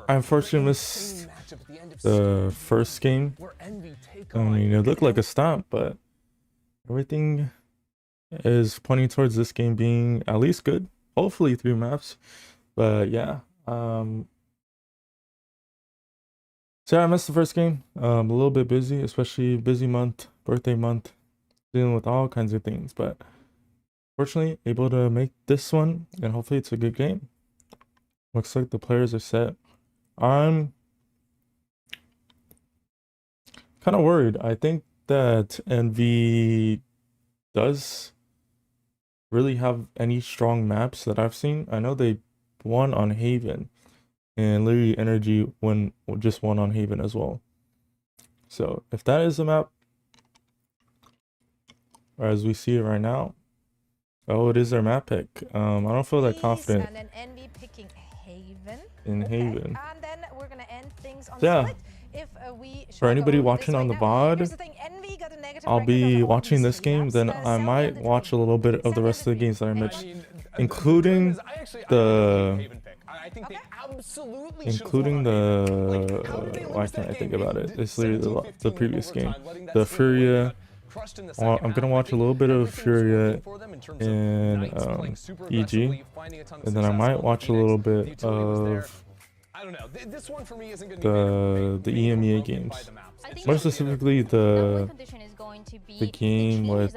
I unfortunately missed the first game. I mean, it looked like a stomp, but everything is pointing towards this game being at least good. Hopefully 3 maps. But yeah. So yeah, I missed the first game. A little bit busy, especially busy month, birthday month, dealing with all kinds of things. But fortunately, able to make this one, and hopefully it's a good game. Looks like the players are set. I'm kind of worried. I think that NV does really have any strong maps that I've seen. I know they won on Haven, and literally NRG just won on Haven as well. So if that is a map, or as we see it right now, oh, it is their map pick. I don't feel that confident. And then NV picking Haven. In Haven. And then we're gonna end things on yeah. Split. If For anybody watching on the VOD, I'll be watching this game, then I might watch a little bit of the rest of the games that I missed, including the why can't I think about it? It's literally the previous game, the Furia. I'm gonna watch a little bit of Furia and EG, and then I might watch a little bit of the EMEA games, more specifically the game with.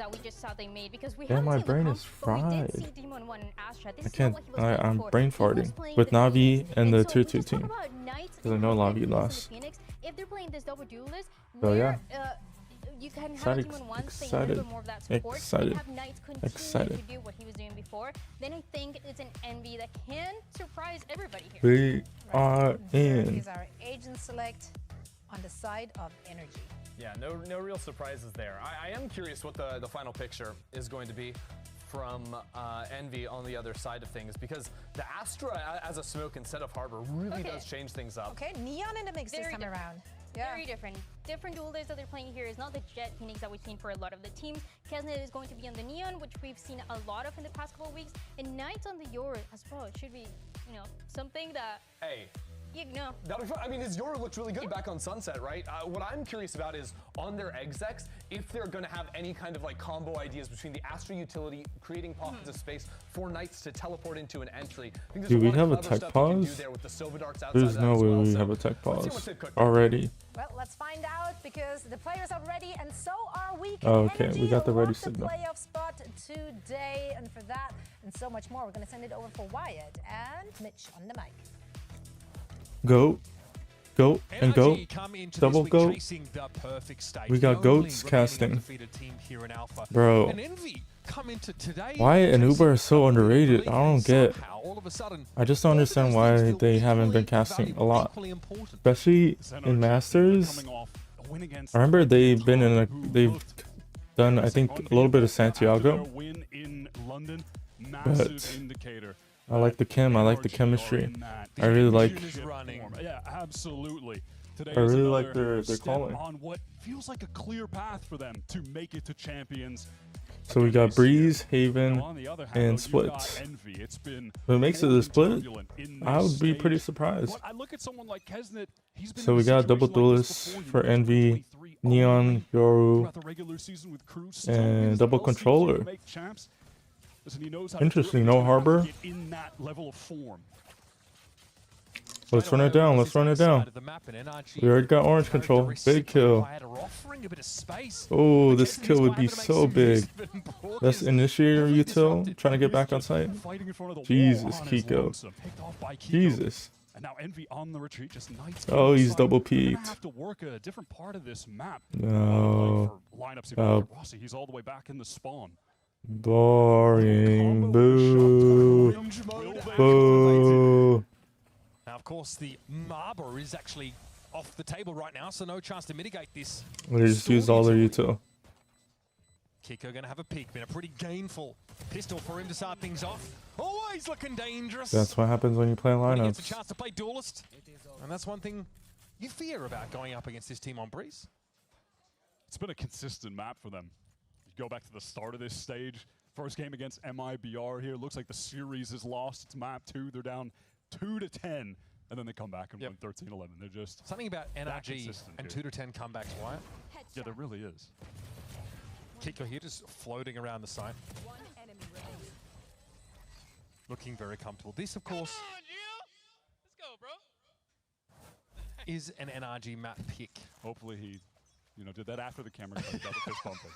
Damn, my brain is fried. I can't. I'm brain farting with Navi and the tier 2 team because I know Navi lost. So yeah. You can excited, excited. What he was doing before, then I think it's an NV that can surprise everybody here. We are in. Is our agent select on the side of NRG. Yeah, no real surprises there. I am curious what the final picture is going to be from Envy on the other side of things, because the Astra as a smoke instead of Harbor really does change things up. Okay, Neon in the mix this time around. Yeah. Very different. Different dual lists that they're playing here is not the Jet Phoenix that we've seen for a lot of the teams. Kesnet is going to be on the Neon, which we've seen a lot of in the past couple of weeks. And Knights on the Yoru as well. It should be, something that... Hey. No. I mean, his Yoru looked really good back on Sunset, right? What I'm curious about is on their execs, if they're going to have any kind of like combo ideas between the Astra utility, creating pockets of space for Knights to teleport into an entry. Do we have a tech pause? There's no way we have a tech pause already. Well, let's find out, because the players are ready and so are we. Okay, we got the ready signal. Playoff spot today, and for that and so much more, we're going to send it over for Wyatt and Mitch on the mic. Go, and go, double go. We got goats casting. Bro, Wyatt and Uber are so underrated. I don't get. I just don't understand why they haven't been casting a lot, especially in Masters. I remember they've done, I think, a little bit of Santiago, but I like the chem. I like the chemistry. I really like. Yeah, absolutely. I really like their calling. On what feels like a clear path for them to make it to champions. So we got Breeze, Haven, and Splits. If it makes it a split, I would be pretty surprised. So we got double duelists for Envy, Neon, Yoru, and double controller. Interesting, no Harbor. Let's run it down. Let's run it down. We already got orange control. Big kill. Oh, this kill would be so big. That's initiator util trying to get back on site. Jesus, Kiko. Jesus. Oh, he's double peaked. No. He's all the way back in the spawn. Boring. Boo. Boo. Now, of course, the Marber is actually off the table right now, so no chance to mitigate this. They just used all their util. Kiko going to have a peek. Been a pretty gainful pistol for him to start things off. Always looking dangerous. That's what happens when you play lineups. Gets a chance to play duelist, and that's one thing you fear about going up against this team on Breeze. It's been a consistent map for them. You go back to the start of this stage. First game against MIBR here. Looks like the series is lost. It's map 2. They're down 2-10 and then they come back and win 13-11. They're just something about NRG and dude. 2 to 10 comebacks, Wyatt. Yeah, there really is. Kiko here just floating around the site. Looking very comfortable. This, of course, let's go, bro. is an NRG map pick. Hopefully he, did that after the camera cut, got the fist pumping.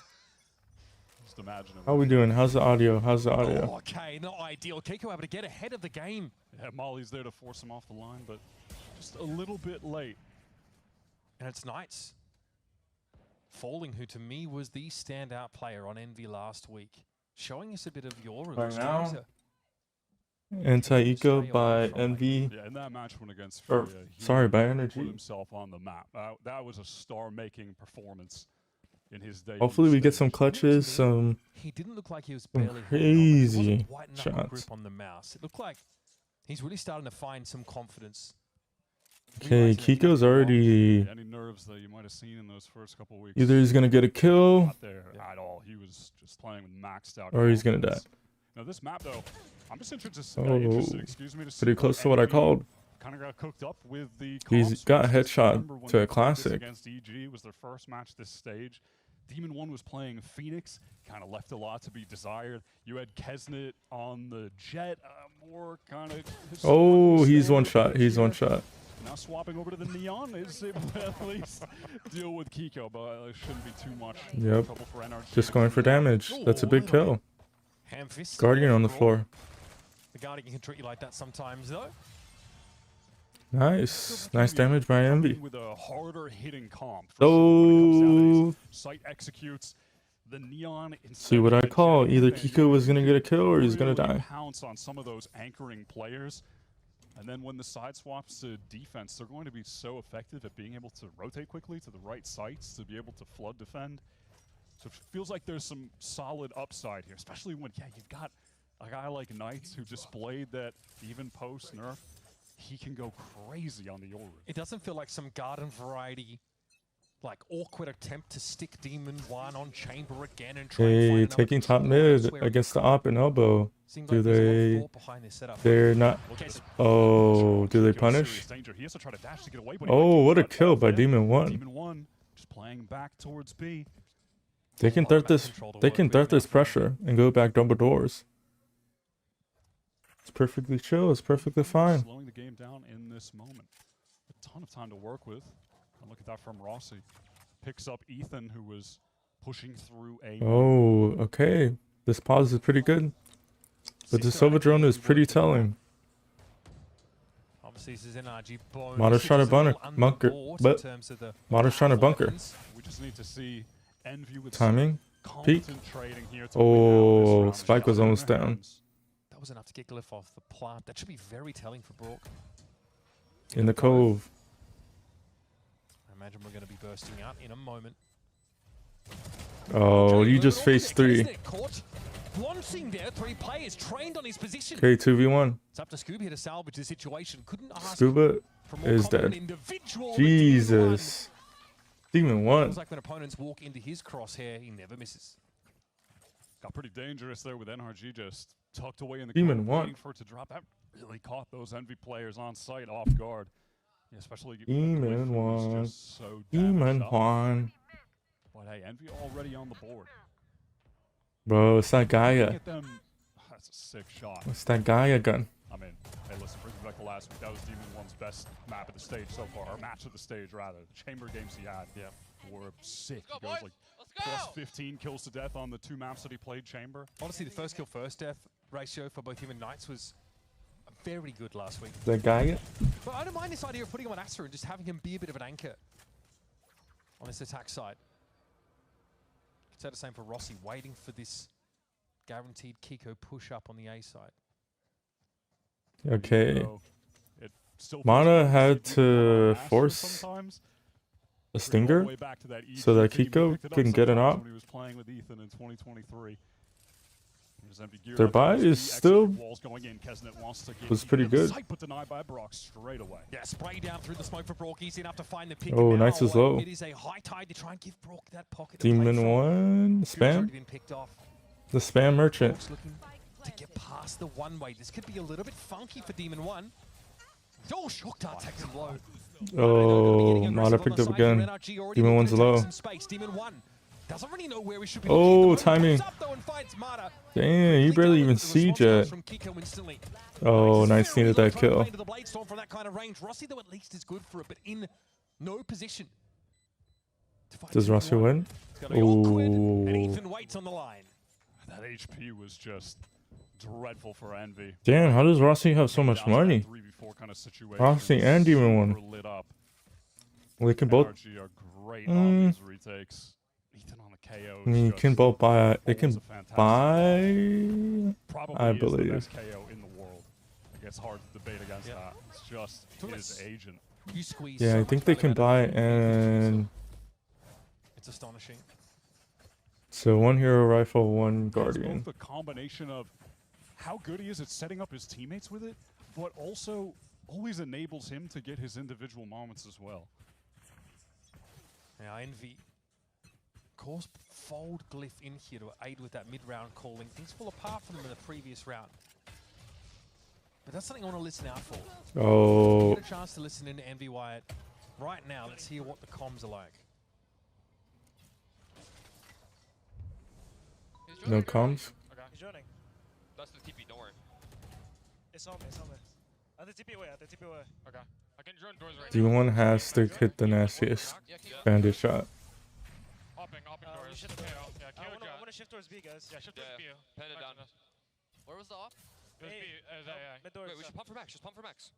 Just imagine it. How we doing? How's the audio? How's the audio? Oh, okay, not ideal. Kiko able to get ahead of the game. Yeah, Molly's there to force him off the line, but just a little bit late. And it's Knights. Falling, who to me was the standout player on Envy last week. Showing us a bit of your Right now, Anti-Eco by Envy. Yeah, in that match one against Or, Furia, sorry, by put Energy. himself on the map. That was a star-making performance in his day. Hopefully we get some clutches, some he didn't look like he was barely crazy shots. shots. Grip on the mouse. It looked like he's really starting to find some confidence. Okay, Kiko's already Any nerves that you might have seen in those first couple of weeks? either he's gonna get a kill Not there at all. He was just playing with maxed out. or he's gonna die. confidence. Now this map though, I'm just interested. Oh, Excuse me, to see pretty close what to what I NRG called. Kind of got cooked up with the. He's comps. got a Just headshot remember when to a they did this classic. Against EG was their first match this stage. Demon 1 was playing Phoenix, kind of left a lot to be desired. You had Kesnet on the Jet, more kind of. Oh, he's one shot. He's one shot. Now swapping over to the Neon is able to at least deal with Kiko, but it shouldn't be too much Yep. trouble for NRG. Just going for damage. That's a big kill. Ham fist. Guardian on the floor. The Guardian can treat you like that sometimes, though. Nice. Nice damage by Envy. With a harder hitting comp. Oh. Sight executes the Neon. See what I call. Either Kiko was gonna get a kill or he's gonna die. Pounce on some of those anchoring players. And then when the side swaps to defense, they're going to be so effective at being able to rotate quickly to the right sites to be able to flood defend. So it feels like there's some solid upside here, especially when, you've got a guy like Knights who displayed that even post nerf, he can go crazy on the Yoru. It doesn't feel like some garden variety, like awkward attempt to stick Demon 1 on Chamber again and try and Hey, find another taking top control mid elsewhere. against the op and elbow. Seems Do like there's a lot of they? thought behind this setup. They're not. Oh, do they punish? He has to try to dash to get away, but he Oh, might what a get kill cut by off. Demon 1. Demon 1 just playing back towards B. They can threat this. They can threat this pressure and go back double doors. It's perfectly chill. It's perfectly fine. Slowing the game down in this moment. A ton of time to work with. And look at that from Rossi. Picks up Ethan, who was pushing through a. Oh, okay. This pause is pretty good. But the Silver Drone is pretty telling. Obviously, this is NRG bonus. Motto's trying to bunker, but in terms of the Motto's trying to bunker. weapons. We just need to see Envy with Timing, some peak. competent trading here to win out this Oh, round. Spike was Just in almost their down. hands. That was enough to get Glyph off the plant. That should be very telling for Brook. In the cove. I imagine we're going to be bursting out in a moment. Oh, you just faced 3. Caught. Launching there, 3 players trained on his position. Okay, 2v1. It's up to Scooby here to salvage the situation. Couldn't ask Scuba for more is common dead. individual. Jesus. Demon 1. Feels like when opponents walk into his crosshair, he never misses. Got pretty dangerous there with NRG just tucked away in the Demon corner, 1. waiting for it to drop. That really caught those Envy players on site off guard. Yeah, especially Demon who's 1. just so Demon damaged up. 1. But hey, Envy already on the board. Bro, it's that Look Gaia. at them. That's a sick shot. It's that Gaia gun. I mean, hey, listen, brings me back to last week. That was Demon 1's best map of the stage so far, or match of the stage rather. The chamber games he had, were sick. Let's He go, goes boys. like Let's plus 15 kills to death on the 2 maps that he played chamber. Honestly, the first kill, first death ratio for both him and Knights was very good last week. That Gaia. But I don't mind this idea of putting him on Astra and just having him be a bit of an anchor on this attack side. Could say the same for Rossi, waiting for this guaranteed Kiko push up on the A side. Okay. So it still Mana feels had like he's to more faster force sometimes. a All stinger the way back to that so that EG team. He Kiko picked it up couldn't get an sometimes op. when he was playing with Ethan in 2023. Here's Envy geared Their up buy as is the still- execute walls going in. Kesnet wants to get was Ethan pretty in the good. sight, but denied by Brock straight away. Yeah, spray down through the smoke for Brock. Easy enough to find the pick. Oh, now. Knights is low. It is a high tide to try and give Brock that pocket. to play Demon from. 1. Fury's already Spam. been picked off. The spam merchant. Brock's looking to get past the one way. This could be a little bit funky for Demon 1. Oh, Shock Dart takes him low. Oh, Mata picked up again. Demon 1's low. Demon 1 doesn't really know where we should be. Oh, timing. Damn, you barely even see Jet. Oh, nice needed that kill. From that kind of range. Rossi, though, at least is good for it, but in no position. Does Rossi win? And Ethan waits on the line. That HP was just dreadful for Envy. Damn, how does Rossi have so much money? Kind of Rossi and Demon 1. Lit up. They can both. NRG are great on these retakes. Ethan on the KO. I mean, you can both buy. They can buy. Probably I is the believe. best KO in the world. I guess hard to debate against that. It's just his agent. You squeeze Yeah, so I think much they value can out of buy it. and. It's astonishing. So 1 hero rifle, 1 It's guardian. both a combination of how good he is at setting up his teammates with it, but also always enables him to get his individual moments as well. Now Envy, of course, fold Glyph in here to aid with that mid-round calling. Things fall apart from them in the previous round. But that's something I want to listen out for. Oh, Get a chance to listen into Envy Wyatt right now. Let's hear what the comms are like. no comms. Okay. He's joining. That's the TP, don't worry. It's on me, it's on me. At the TP away, at the TP away. Okay. I can drone doors right Demon 1 has to hit the nastiest bandit shot. Hopping doors. Shift doors. Yeah, I wanna shift towards B, guys. Yeah, shift towards B. Pen it down. Where was the op? It was B. Mid doors. Wait, we should pump for max. Just pump for max.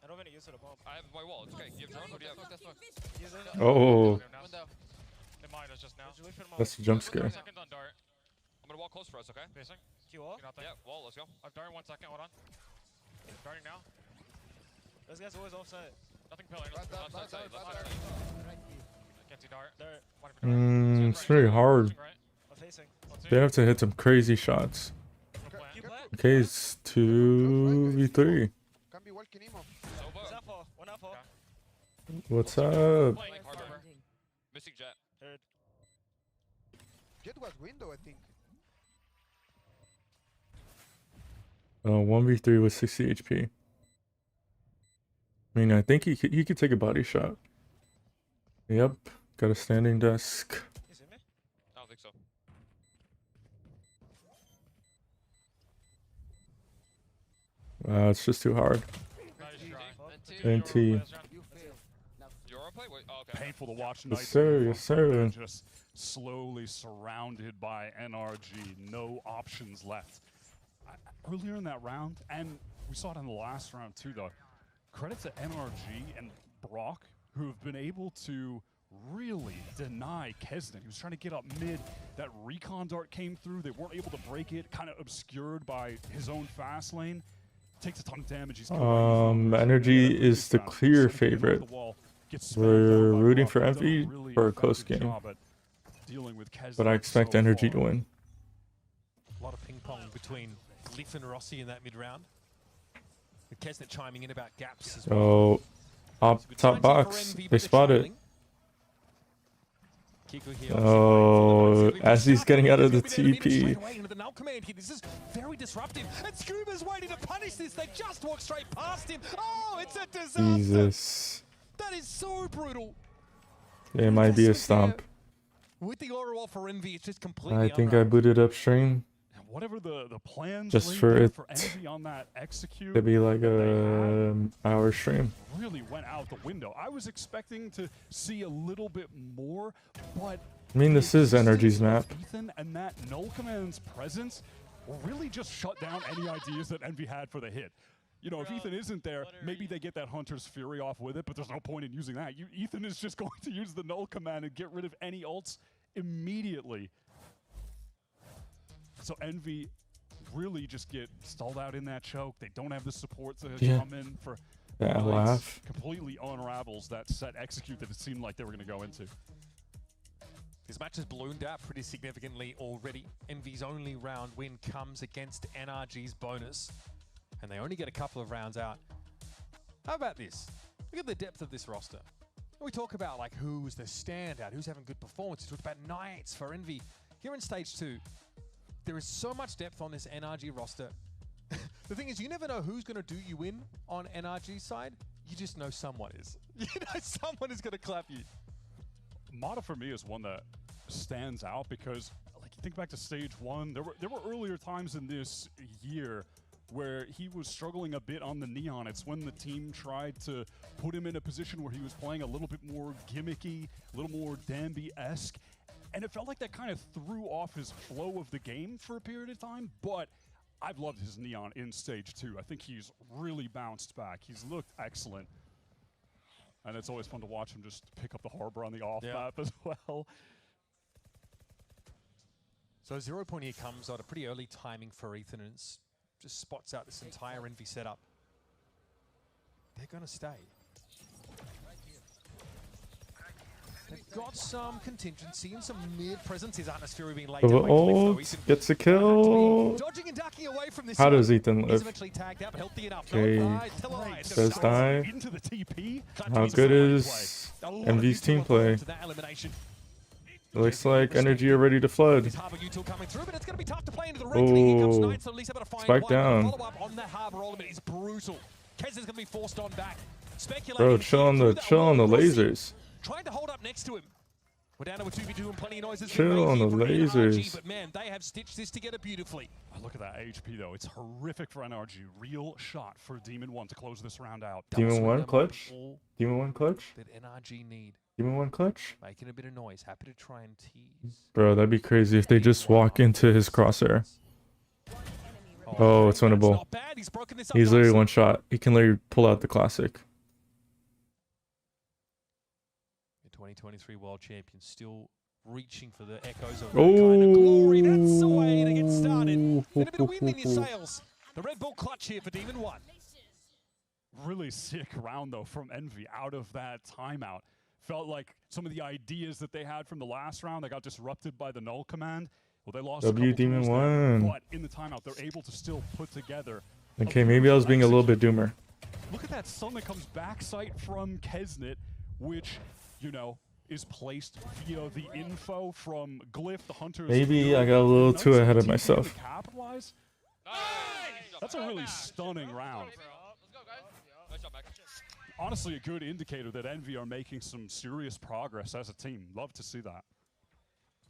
I don't have any use for the bomb. I have my wall. It's okay. You have drone? What do you have? That's fuck. Use it. Oh, Window. They mined us just now. that's a jump scare. Second on dart. I'm gonna wall close for us, okay? Facing. Q wall. Yeah, wall. Let's go. I've darted 1 second, hold on. Darting now. Those guys always offside. Nothing pillar. Left side. Can't see dart. Dart. It's very hard. I'm facing. They have to hit some crazy shots. Okay, it's 2v3. Can be walking Emo. Is that fall? One out fall. What's up? Playing harbor. Missing jet. Third. Jet was window, I think. 1v3 with 60 HP. I mean, I think he could take a body shot. Yep, got a standing desk. You see me? I don't think so. It's just too hard. NT. You wanna play? Wait, oh, okay. Painful to watch. Yes, Knights sir. Yes, sir. Just slowly surrounded by NRG. No options left. Earlier in that round, and we saw it in the last round too, though. Credit to NRG and Brock, who have been able to really deny Kesnet. He was trying to get up mid. That recon dart came through. They weren't able to break it. Kind of obscured by his own fast lane. Takes a ton of damage. He's NRG is the clear favorite. We're rooting for Envy for a close game, but I expect NRG to win. A lot of ping pong between Glyph and Rossi in that mid round. With Kesnet chiming in about gaps as well. Oh, top box. They spot it. Oh, as he's getting out of the TP. This is very disruptive. And Scuba's waiting to punish this. They just walk straight past him. Oh, it's a disaster. Jesus. That is so brutal. It might be a stomp. With the aura wall for Envy, it's just completely I think I booted up stream. Whatever the plans Just for it Envy on that execute to be like a hour stream. really went out the window. I was expecting to see a little bit more, but I mean, this is NRG's map. Ethan and that null command's presence really just shut down any ideas that Envy had for the hit. You know, if Ethan isn't there, maybe they get that Hunter's Fury off with it, but there's no point in using that. Ethan is just going to use the null command and get rid of any ults immediately. So Envy really just get stalled out in that choke. They don't have the support to come in for that laugh. Completely unravels that set execute that it seemed like they were going to go into. This match has ballooned out pretty significantly already. Envy's only round win comes against NRG's bonus, and they only get a couple of rounds out. How about this? Look at the depth of this roster. We talk about like who's the standout, who's having good performances. We talk about Knights for Envy. Here in stage 2, there is so much depth on this NRG roster The thing is, you never know who's going to do you in on NRG side. You just know someone is. You know someone is going to clap you. Mata for me is one that stands out because, like, you think back to stage 1, there were earlier times in this year where he was struggling a bit on the Neon. It's when the team tried to put him in a position where he was playing a little bit more gimmicky, a little more Danby-esque, and it felt like that kind of threw off his flow of the game for a period of time, but I've loved his Neon in stage 2. I think he's really bounced back. He's looked excellent. And it's always fun to watch him just pick up the Harbor on the off map as well. So 0 point here comes at a pretty early timing for Ethan, and it's just spots out this entire Envy setup. They're going to stay. They've got some contingency and some mid-presence. His atmosphere being laid down. Oh, gets a kill. Dodging and ducking away from this. How does Ethan live? Eventually tagged out, healthy enough. Okay, does die. Into the TP. How good is MV's team play? It looks like NRG are ready to flood. Oh, spike down. Bro, chill on the lasers. Trying to hold up next to him. We're down to a 2v2 and plenty of noises. Chill on the lasers. But man, they have stitched this together beautifully. Oh, look at that HP though. It's horrific for NRG. Real shot for Demon 1 to close this round out. Demon 1 clutch. Demon 1 clutch. That NRG need. Demon 1 clutch. Making a bit of noise. Happy to try and tease. Bro, that'd be crazy if they just walk into his crosshair. Oh, it's winnable. He's literally one shot. He can literally pull out the classic. 2023 world champion still reaching for the echoes of that kind of glory. That's the way to get started. And a bit of wind in your sails. The Red Bull clutch here for Demon 1. Really sick round though from Envy out of that timeout. Felt like some of the ideas that they had from the last round that got disrupted by the null command. Well, they lost W Demon 1. But in the timeout, they're able to still put together. Okay, maybe I was being a little bit doomer. Look at that stun that comes back sight from Kesnet, which, you know, is placed via the info from Glyph, the Hunters. Maybe I got a little too ahead of myself. Capitalize. That's a really stunning round. Honestly, a good indicator that Envy are making some serious progress as a team. Love to see that.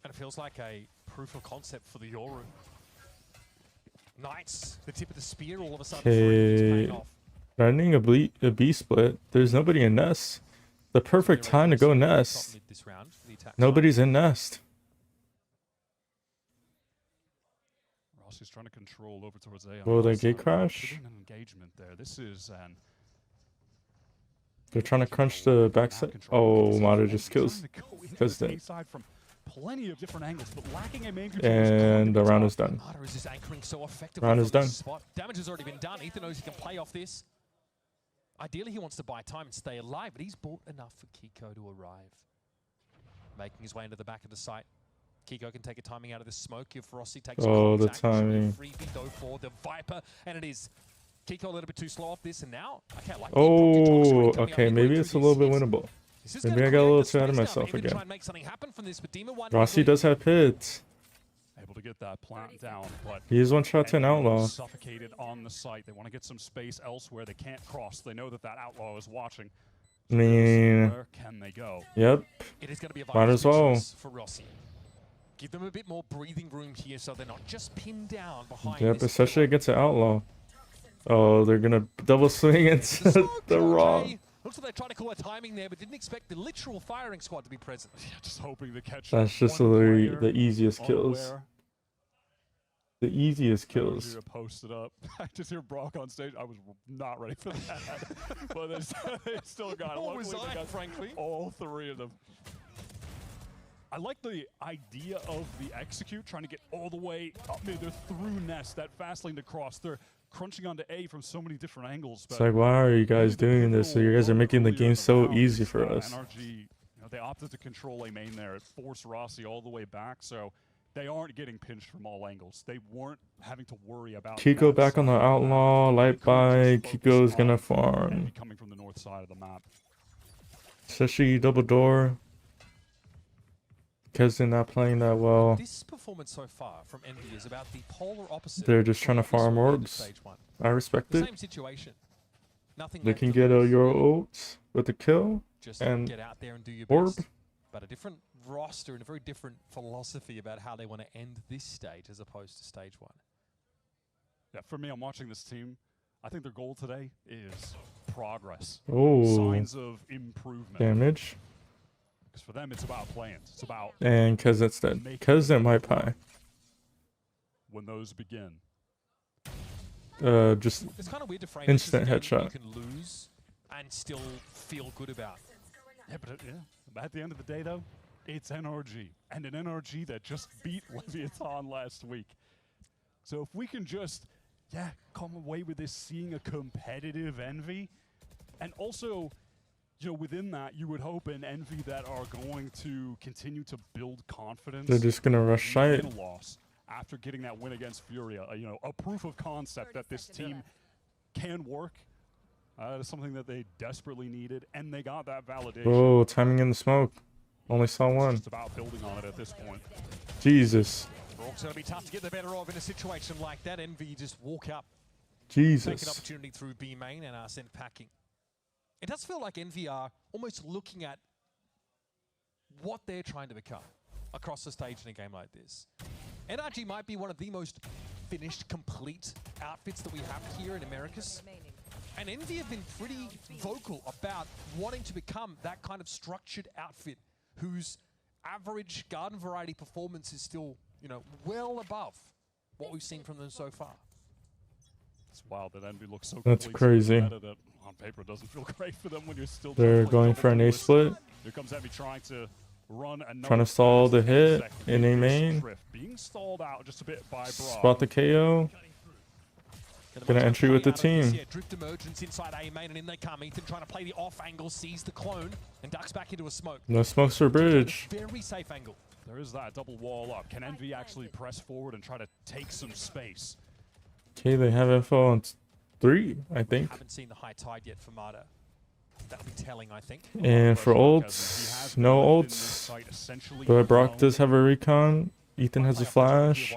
And it feels like a proof of concept for the Yoru. Nice. The tip of the spear all of a sudden. Okay. Running a B split. There's nobody in Nest. The perfect time to go Nest. Nobody's in Nest. Rossi's trying to control over towards A. Will they gate crash? An engagement there. This is an. They're trying to crunch the backside. Oh, Mata just kills. Because they. Plenty of different angles, but lacking a main control. And the round is done. Is just anchoring so effectively. Round is done. Damage has already been done. Ethan knows he can play off this. Ideally, he wants to buy time and stay alive, but he's bought enough for Kiko to arrive. Making his way into the back of the site. Kiko can take a timing out of the smoke if Rossi takes the timing. Freebie go for the Viper, and it is Kiko a little bit too slow off this, and now I can't like. Oh, okay, maybe it's a little bit winnable. Maybe I got a little too ahead of myself again. Rossi does have pits. Able to get that plant down, but he is one shot to an outlaw. Suffocated on the site. They want to get some space elsewhere. They can't cross. They know that that outlaw is watching. I mean, where can they go? Yep. It is going to be a might as well. For Rossi. Give them a bit more breathing room here, so they're not just pinned down behind. Yep, especially against an outlaw. Oh, they're gonna double swing into the raw. Looks like they're trying to call a timing there, but didn't expect the literal firing squad to be present. Yeah, just hoping to catch. That's just literally the easiest kills. The easiest kills. Posted up. I just hear Brock on stage. I was not ready for that, but they still got it. What was I, frankly? All three of them. I like the idea of the execute, trying to get all the way up mid. They're through Nest, that fast lane to cross. They're crunching onto A from so many different angles. It's like, why are you guys doing this? So you guys are making the game so easy for us. NRG, you know, they opted to control A main there. It forced Rossi all the way back, so they aren't getting pinched from all angles. They weren't having to worry about. Kiko back on the outlaw, light by. Kiko's gonna farm. Coming from the north side of the map. Seshi double door. because they're not playing that well. This performance so far from Envy is about the polar opposite. They're just trying to of what we farm saw at the end of orbs. Stage 1. I respect The it. same situation. Nothing They left can to get a lose. Euro ult with a kill Just and get out there and do your orb. best. But a different roster and a very different philosophy about how they want to end this stage as opposed to stage 1. Yeah, for me, I'm watching this team. I think their goal today is progress. Oh, Signs of improvement. damage. Because for them, it's about plans. It's about And because that's dead. Because that might pie. when those begin. Just It's kind of weird to frame instant this as a game headshot. you can lose and still feel good about. Yeah, but at the end of the day, though, it's NRG. And an NRG that just beat Leviathan last week. So if we can just, come away with this seeing a competitive Envy, and also, within that, you would hope an Envy that are going to continue to build confidence. they're just gonna rush in site. a loss after getting that win against Furia. A proof of concept that this team can work. That's something that they desperately needed, and they got that validation. Oh, timing in the smoke. Only saw one. It's about building on it at this point. Jesus. It's going to be tough to get the better of in a situation like that. Envy just walk up, take an Jesus. opportunity through B main and are sent packing. It does feel like Envy are almost looking at what they're trying to become across the stage in a game like this. NRG might be one of the most finished, complete outfits that we have here in Americas. And Envy have been pretty vocal about wanting to become that kind of structured outfit whose average garden variety performance is still, well above what we've seen from them so far. It's wild that Envy looks so That's complete, crazy. so that on paper doesn't feel great for them when you're still They're trying to play going double for an A duelist. split. Here comes Envy trying to run another Trying to stall the fast hit second. in A This main. drift being stalled out just a bit by Bra. Spot the KO. Gonna entry with the team. Yeah, drift emergence inside A main, and in they come. Ethan trying to play the off angle, sees the clone, and ducks back into a smoke. No smokes for bridge. Very safe angle. There is that double wall up. Can Envy actually press forward and try to take some space? Okay, they have info on 3, I think. Haven't seen the high tide yet for Marta. That'll be telling, I think. And for ults, no ults. But Brock does have a recon. Ethan has a flash.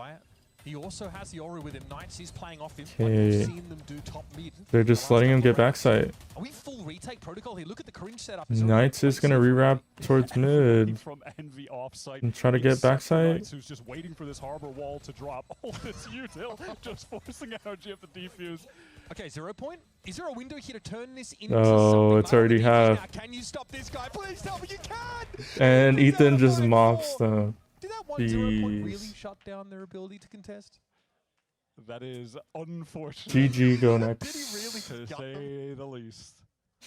He also has the aura with him. Knights is playing off him. Okay. Like we've seen them do top mid. They're just letting him get backside. Are we full retake protocol here? Look at the cringe setup. Knights is gonna rewrap towards mid From Envy offsite. and try to get backside. Knights, who's just waiting for this harbor wall to drop. All this util just forcing NRG at the defuse. Okay, 0 point. Is there a window here to turn this into Oh, something? it's already half. Now, can you stop this guy? Please tell me you can! And He's Ethan down just by mops 4. them. Did that 1 0 point really Jeez. shut down their ability to contest? That is unfortunate. GG go Did next. he really To gut them? say the least.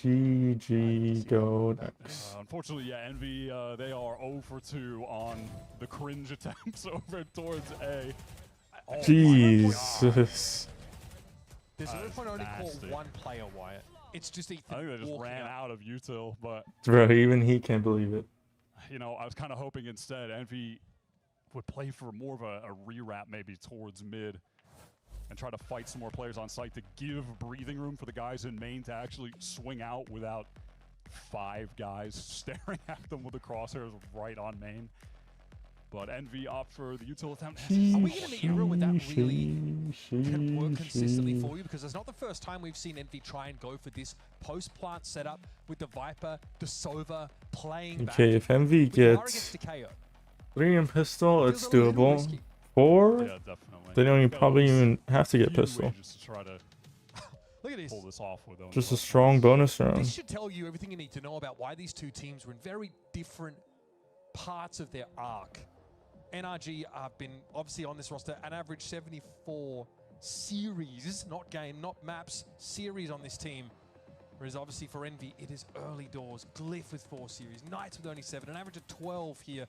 GG go next. Unfortunately, yeah, Envy, they are 0 for 2 on the cringe attempts over towards A. Oh my Jesus. The 0 That is point only nasty. called 1 player, Wyatt. It's just Ethan I think they just walking ran up. out of util, but Bro, even he can't believe it. I was kind of hoping instead Envy would play for more of a rewrap maybe towards mid and try to fight some more players on site to give breathing room for the guys in main to actually swing out without 5 guys staring at them with the crosshairs right on main. But Envy opt for the util attempt. Are we in an era where that really can work consistently for you? Because it's not the first time we've seen Envy try and go for this post-plant setup with the Viper, the Sova playing back. Okay, if Envy With Lara gets to KO. 3 in pistol, it's Feels a little doable. risky. 4, Yeah, definitely. they don't even probably Goes even have to get few pistol. ways to try to Look at this. pull this off with only Just a one. strong bonus round. This should tell you everything you need to know about why these two teams were in very different parts of their arc. NRG have been obviously on this roster an average 74 series, not game, not maps, series on this team. Whereas obviously for Envy, it is early doors. Glyph with 4 series, Knights with only 7, an average of 12 here.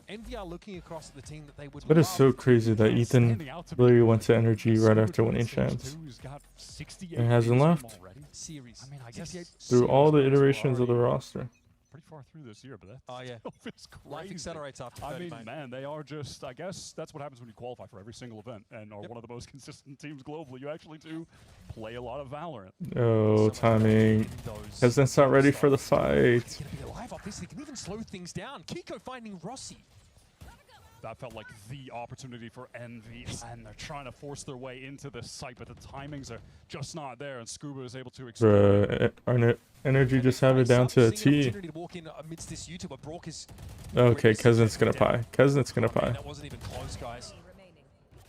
Envy are looking across at the team that they would That is so love crazy that Ethan Standing out to me. literally went to NRG right Super after winning Stage champs. 2 has got 68 And hasn't games in left. already. series. I mean, I guess 68 Through all the series iterations of the already roster. pretty far through this year, but that Oh, yeah. still feels crazy. Life accelerates after I 30, mean, mate. man, they are just, I guess that's what happens when you qualify for every single event and are Yep. one of the most consistent teams globally. You actually do play a lot of Valorant. Oh, timing. Peasant's not ready for the fight. Gonna be alive up this, they can even slow things down. Kiko finding Rossi. That felt like the opportunity for Envy, and they're trying to force their way into this site, but the timings are just not there, and Scuba is able to exploit. Our NRG just have it down to a T. To walk in amidst this YouTuber. Brock is Okay, Cousin's gonna pie. Cousin's gonna pie. That wasn't even close, guys.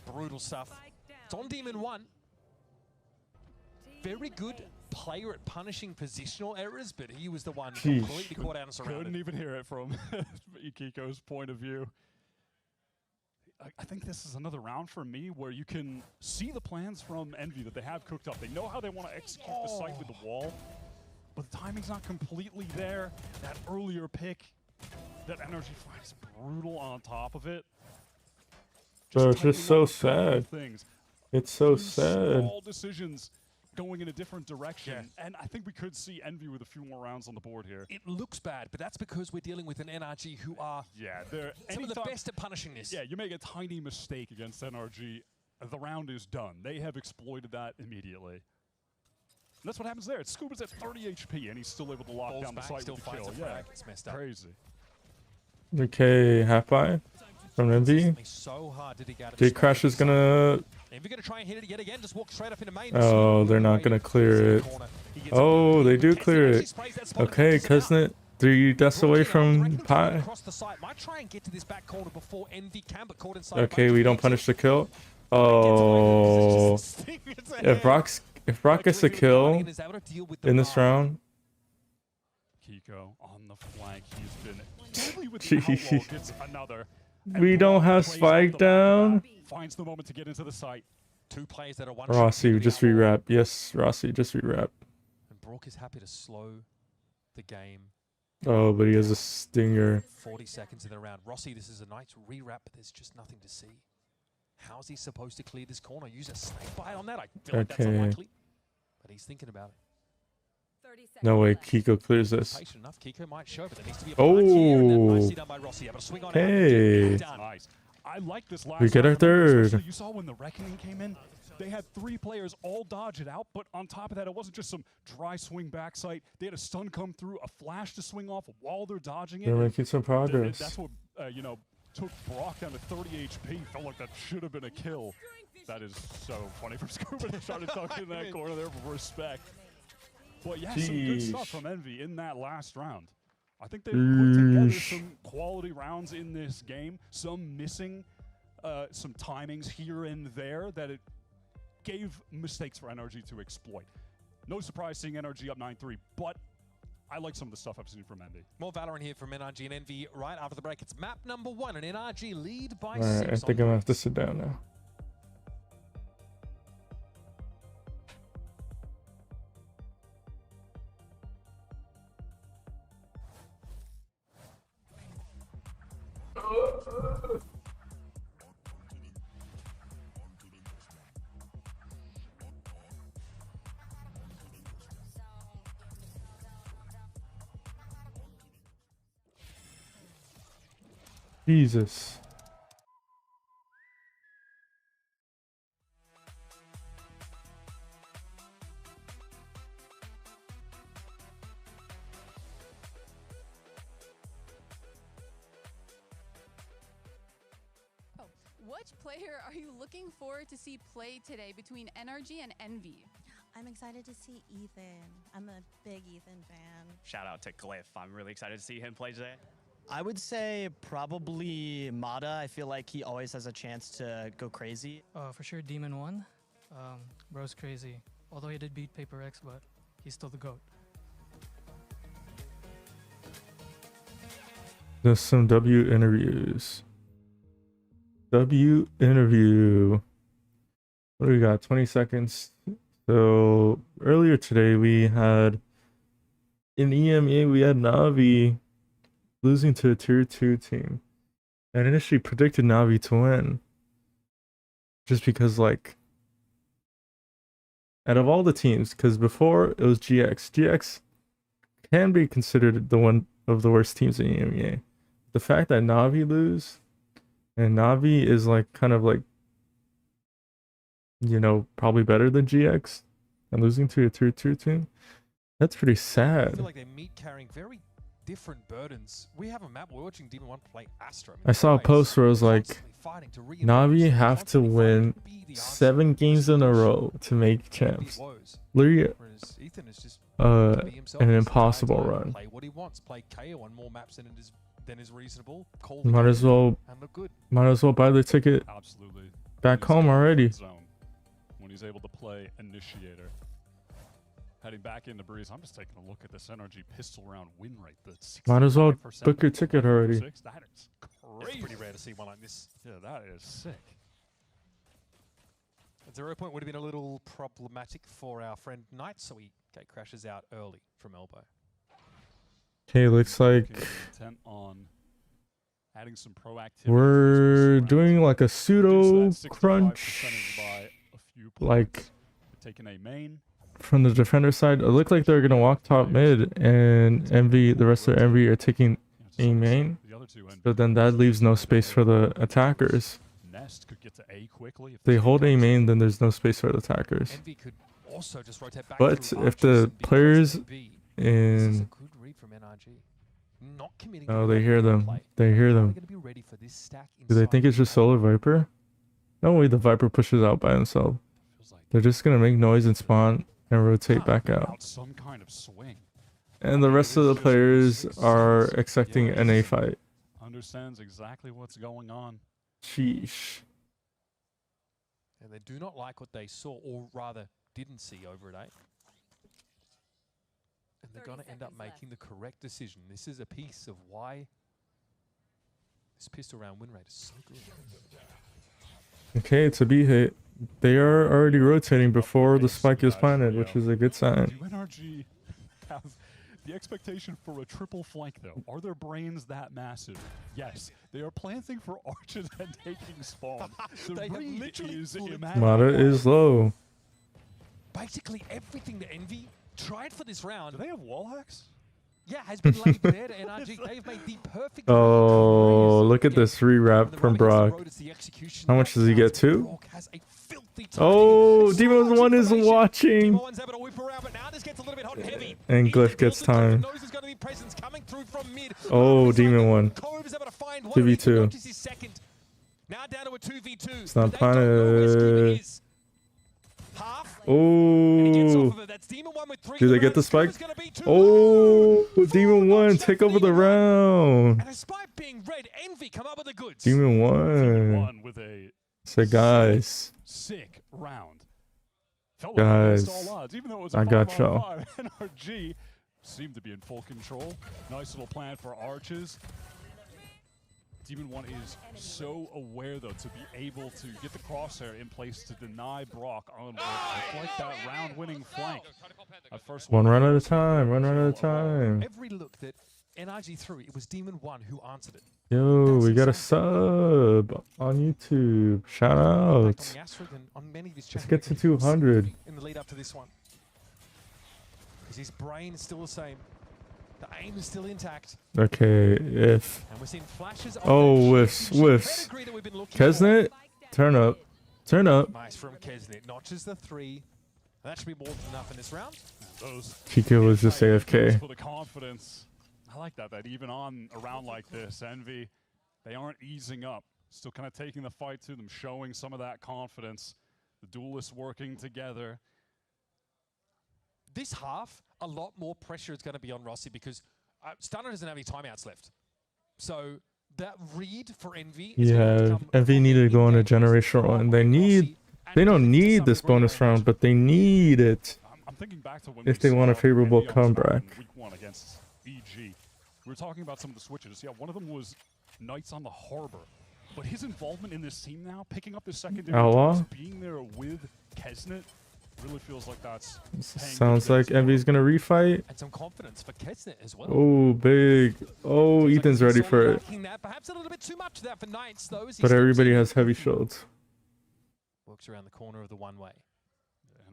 Brutal stuff. It's on Demon 1. Very good player at punishing positional errors, but he was the one completely caught out and surrounded. Couldn't even hear it from Kiko's point of view. I think this is another round for me where you can see the plans from Envy that they have cooked up. They know how they want to execute the site with the wall, but the timing's not completely there. That earlier pick that NRG finds brutal on top of it. Bro, it's just so sad. It's so sad. Small decisions going in a different direction, and I think we could see Envy with a few more rounds on the board here. It looks bad, but that's because we're dealing with an NRG who are they're some of the best at punishing this. Yeah, you make a tiny mistake against NRG, the round is done. They have exploited that immediately. And that's what happens there. It's Scuba's at 30 HP, and he's still able to lock down the site with the kill. Yeah, it's messed up. Crazy. Okay, half buy from Envy. So hard to dig out. Jake Crash is gonna. If you're gonna try and hit it yet again, just walk straight up into main. Oh, they're not gonna clear it. Oh, they do clear it. Okay, Cousin, 3 deaths away from pie. Okay, we don't punish the kill. Oh, if Brock gets a kill in this round. Kiko on the flank. He's been deadly with the outlaw, gets another. We don't have Spike down. Finds the moment to get into the site. 2 players that are one. Rossi, just rewrap. Yes, Rossi, just rewrap. And Brock is happy to slow the game. Oh, but he has a stinger. 40 seconds in the round. Rossi, this is a nice rewrap, but there's just nothing to see. How's he supposed to clear this corner? Use a snake bite on that? I feel like that's unlikely. But he's thinking about it. No way, Kiko clears this. Patient enough, Kiko might show, but there needs to be a Oh, done by Rossi. Able to swing on hey. Nice. I like this last We get our round. third. You saw when the Reckoning came in, they had 3 players all dodge it out, but on top of that, it wasn't just some dry swing backside. They had a stun come through, a flash to swing off while they're dodging it. They're making some progress. That's what, you know, took Brock down to 30 HP. Felt like that should have been a kill. That is so funny from Scuba to try to tuck in that corner there for respect. But yeah, some good stuff from Envy in that last round. I think they put together some quality rounds in this game. Some missing some timings here and there that it gave mistakes for NRG to exploit. No surprise seeing NRG up 9-3, but I like some of the stuff I've seen from Envy. More Valorant here from NRG and Envy right after the break. It's map number 1, and NRG lead by 6. Alright, I think I'm gonna have to sit down now. Jesus. Which player are you looking forward to see play today between NRG and Envy? I'm excited to see Ethan. I'm a big Ethan fan. Shout out to Glyph. I'm really excited to see him play today. I would say probably Mata. I feel like he always has a chance to go crazy. For sure, Demon 1. Bro's crazy. Although he did beat Paper X, but he's still the GOAT. There's some W interviews. W interview. What do we got? 20 seconds. So earlier today we had in EMEA we had Navi losing to a tier 2 team. And initially predicted Navi to win. Just because like out of all the teams, because before it was GX. GX can be considered the one of the worst teams in EMEA. The fact that Navi lose, and Navi is like kind of like, you know, probably better than GX, and losing to a tier 2 team, that's pretty sad. I feel like they're meat carrying very different burdens. We have a map. We're watching Demon 1 play Astra. I saw a post where it was like, Navi have to win 7 games in a row to make champs. Literally, an impossible run. Play what he wants. Play KO on more maps than is reasonable. Might as well buy the ticket Absolutely. back home already. Zone when he's able to play Initiator. Heading back into Breeze, I'm just taking a look at this NRG pistol round win rate. Might as well book your ticket already. That is crazy. It's pretty rare to see one like this. Yeah, that is sick. At 0 point would have been a little problematic for our friend Knight, so he crashes out early from elbow. Okay, looks like Intent on adding some proactivity. we're doing like a pseudo crunch, like taking a main. From the defender side. It looked like they're gonna walk top mid, and Envy, the rest of Envy are taking A main. But then that leaves no space for the attackers. Nest could get to A quickly. If they hold A main, then there's no space for the attackers. Envy could also just rotate back But if the players in good read from NRG. Not committing oh, they hear them. They hear them. Do they think it's just Solar Viper? No way the Viper pushes out by himself. They're just gonna make noise and spawn and rotate back out. Some kind of swing. And the rest of the players are expecting an A fight. Understands exactly what's going on. Sheesh. And they do not like what they saw, or rather didn't see over at A. And they're going to end up making the correct decision. This is a piece of why this pistol round win rate is so good. Okay, it's a B hit. They are already rotating before the spike is planted, which is a good sign. Do NRG have the expectation for a triple flank, though? Are their brains that massive? Yes. They are planting for arches and taking spawn. The read is immaculate. Mata is low. Basically everything that Envy tried for this round. Do they have wall hacks? Yeah, has been laid there to NRG. They've made the perfect. Oh, look at this rewrap from Brock. How much does he get to? Oh, Demon 1 is watching. And Glyph gets time. Oh, Demon 1. 2v2. It's not planted. Oh, do they get the spike? Oh, Demon 1 take over the round. Demon 1 say, guys, sick round. Guys, even though it was I got y'all. NRG seemed to be in full control. Nice little plan for arches. Demon 1 is so aware, though, to be able to get the crosshair in place to deny Brock on like that round-winning flank. One run at a time, one run at a time. Every look that NRG threw, it was Demon 1 who answered it. Yo, we got a sub on YouTube. Shout out. Let's get to 200. In the lead up to this one. Because his brain is still the same. The aim is still intact. Okay, if... And we're seeing flashes of oh, whiffs. Kesnet, turn up. Turn up. Nice from Kesnet. Notches the 3. That should be more than enough in this round. Kiko was just AFK. For the confidence. I like that even on a round like this, Envy, they aren't easing up. Still kind of taking the fight to them, showing some of that confidence. The duelists working together. This half, a lot more pressure is going to be on Rossi because Stunner doesn't have any timeouts left. So that read for Envy is yeah, Envy needed to go on a generational run. They don't need this bonus round, but they need it I'm thinking back to when if they want a favorable comeback. Week 1 against EG. We were talking about some of the switches. Yeah, one of them was Knights on the Harbor. But his involvement in this team now, picking up the secondary, Outlaw? being there with Kesnet, really feels like that's Sounds like Envy's gonna refight. And some confidence for Kesnet as well. Oh, big. Oh, Ethan's ready for it. Perhaps a little bit too much of that for Knights, though. But everybody has heavy shields. Works around the corner of the one-way.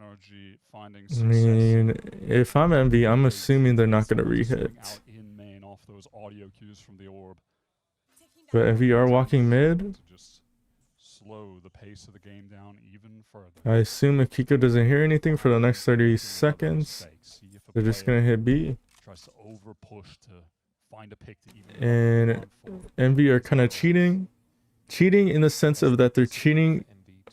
NRG finding I mean, if I'm Envy, I'm assuming they're not gonna re-hit. In main off those audio cues from the orb. But Envy are walking mid. Just slow the pace of the game down even further. I assume if Kiko doesn't hear anything for the next 30 seconds, they're just gonna hit B. Tries to over push to find a pick to even. And Envy are kind of cheating in the sense of that they're cheating,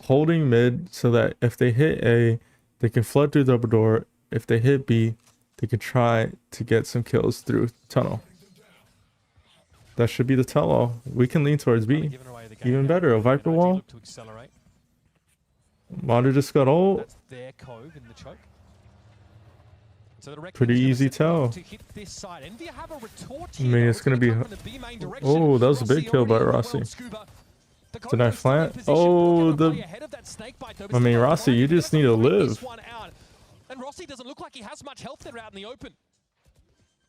holding mid so that if they hit A, they can flood through double door. If they hit B, they can try to get some kills through tunnel. That should be the tell-all. We can lean towards B. Even better, a Viper wall. Mata just got ult. That's their cove in the choke. So Pretty easy tell. I mean, it's going to be... Oh, that was a big kill by Rossi. Did I plant? Oh, I mean, Rossi, you just need to live. And Rossi doesn't look like he has much health there out in the open.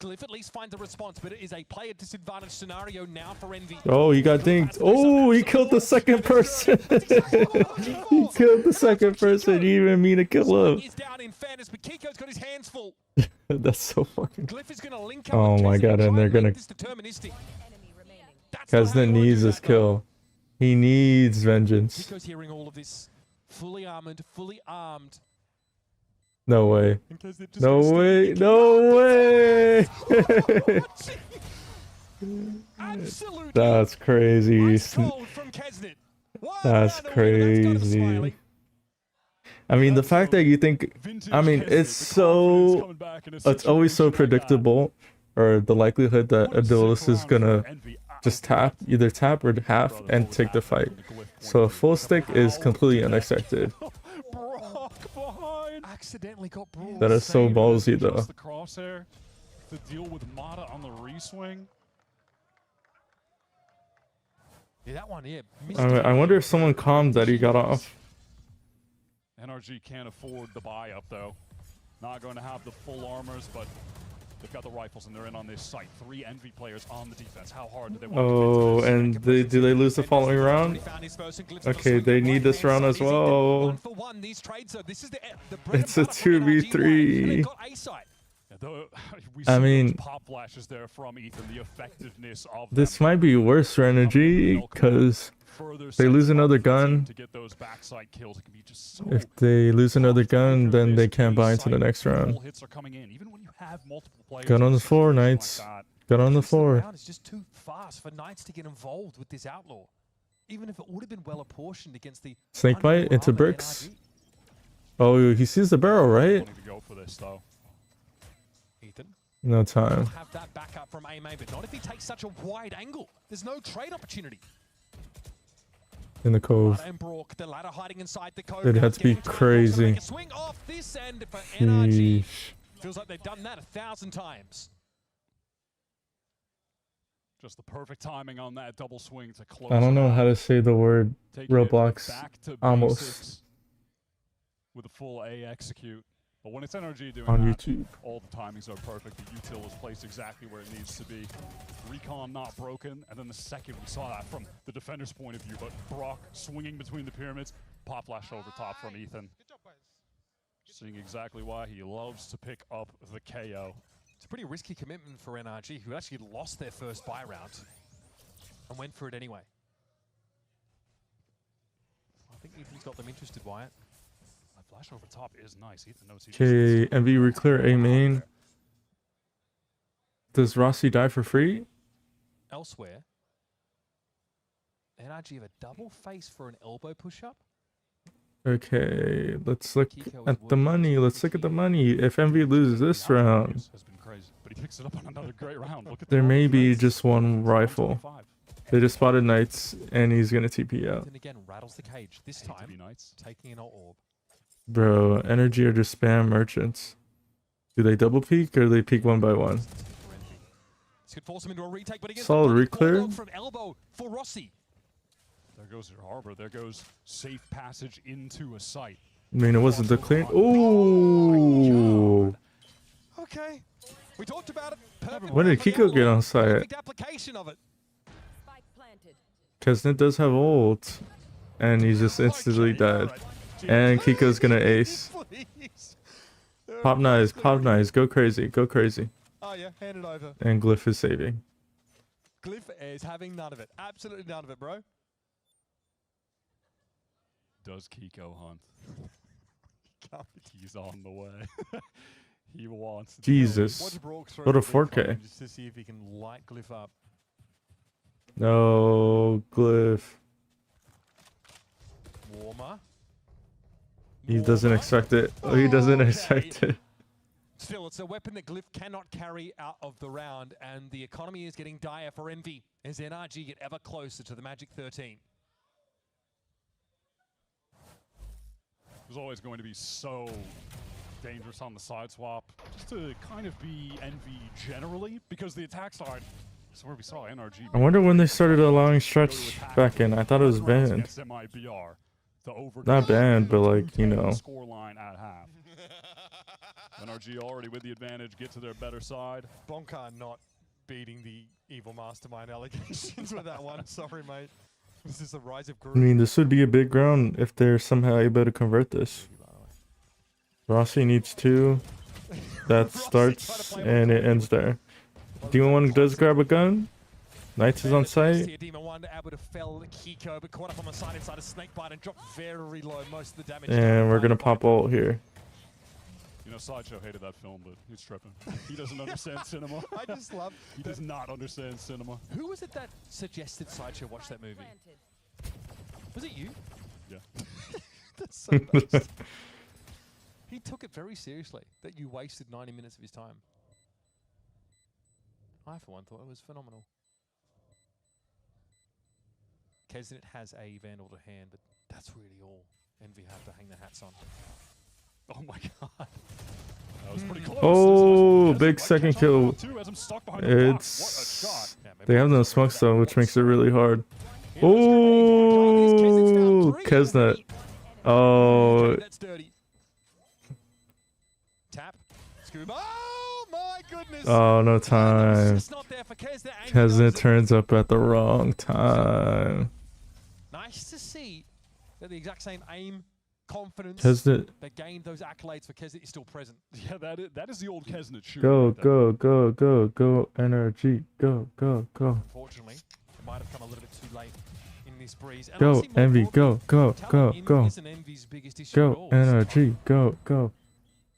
Glyph at least finds a response, but it is a player disadvantage scenario now for Envy. Oh, he got dinked. Oh, he killed the second person. He killed the second person. He didn't even mean to kill him. He's down in fairness, but Kiko's got his hands full. That's so fucking... Glyph is gonna link up Oh my god, and they're gonna... Kesnet needs this kill. He needs vengeance. Kiko's hearing all of this. Fully armored, fully armed. No way. No way. No way. That's crazy. That's crazy. I mean, the fact that you think, I mean, it's always so predictable, or the likelihood that Abylis is gonna just either tap or half and take the fight. So a full stick is completely unexpected. Accidentally got brawled. That is so ballsy, though. The crosshair to deal with Mata on the reswing. Yeah, that one, yeah. I wonder if someone calmed that he got off. NRG can't afford the buy up though. Not going to have the full armors, but they've got the rifles and they're in on this site. 3 Envy players on the defense. How hard do they want Oh, and do they lose the following round? Okay, they need this round as well. It's a 2v3. I mean, pop flashes there from Ethan, the effectiveness of this might be worse for NRG because they lose another gun. If they lose another gun, then they can't buy into the next round. Gun on the floor, Knights. Gun on the floor. It's just too fast for Knights to get involved with this outlaw. Even if it would have been well apportioned against the Snakebite into bricks. Oh, he sees the barrel, right? Ethan. No time. Have that backup from A main, but not if he takes such a wide angle. There's no trade opportunity. In the cove. The ladder hiding inside the cove. It had to be crazy. Swing off this end for NRG. Feels like they've done that 1,000 times. Just the perfect timing on that double swing to close. I don't know how to say the word Roblox. Almost. With a full A execute. But when it's NRG doing on that, YouTube, all the timings are perfect. The util is placed exactly where it needs to be. Recon not broken, and then the second we saw that from the defender's point of view, but Brock swinging between the pyramids, pop flash over top from Ethan. Seeing exactly why he loves to pick up the KO. It's a pretty risky commitment for NRG, who actually lost their first buy round and went for it anyway. I think Ethan's got them interested, Wyatt. Flash over top is nice. Ethan knows okay, MV reclear A main. Does Rossi die for free? Elsewhere, NRG have a double face for an elbow push-up. Okay, let's look at the money. Let's look at the money. If MV loses this round, has been crazy, but he picks it up on another great round. Look at there may be just one rifle. They just spotted Knights, and he's gonna TP out. And again, rattles the cage. This time, taking an orb. Bro, NRG are just spam merchants. Do they double peek or do they peek one by one? Solid reclear. From elbow for Rossi. There goes your harbor. There goes safe passage into a site. I mean, it wasn't the clean. Ooh. Okay. We talked about it. Perfect. When did Kiko get on site? Perfect application of it. Kesnet does have ult, and he's just instantly dead. And Kiko's gonna ace. Pop nice, go crazy, go crazy. Oh yeah, hand it over. And Glyph is saving. Glyph is having none of it. Absolutely none of it, bro. Does Kiko hunt? He's on the way. He wants. Jesus. Watch Brook throw Go to the recon 4K. just to see if he can light Glyph up. No, Glyph. Warmer. He doesn't expect it. Oh, he doesn't expect it. Still, it's a weapon that Glyph cannot carry out of the round, and the economy is getting dire for Envy as NRG get ever closer to the Magic 13. It was always going to be so dangerous on the side swap, just to kind of be Envy generally, because the attack side is where we saw NRG. I wonder when they started allowing stretch back in. I thought it was banned. Not banned, but like, you know. Scoreline at half. NRG already with the advantage, get to their better side. Bonka not beating the evil mastermind allegations with that one. Sorry, mate. This is the rise of Guru. I mean, this would be a big ground if they're somehow able to convert this. Rossi needs 2. That starts and it ends there. Demon 1 does grab a gun. Knights is on site. Demon 1 able to fell Kiko, but caught up on the side inside a snake bite and dropped very low. Most of the damage. And we're gonna pop ult here. You know, Sideshow hated that film, but he's tripping. He doesn't understand cinema. I just love. He does not understand cinema. Who was it that suggested Sideshow watch that movie? Was it you? Yeah. That's so nice. He took it very seriously that you wasted 90 minutes of his time. I, for one, thought it was phenomenal. Kesnet has a Vandal to hand, but that's really all Envy have to hang their hats on. Oh my god. That was pretty close. Oh, big second kill. It's... They have no smokes though, which makes it really hard. Oh, Kesnet. Oh. Tap. Scuba. Oh my goodness. Oh, no time. Kesnet turns up at the wrong time. Nice to see that the exact same aim, confidence Kesnet. that gained those accolades for Kesnet is still present. Yeah, that is the old Kesnet shoot. Go, go, go, go, go, NRG. Go, go, go. Unfortunately, it might have come a little bit too late in this breeze. And Go, honestly, more Envy. broadly, Go, go, go, talent go. isn't Envy's biggest issue at Go, all. NRG. Go, go.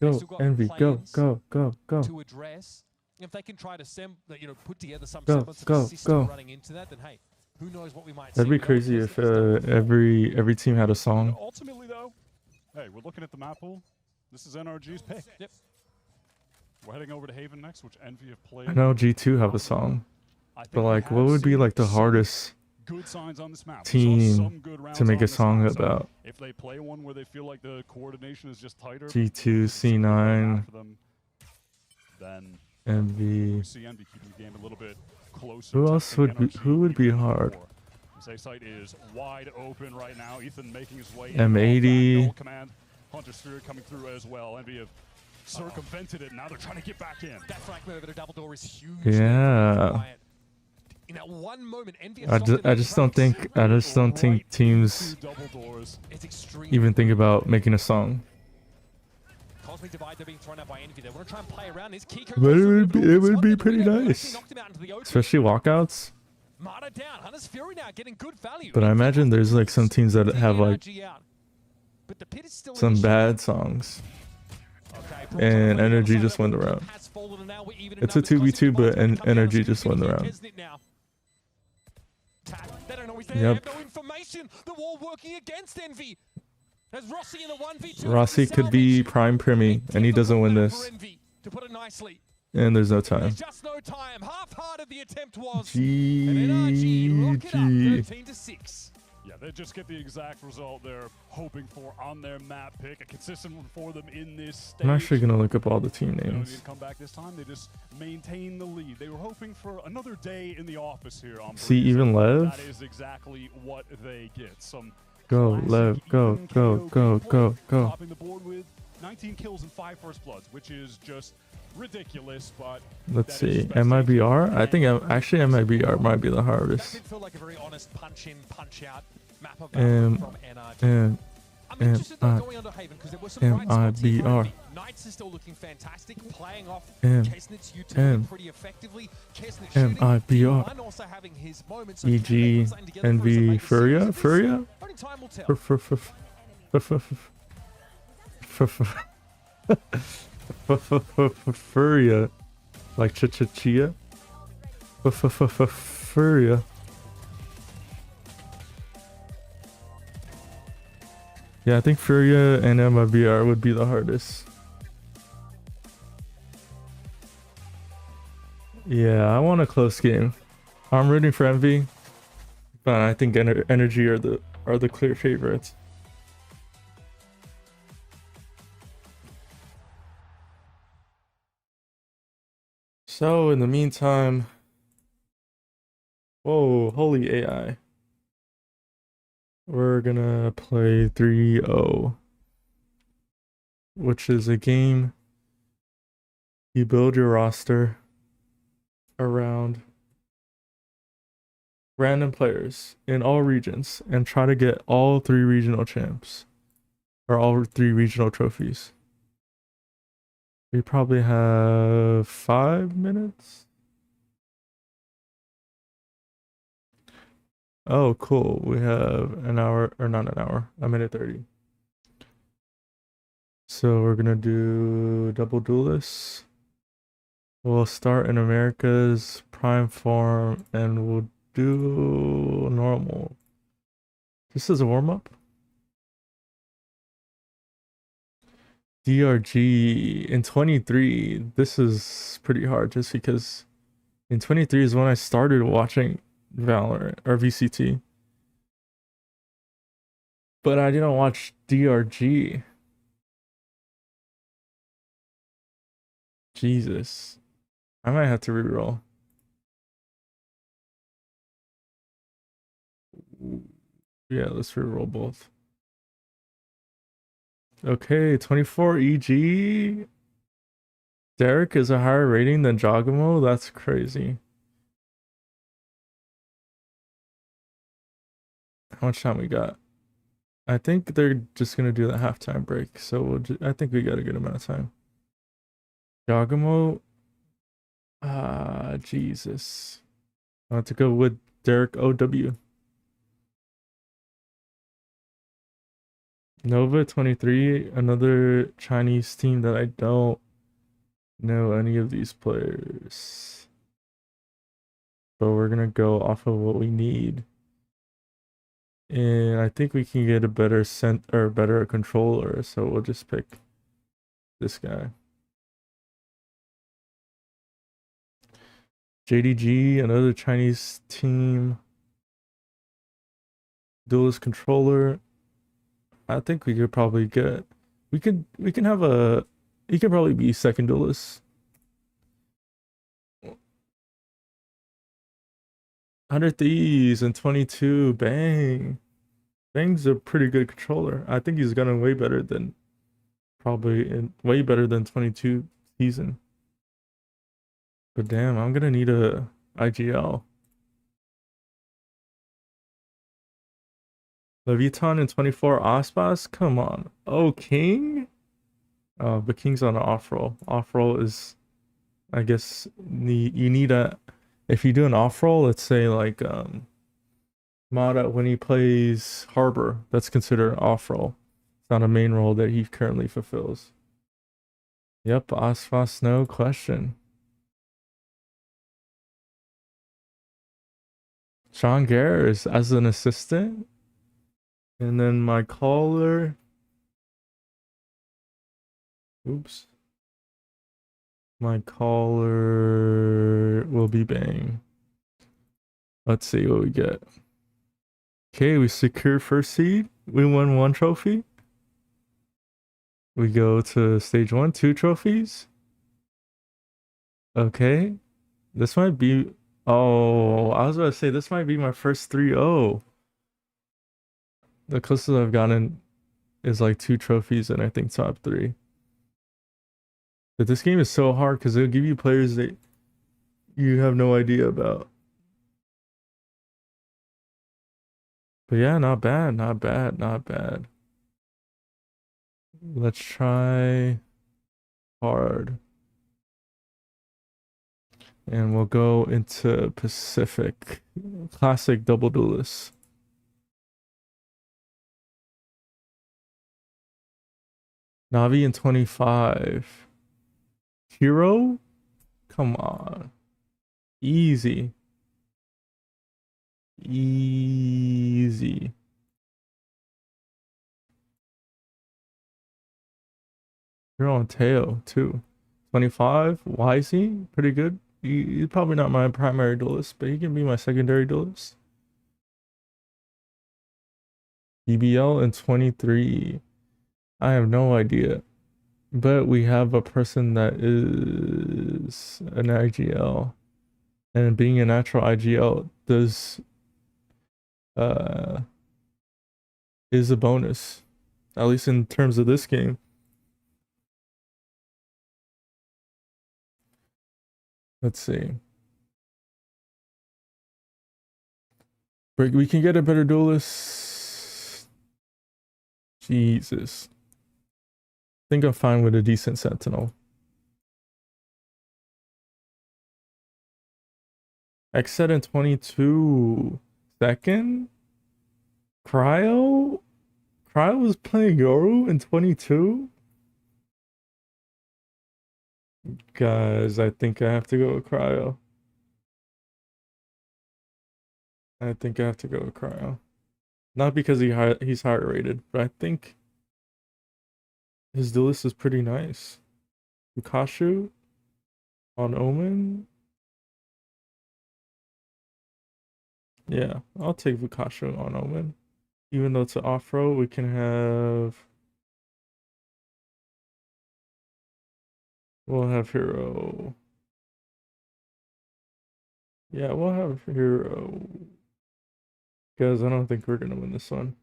They've Go, still got Envy. Go, plans go, go, go. to address. If they can try to put together some Go, semblance of go, a system go. running into that, then hey, who knows what we might That'd see. be We know crazy Kesnet if has done before. every team had a song. Ultimately, though, hey, we're looking at the map pool. This is NRG's pick. Yep. We're heading over to Haven next, which Envy have played. I know G2 have a song, but like, what would be like the hardest good signs on this map. team to make a song about? If they play one where they feel like the coordination is just tighter, G2, C9, then Envy. we see Envy keeping the game a little bit closer. Who else would be? Who would be hard? Say site is wide open right now. Ethan making his way. M80. Command. Hunter Sphere coming through as well. Envy have circumvented it. Now they're trying to get back in. That frag move at a double door is huge. Yeah. In that one moment, Envy I just don't think teams even think about making a song. Cosmic Divide, they're being thrown out by Envy. They want to try and play around this. Kiko But it would be pretty nice, especially walkouts. Marta down. Hunter's Fury now getting good value. But I imagine there's like some teams that have like But the pit is still some bad songs, and NRG just won the round. It's a 2v2, but NRG just won the round. They don't know he's Yep. there. Have no information. The wall working against Envy. As Rossi in the 1v2. Rossi could be prime Primi, and he doesn't win this. To put it nicely. And there's no time. There's just no time. Half-hearted the attempt was. And NRG lock it up, GG. 13-6. Yeah, they just get the exact result they're hoping for on their map pick. A consistent one for them in this stage. I'm actually gonna look up all the team They don't need names. to come back this time. They just maintain the lead. They were hoping for another day in the office here on See, Breeze. even Lev. That is exactly what they get. Some Go, Lev. Go, go, go, go, go. topping the board with 19 kills and 5 first bloods, which is just ridiculous, but Let's see. MIBR? I think actually MIBR might be the hardest. That did feel like a very honest punch-in, punch-out map of M from NRG. M I'm interested though going under Haven because there was some bright spots here for MIBR. Envy. Knights is still looking fantastic, playing off M Kesnet's utility pretty effectively. Kesnet shooting, MIBR. D1 also having his moments. So EG NV Furia? Furia? Only time will tell. Furia. Like Chia. Furia. Yeah, I think Furia and MIBR would be the hardest. Yeah, I want a close game. I'm rooting for Envy, but I think NRG are the clear favorites. So in the meantime, whoa, holy AI. We're gonna play 3-0, which is a game you build your roster around random players in all regions and try to get all 3 regional champs or all 3 regional trophies. We probably have 5 minutes. Oh, cool. We have an hour, or not an hour, a minute 30. So we're gonna do double duelists. We'll start in America's prime form and we'll do normal. This is a warm-up. DRG in 23. This is pretty hard just because in 23 is when I started watching Valorant or VCT. But I didn't watch DRG. Jesus. I might have to reroll. Yeah, let's reroll both. Okay, 24 EG. Derek is a higher rating than Jogamo? That's crazy. How much time we got? I think they're just gonna do the halftime break, so I think we got a good amount of time. Jogamo. Jesus. I want to go with Derek OW. Nova 23, another Chinese team that I don't know any of these players. But we're gonna go off of what we need. And I think we can get a better better controller, so we'll just pick this guy. JDG, another Chinese team. Duelist controller. I think we could probably get we can have a he could probably be second duelist. 100 Thieves and 22. Bang. Bang's a pretty good controller. I think he's gotten way better than way better than 22 season. But damn, I'm gonna need a IGL. Leviton and 24 Aspas? Come on. Oh, King? Oh, but King's on an off-roll. Off-roll is, I guess, you need a... If you do an off-roll, let's say like Mata, when he plays Harbor, that's considered an off-roll. It's not a main role that he currently fulfills. Yep, Aspas, no question. Sean Gare is as an assistant. And then my caller. Oops. My caller will be Bang. Let's see what we get. Okay, we secured first seed. We won 1 trophy. We go to stage 1, 2 trophies. Okay. This might be... Oh, I was about to say, this might be my first 3-0. The closest I've gotten is like 2 trophies and I think top 3. But this game is so hard because it'll give you players that you have no idea about. But yeah, not bad, not bad, not bad. Let's try hard. And we'll go into Pacific. Classic double duelist. Navi in 25. Hero? Come on. Easy. Easy. You're on Teo too. 25. Wisey, pretty good. He's probably not my primary duelist, but he can be my secondary duelist. BBL in 23. I have no idea. But we have a person that is an IGL. And being a natural IGL does is a bonus. At least in terms of this game. Let's see. We can get a better duelist. Jesus. I think I'm fine with a decent sentinel. Exit in 22. Second? Cryo? Cryo was playing Yoru in 22? Guys, I think I have to go with Cryo. I think I have to go with Cryo. Not because he's higher rated, but I think his duelist is pretty nice. Bukashu on Omen. Yeah, I'll take Bukashu on Omen. Even though it's an off-road, we can have... We'll have Hero. Yeah, we'll have Hero. Because I don't think we're going to win this one.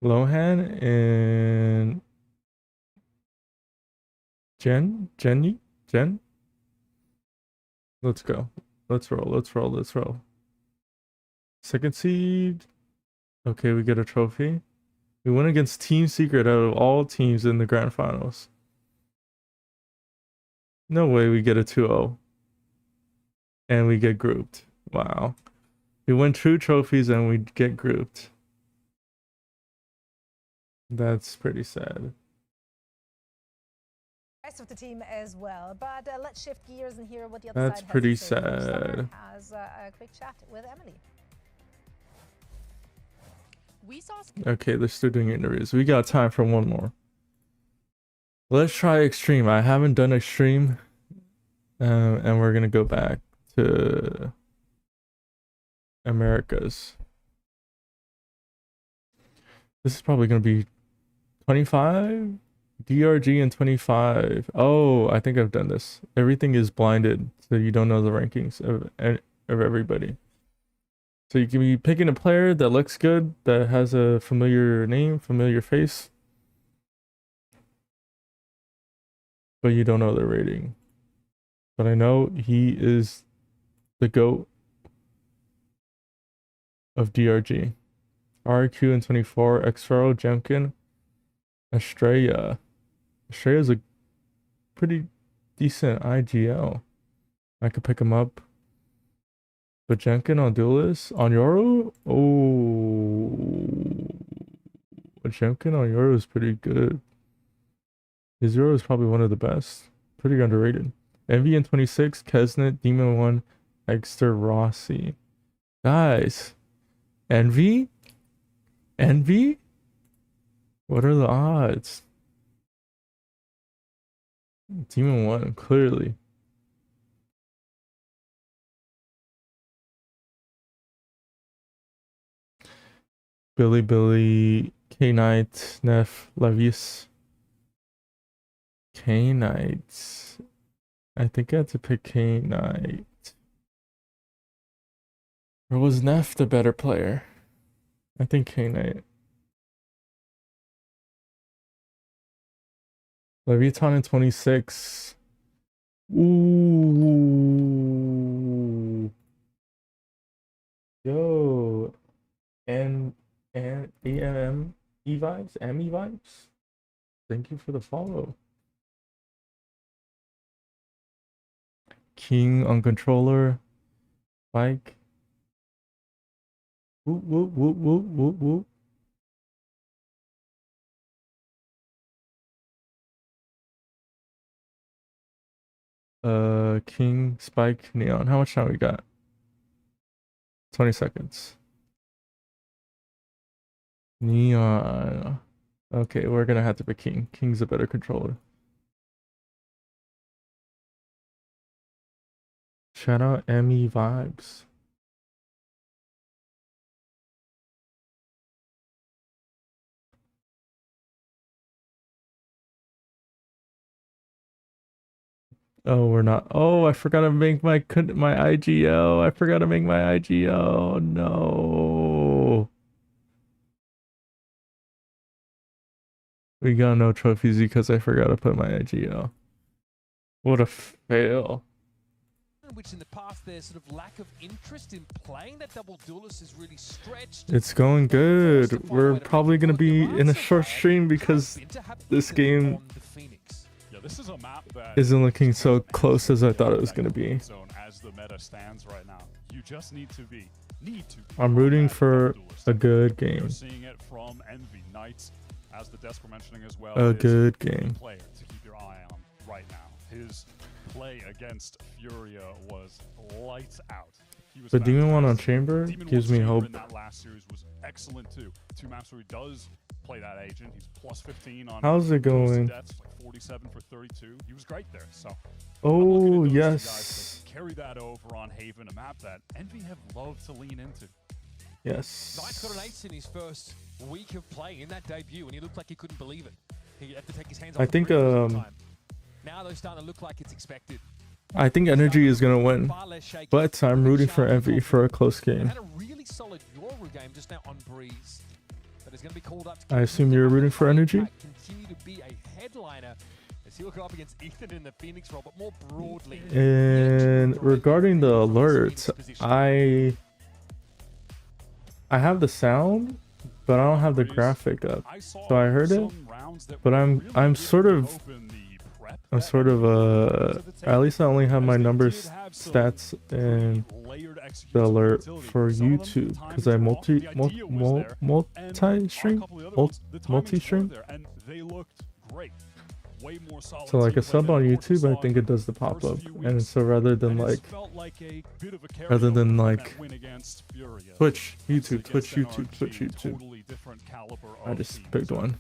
Lohan and... Jen? Let's go. Let's roll. Second seed. Okay, we get a trophy. We went against Team Secret out of all teams in the grand finals. No way we get a 2-0. And we get grouped. Wow. We win 2 trophies and we get grouped. That's pretty sad. Rest of the team as well, but let's shift gears and hear what the other side has to say. That's pretty First, Summer sad. has a quick chat with Emily. We saw. Okay, they're still doing interviews. We got time for one more. Let's try Extreme. I haven't done Extreme. And we're gonna go back to Americas. This is probably gonna be 25? DRG in 25. Oh, I think I've done this. Everything is blinded, so you don't know the rankings of everybody. So you can be picking a player that looks good, that has a familiar name, familiar face, but you don't know their rating. But I know he is the GOAT of DRG. RQ in 24, Xfero, Jemkin, Estrella. Estrella's a pretty decent IGL. I could pick him up. But Jemkin on Duelist? On Yoru? Oh. Jemkin on Yoru is pretty good. His Yoru is probably one of the best. Pretty underrated. Envy in 26, Kesnet, Demon 1, Exter, Rossi. Guys. Envy? Envy? What are the odds? Demon 1, clearly. Billy, K-Knight, Neff, Levius. K-Knight. I think I had to pick K-Knight. Or was Neff the better player? I think K-Knight. Leviathan in 26. Ooh. Yo. And AMM vibes? AMI vibes? Thank you for the follow. King on controller. Bike. Whoop, whoop, whoop, whoop, whoop, whoop. King, Spike, Neon. How much time we got? 20 seconds. Neon. Okay, we're gonna have to pick King. King's a better controller. Shout out Emmy Vibes. Oh, we're not. Oh, I forgot to make my IGO. I forgot to make my IGO. No. We got no trophies because I forgot to put my IGO. What a fail. Which in the past their sort of lack of interest in playing that double duelist is really stretched. It's going good. We're probably gonna be in a short stream because this game This is a map that isn't looking so close as I thought it was gonna be. As the meta stands right now, you just need to be. I'm rooting for a good game. You're seeing it from Envy Knights, as the Desk were mentioning as well. A good game. Player to keep your eye on right now. His play against Furia was lights out. The Demon one on Chamber gives me hope. In that last series was excellent too. 2 maps where he does play that agent. He's plus 15 on. How's it going? Deaths, like 47 for 32. He was great there. So. Oh yes. Carry that over on Haven, a map that Envy have loved to lean into. Yes. Knight's got an ace in his first week of play in that debut, and he looked like he couldn't believe it. He had to take his hands off. I think now they're starting to look like it's expected. I think NRG is gonna win, but I'm rooting for Envy for a close game. Had a really solid Yoru game just now on Breeze. That is going to be called up. I assume you're rooting for NRG. Continue to be a headliner as he'll go up against Ethan in the Phoenix role, but more broadly. And regarding the alerts, I have the sound, but I don't have the graphic up. So I heard it, but I'm sort of at least I only have my numbers, stats, and the alert for YouTube because I multi-stream. So like a sub on YouTube, I think it does the pop-up, and so rather than like Twitch, YouTube, I just picked one.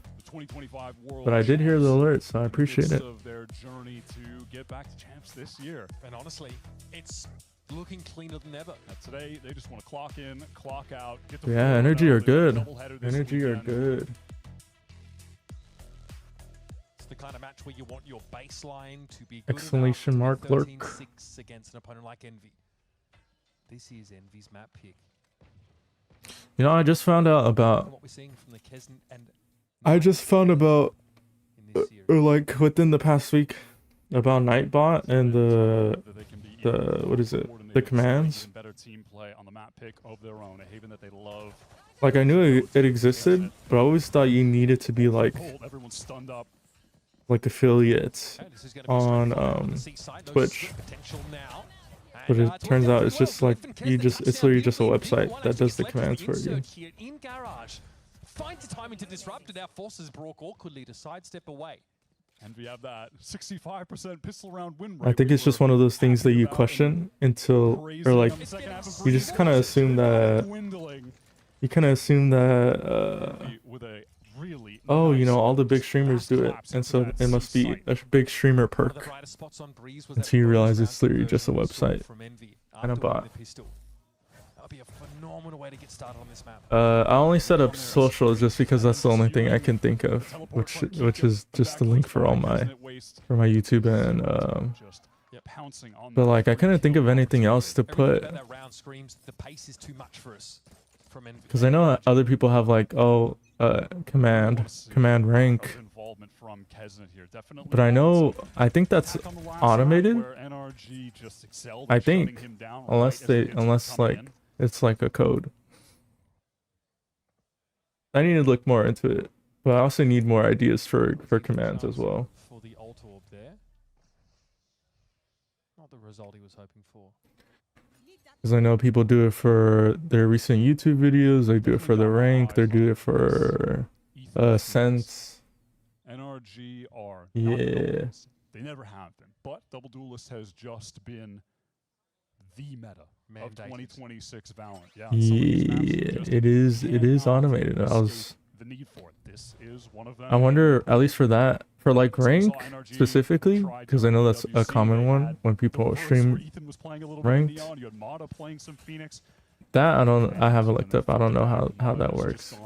But I did hear the alert, so I appreciate it. Of their journey to get back to champs this year. And honestly, it's looking cleaner than ever. Today, they just want to clock in, clock out, get the Yeah, NRG are good. NRG are good. It's the kind of match where you want your baseline to be good Exclamation mark lurk. 13-6 against an opponent like Envy. This is Envy's map pick. You know, I just found out about what we're seeing from the Kesn and like within the past week about Nightbot and the what is it? The commands. Like I knew it existed, but I always thought you needed to be like affiliates on Twitch. But it turns out it's just like it's literally just a website that does the commands for you. Finds the timing to disrupt it. Now forces Brock awkwardly to sidestep away. And we have that 65% pistol round win rate. I think it's just one of those things that you question until, or like, you just kind of assume that, oh, you know, all the big streamers do it, and so it must be a big streamer perk. Until you realize it's literally just a website and a bot. Be a phenomenal way to get started on this map. I only set up social just because that's the only thing I can think of, which is just the link for all my YouTube and but like I couldn't think of anything else to put because I know that other people have like command rank, but I think that's automated. I think unless like it's like a code. I need to look more into it, but I also need more ideas for commands as well. For the ult orb there, not the result he was hoping for. Because I know people do it for their recent YouTube videos. They do it for the rank. They do it for sense. NRG are yeah. They never have been. But Double Duelist has just been the meta of 2026 Valorant. Yeah, it is automated. the need for it. This is one of them. I wonder, at least for that, for like rank specifically, because I know that's a common one when people stream ranked. That I haven't looked up. I don't know how that works.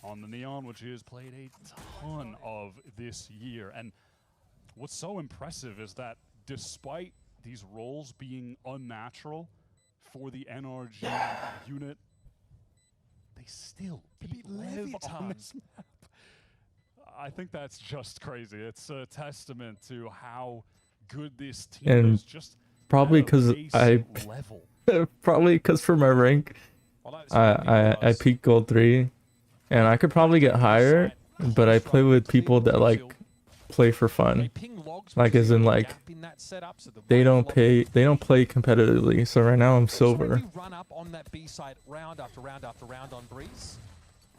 On the Neon, which he has played a ton of this year, and what's so impressive is that despite these roles being unnatural for the NRG unit, they still beat Lev on this map. I think that's just crazy. It's a testament to how good this team is. Just probably because probably because for my rank, I peaked gold 3, and I could probably get higher, but I play with people that like play for fun, like as in like they don't play competitively. So right now I'm silver. Run up on that B side round after round after round on Breeze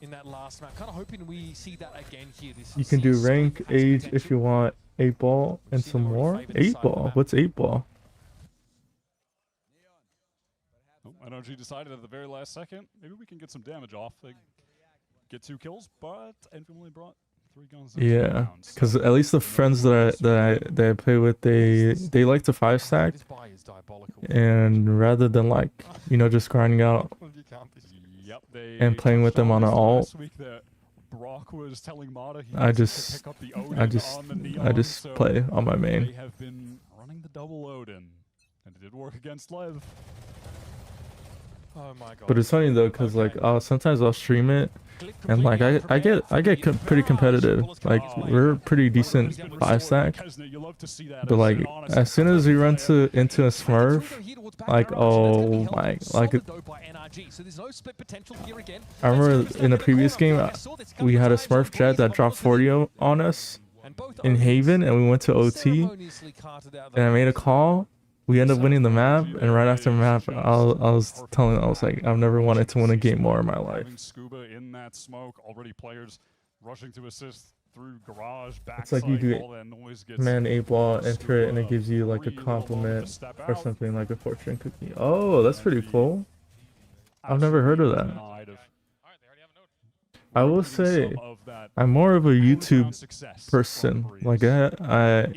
in that last map. Kind of hoping we see that again here. You can do rank, age if you want, 8 ball and some more. 8 ball. What's 8 ball? NRG decided at the very last second, maybe we can get some damage off. They get 2 kills, but Envy only brought 3 guns. Yeah, because at least the friends that I play with, they like to 5 stack, and rather than like just grinding out and playing with them on an alt, I just play on my main. They have been running the double Odin, and it did work against Lev. Oh my god. But it's funny though, cause like sometimes I'll stream it, and like I get pretty competitive. Like we're pretty decent 5 stack, but like as soon as we run into a Smurf, like oh my, like I remember in the previous game we had a Smurf Jet that dropped 40 on us in Haven, and we went to OT, and I made a call. We ended up winning the map, and right after the map, I was like, I've never wanted to win a game more in my life. Scuba in that smoke, already players rushing to assist through garage, it's like you do man 8 ball, enter it, and it gives you like a compliment or something, like a fortune cookie. Oh, that's pretty cool. I've never heard of that. I will say I'm more of a YouTube person. Like I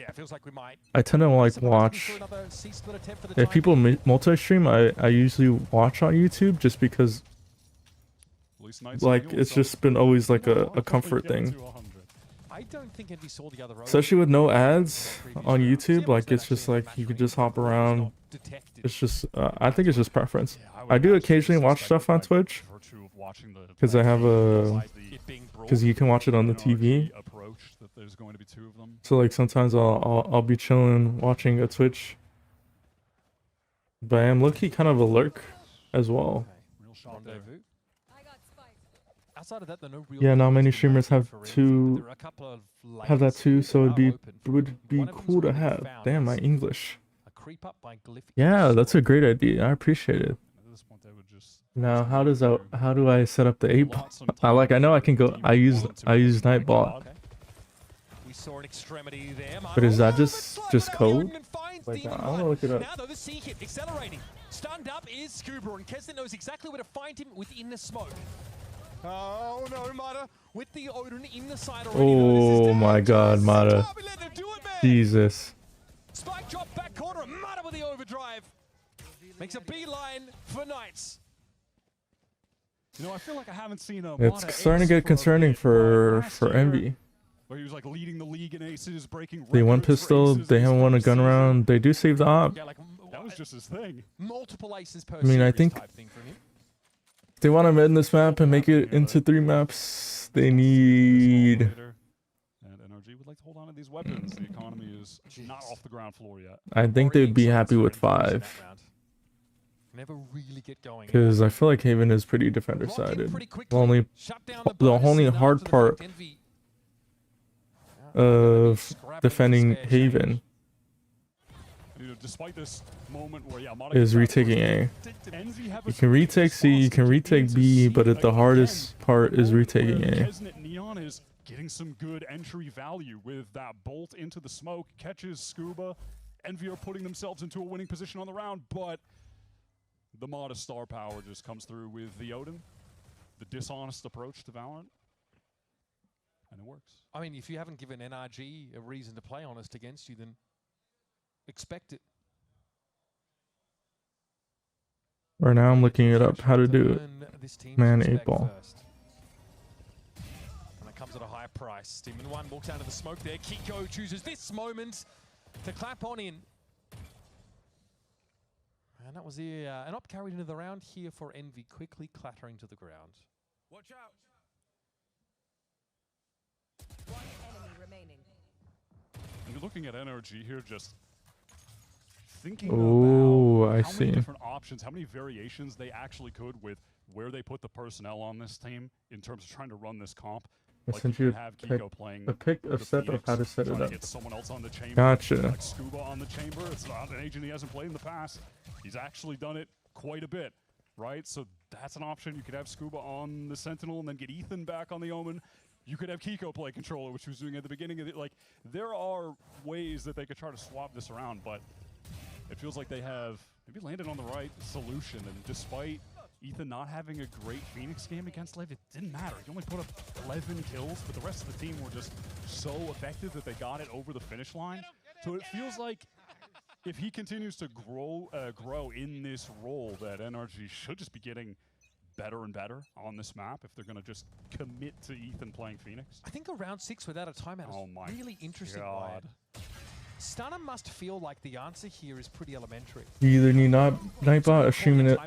tend to like watch, if people multi-stream, I usually watch on YouTube just because like it's just been always like a comfort thing. Especially with no ads on YouTube, like it's just like you could just hop around. It's just I think it's just preference. I do occasionally watch stuff on Twitch because I have because you can watch it on the TV. So like sometimes I'll be chilling watching a Twitch, but I am low-key kind of a lurk as well. Yeah, not many streamers have that too, so it would be cool to have. Damn, my English. Yeah, that's a great idea. I appreciate it. Now, how do I set up the 8 ball? I know I can go. I use Nightbot. But is that just code? Like, I want to look it up. Now though, the C hit accelerating. Stunned up is Scuba, and Keston knows exactly where to find him within the smoke. Oh no, Mata with the Odin in the side already. Oh my god, Mata. Jesus. Spike drop back corner, Mata with the overdrive. Makes a beeline for Knights. I feel like I haven't seen a It's starting to get concerning for Envy. Where he was like leading the league in aces, breaking they won pistol, they haven't won a gun round, they do save the op. Yeah, like, that was just his thing. Multiple aces per I mean, I think type thing from him. If they want to mend this map and make it into 3 maps, they need... And NRG would like to hold on to these weapons. The economy is not off the ground floor yet. I think they'd be happy with 5. Never really get going. Because I feel like Haven is pretty defender-sided. The only hard part of defending Haven despite this moment where, is retaking A. You can retake C, you can retake B, but the hardest part is retaking A. Neon is getting some good entry value with that bolt into the smoke, catches Scuba. Envy are putting themselves into a winning position on the round, but the modest star power just comes through with the Odin, the dishonest approach to Valorant, and it works. I mean, if you haven't given NRG a reason to play honest against you, then expect it. Right now I'm looking it up how to do it. Man, 8-ball. And it comes at a high price. Demon 1 walks out of the smoke there. Kiko chooses this moment to clap on in. And that was an up carried into the round here for Envy, quickly clattering to the ground. Watch out. One enemy remaining. And you're looking at NRG here, just thinking Oh, about I how see. many different options, how many variations they actually could with where they put the personnel on this team in terms of trying to run this comp. I Like sent you you could have a Kiko playing of step of how to set it trying up. to get someone else on the chamber. Gotcha. Like Scuba on the chamber. It's not an agent he hasn't played in the past. He's actually done it quite a bit, right? So that's an option. You could have Scuba on the Sentinel and then get Ethan back on the Omen. You could have Kiko play controller, which he was doing at the beginning of it. Like, there are ways that they could try to swap this around, but it feels like they have maybe landed on the right solution. And despite Ethan not having a great Phoenix game against Liv, it didn't matter. He only put up 11 kills, but the rest of the team were just so effective that they got it over the finish line. So it feels like if he continues to grow in this role, that NRG should just be getting better and better on this map if they're going to just commit to Ethan playing Phoenix. I think a round 6 without a timeout is really interesting. God. Stunner must feel like the answer here is pretty elementary. You either need Nightbot or stream it.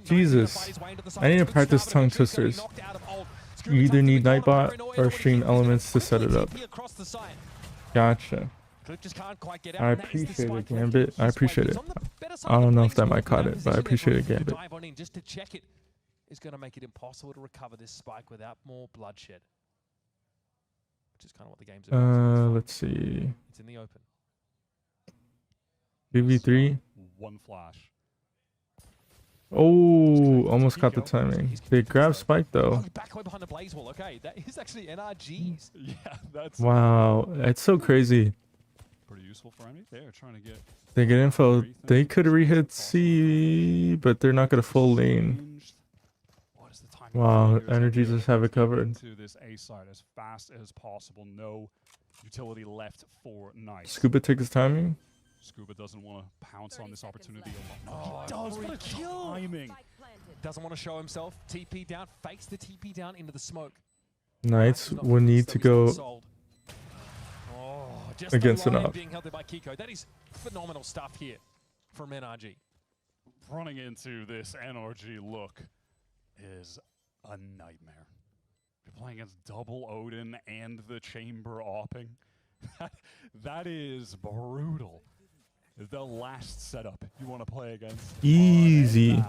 Jesus. I need to practice tongue twisters. You either need Nightbot or stream elements to set it up. Gotcha. I appreciate it, Gambit. I appreciate it. I don't know if that might caught it, but I appreciate it, Gambit. Dive on in just to check it is going to make it impossible to recover this spike without more bloodshed. Which is kind of what the game's about. Let's see. It's in the open. BB3. One flash. Oh, almost caught the timing. They grab spike though. Back away behind the blaze wall. Okay, that is actually NRG's. Yeah, that's Wow, it's so crazy. pretty useful for Envy. They're trying to get. They get info. They could re-hit C, but they're not gonna full lane. Wow, NRG just have it covered. To this A side as fast as possible. No utility left for Knight. Scuba takes his timing. Scuba doesn't want to pounce on this opportunity a Oh, lot. Does what a timing. Doesn't want to show himself. TP down, fakes the TP down into the smoke. Knights will need to go Just against an the line up. being held there by Kiko. That is phenomenal stuff here from NRG. Running into this NRG look is a nightmare. You're playing against double Odin and the chamber opping. That is brutal. The last setup you want to play against. Easy.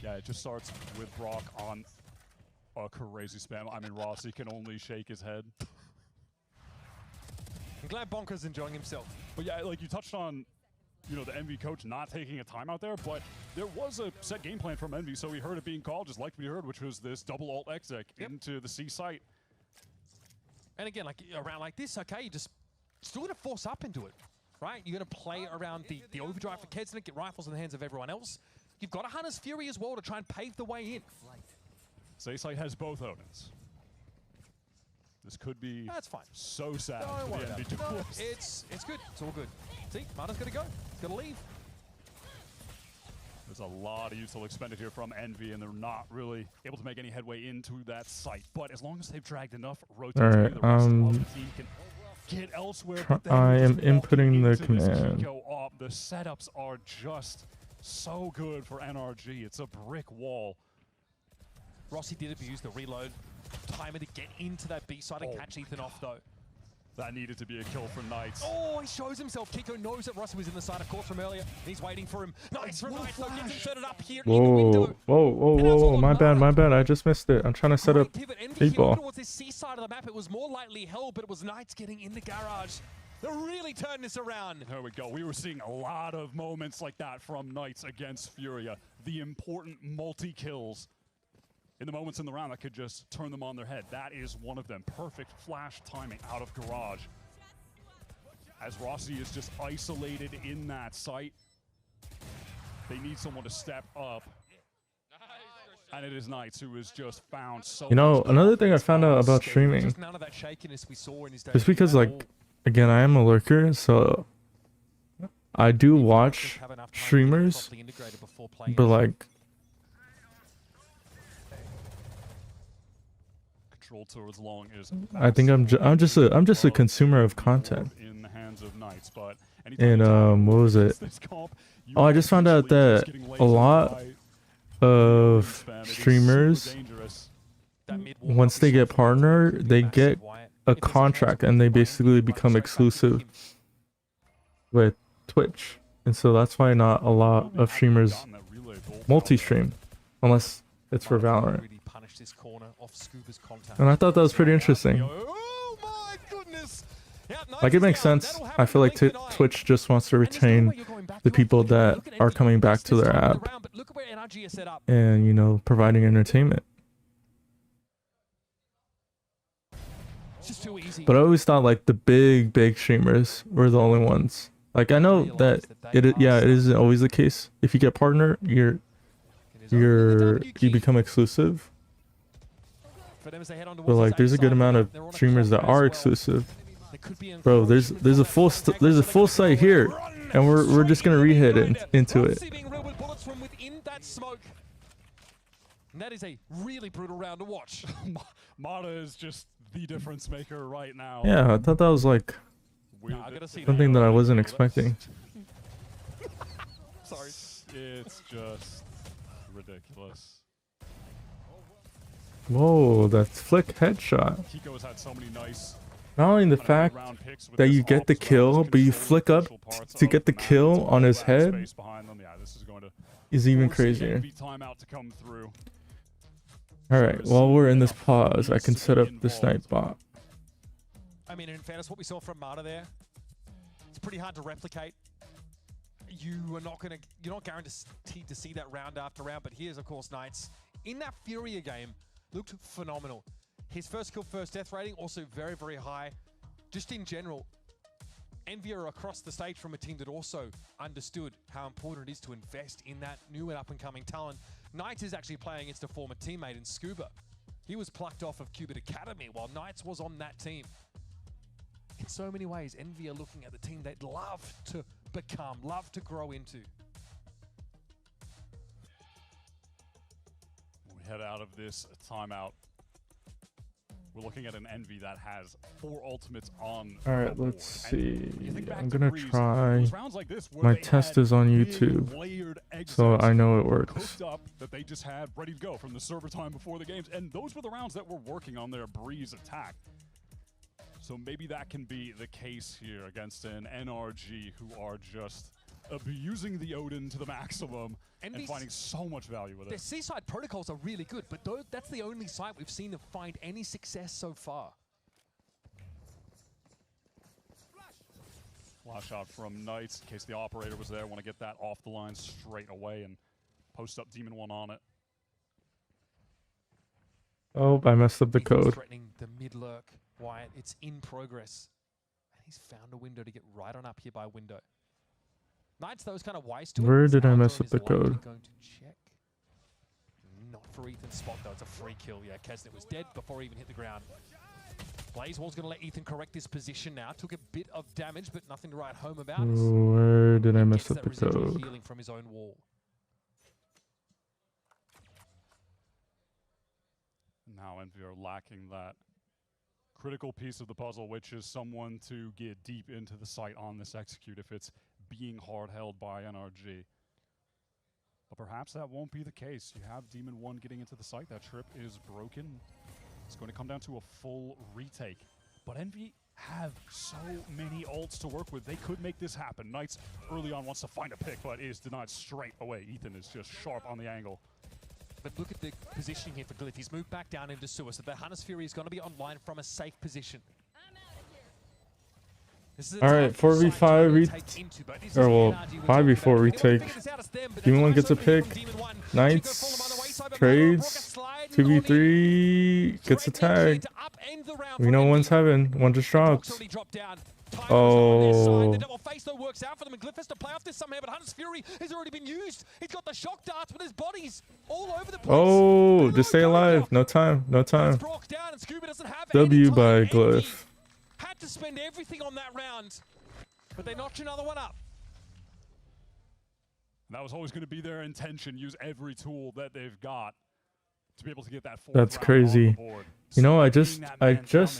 Yeah, it just starts with Brock on a crazy spam. I mean, Rossi can only shake his head. I'm glad Bonker's enjoying himself. But yeah, like you touched on, you know, the Envy coach not taking a timeout there, but there was a set game plan from Envy, so we heard it being called, just like we heard, which was this double alt exec into the C site. And again, like around like this, okay, you just still gonna force up into it, right? You're gonna play around the overdrive for Kedsnick, get rifles in the hands of everyone else. You've got a Hunter's Fury as well to try and pave the way in. C site has both Odins. This could be fine. So sad Don't for worry the about Envy it. No, duels. it's good. It's all good. See, Marta's gonna go. He's gonna leave. There's a lot of util expended here from Envy, and they're not really able to make any headway into that site. But as long as they've dragged enough rotates, Alright, the rest of the team can get elsewhere. But then I they're am just walking inputting the into this command. Kiko op. The setups are just so good for NRG. It's a brick wall. Rossi did abuse the reload timer to get into that B side and catch Ethan off though. That needed to be a kill for Knights. Oh, he shows himself. Kiko knows that Rossi was in the side, of course, from earlier. He's waiting for him. Nice from Knights, though. Gets him set it up here in the window. Whoa. My bad. I just missed it. I'm trying to set up Pivot Envy here 8-ball. towards this C side of the map. It was more lightly held, but it was Knights getting in the garage. They're really turning this around. There we go. We were seeing a lot of moments like that from Knights against Furia. The important multi-kills in the moments in the round that could just turn them on their head. That is one of them. Perfect flash timing out of garage. As Rossi is just isolated in that site, they need someone to step up. And it is Knights who has just found so You know, much another thing I found out about streaming, Just none of that shakiness we saw in his just because, like, again, I am a lurker, so I do watch streamers, but like, control towards long is I think I'm just a consumer of content. in the hands of Knights, but And what was it? Oh, I just found out that a lot of streamers, once they get partner, they get a contract and they basically become exclusive with Twitch. And so that's why not a lot of streamers multi-stream unless it's for Valorant. And I thought that was pretty interesting. Like, it makes sense. I feel like Twitch just wants to retain the people that are coming back to their app and, you know, providing entertainment. But I always thought like the big streamers were the only ones. Like, I know that it isn't always the case. If you get partner, you become exclusive. But like, there's a good amount of streamers that are exclusive. Bro, there's a full site here, and we're just gonna re-hit into it. And that is a really brutal round to watch. Mata is just the difference maker right now. Yeah, I thought that was like something that I wasn't expecting. Sorry. It's just ridiculous. Whoa, that flick headshot. Kiko has had so many nice. Not only the fact that you get the kill, but you flick up to get the kill on his head is even crazier. Alright, while we're in this pause, I can set up the snipe bot. I mean, in fairness, what we saw from Mata there, it's pretty hard to replicate. You're not guaranteed to see that round after round, but here's, of course, Knights. In that Furia game, looked phenomenal. His first kill, first death rating, also very, very high. Just in general, Envy are across the stage from a team that also understood how important it is to invest in that new and up-and-coming talent. Knights is actually playing against a former teammate in Scuba. He was plucked off of Cubit Academy while Knights was on that team. In so many ways, Envy are looking at the team they'd love to become, love to grow into. We head out of this timeout. We're looking at an Envy that has 4 ultimates on. Alright, let's see. I'm gonna try. My test is on YouTube, so I know it works. That they just had ready to go from the server time before the games, and those were the rounds that were working on their Breeze attack. So maybe that can be the case here against an NRG who are just abusing the Odin to the maximum and finding so much value with it. Their Seaside protocols are really good, but that's the only site we've seen them find any success so far. Flash out from Knights in case the operator was there. Want to get that off the line straight away and post up Demon 1 on it. Oh, I messed up the code. Threatening the mid lurk. Wyatt, it's in progress. And he's found a window to get right on up here by window. Knights, those kind of wise to it. Where did I mess up the code? Going to check. Not for Ethan's spot though. It's a free kill. Yeah, Kesnet was dead before he even hit the ground. Blazewall's going to let Ethan correct his position now. Took a bit of damage, but nothing to write home about. Where did I mess up the code? Healing from his own wall. Now Envy are lacking that critical piece of the puzzle, which is someone to get deep into the site on this execute if it's being hard held by NRG. But perhaps that won't be the case. You have Demon 1 getting into the site. That trip is broken. It's going to come down to a full retake. But Envy have so many ults to work with. They could make this happen. Knights early on wants to find a pick, but is denied straight away. Ethan is just sharp on the angle. But look at the positioning here for Glyph. He's moved back down into sewer, so the Hunter's Fury is going to be online from a safe position. All right, 4v5 or well, 5v4 retake. Demon 1 gets a pick. Knights trades. 2v3 gets a tag. We know one's heaven. One just dropped. Oh. Double face though works out for them, and Glyph has to play off this somehow, but Hunter's Fury has already been used. He's got the shock darts, but his body's all over the place. Oh, just stay alive. No time. No time. W by Glyph. Had to spend everything on that round, but they notch another one up. And that was always going to be their intention. Use every tool that they've got to be able to get that. That's crazy. You know, I just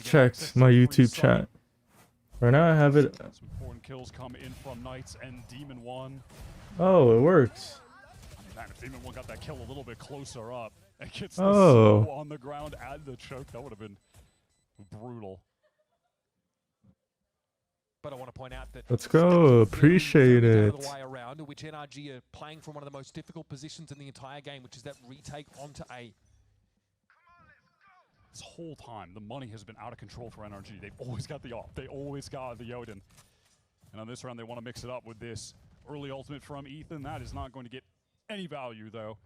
checked my YouTube chat. Right now I have it. Some important kills come in from Knights and Demon 1. Oh, it works. Man, if Demon 1 got that kill a little bit closer up and gets the Oh. slow on the ground and the choke, that would have been brutal. But I want to point out that Let's go. Appreciate it. the way around, which NRG are playing from one of the most difficult positions in the entire game, which is that retake onto A. This whole time, the money has been out of control for NRG. They've always got the AWP. They always got the Odin. And on this round, they want to mix it up with this early ultimate from Ethan. That is not going to get any value, though.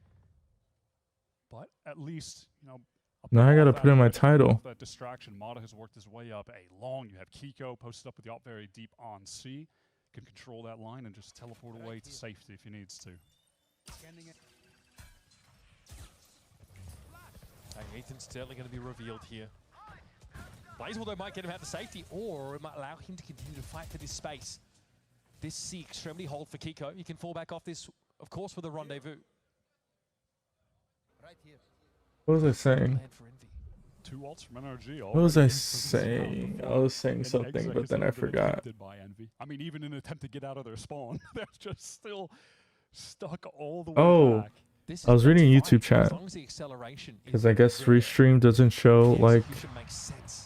But at least, you know... Now I gotta put in my title. That distraction. Mata has worked his way up a long. You have Kiko posted up with the AWP very deep on C. Can control that line and just teleport away to safety if he needs to. Ethan's certainly going to be revealed here. Blaze, although, might get him out to safety, or it might allow him to continue to fight for this space. This C extremely hold for Kiko. He can fall back off this, of course, with a rendezvous. What was I saying? Two ults from NRG. What was I saying? I was saying something, but then I forgot. I mean, even in an attempt to get out of their spawn, they're just still stuck all the way back. I was reading YouTube chat because I guess restream doesn't show, like,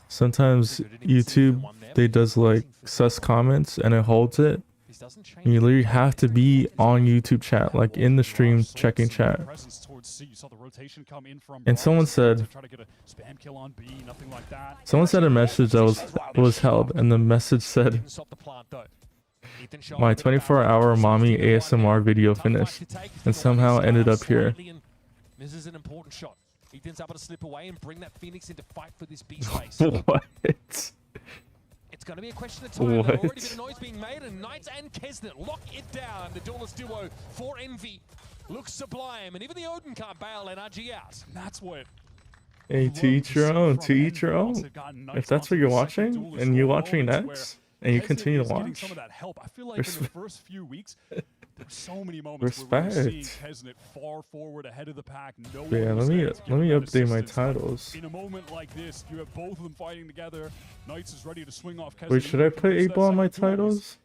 sometimes YouTube they does like sus comments and it holds it. And you literally have to be on YouTube chat, like in the stream checking chat. And someone said a message that was held, and the message said, my 24-hour mommy ASMR video finished and somehow ended up here. This is an important shot. Ethan's able to slip away and bring that Phoenix into fight for this B space. What? It's going to be a question of time. There's already been a noise being made, and Knights and Kesnet lock it down. The duelist duo for Envy looks sublime, and even the Odin can't bail NRG out. And that's what... Hey, to each your own, to each your own. If that's what you're watching, and you're watching next, and you continue to watch, some of that help. I feel like in the first few weeks, there were so many moments where we were seeing Kesnet far forward ahead of the pack. No yeah, let me update my titles. In a moment like this, you have both of them fighting together. Knights is ready to swing off Kesnet. Wait, should I put 8 ball on my titles?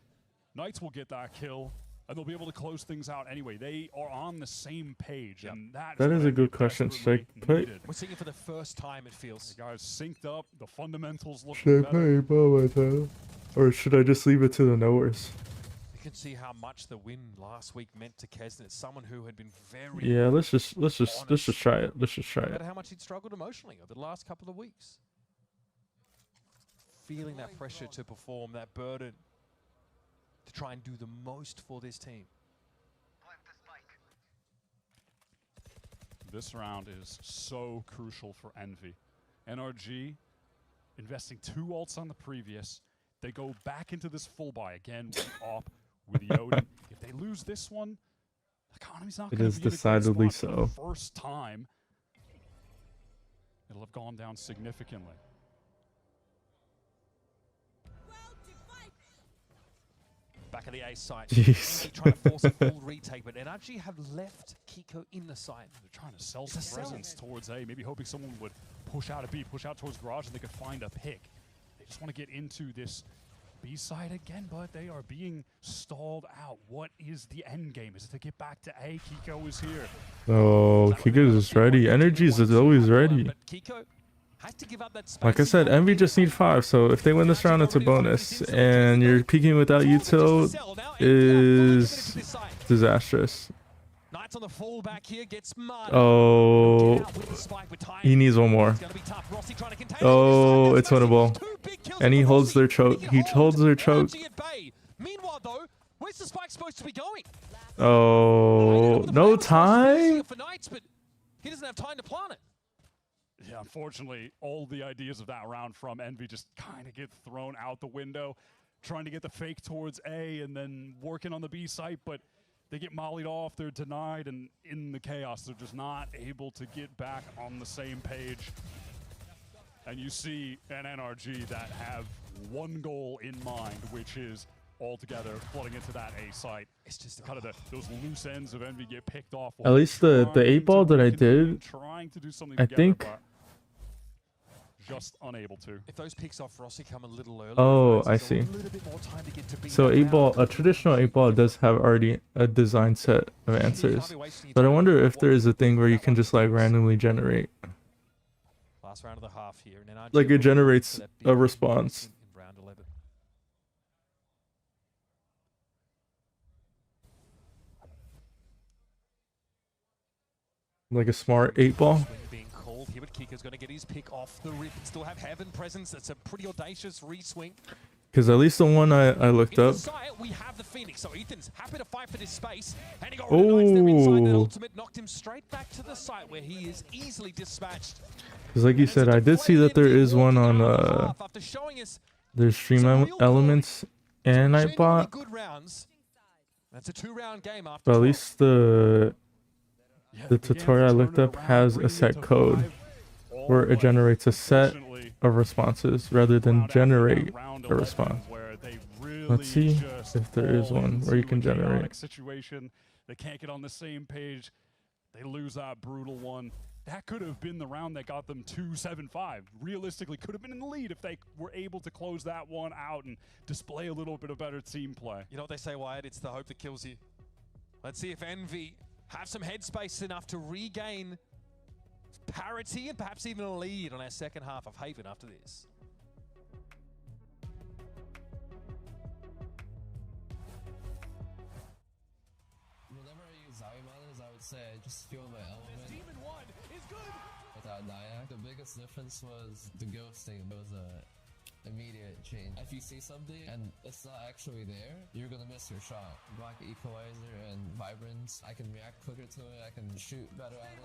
Knights will get that kill, and they'll be able to close things out anyway. They are on the same page, and that is a good question. Should I put? We're seeing it for the first time. It feels. The guys synced up. The fundamentals look better. Should I put 8 ball on my title? Or should I just leave it to the knowers? You can see how much the win last week meant to Kesnet. Someone who had been very let's just try it. Let's just try it. How much he'd struggled emotionally over the last couple of weeks. Feeling that pressure to perform, that burden to try and do the most for this team. This round is so crucial for Envy. NRG investing 2 ults on the previous. They go back into this full buy again with AWP, with the Odin. If they lose this one, the economy's not going to be in a great decidedly spot so. for the first time. It'll have gone down significantly. Back at the A site. Jeez. Trying to force a full retake, but NRG have left Kiko in the site. They're trying to sell some presence towards A, maybe hoping someone would push out a B, push out towards garage, and they could find a pick. They just want to get into this B side again, but they are being stalled out. What is the end game? Is it to get back to A? Kiko is here. Oh, Kiko is ready. Energies is always ready. Like I said, Envy just need 5, so if they win this round, it's a bonus. And you're peeking without util is disastrous. Knights on the fallback here, gets mud. Oh, he needs one more. Oh, it's winnable. And he holds their choke. He holds their choke. Meanwhile, though, where's the spike supposed to be going? Oh, no time? For Knights, but he doesn't have time to plant it. Yeah, unfortunately, all the ideas of that round from Envy just kind of get thrown out the window. Trying to get the fake towards A and then working on the B site, but they get mollied off, they're denied, and in the chaos, they're just not able to get back on the same page. And you see an NRG that have one goal in mind, which is all together flooding into that A site. It's just kind of those loose ends of Envy get picked off. At least the 8-ball that I did, trying to do something I together, think. but just unable to. If those picks off Rossi come a little early, Oh, I see. So 8-ball, a traditional 8-ball does have already a design set of answers. But I wonder if there is a thing where you can just like randomly generate. Last round of the half here. And NRG Like it generates a response. in round 11. Like a smart 8-ball. Being called here, but Kiko's going to get his pick off the rip. Still have Heaven presence. It's a pretty audacious re-swing. Because at least the one I looked up. We have the Phoenix, so Ethan's happy to fight for this space, and he got rid of Knights there inside that ultimate, knocked him straight back to the site where he is easily dispatched. Because like you said, I did see that there is one on there's Stream Elements and Nightbot. That's a 2-round game after. But at least the tutorial I looked up has a set code where it generates a set of responses rather than generate a response. Let's see if there is one where you can generate. Situation. They can't get on the same page. They lose that brutal one. That could have been the round that got them 2-7-5. Realistically, could have been in the lead if they were able to close that one out and display a little bit of better team play. You know what they say, Wyatt? It's the hope that kills you. Let's see if Envy have some headspace enough to regain parity and perhaps even a lead on our second half of Haven after this. Whenever I use Zaymanas, I would say I just feel my element. Demon 1 is good! Without Nyack, the biggest difference was the ghosting. It was a immediate change. If you see something and it's not actually there, you're gonna miss your shot. Black Equalizer and Vibrance, I can react quicker to it, I can shoot better at it.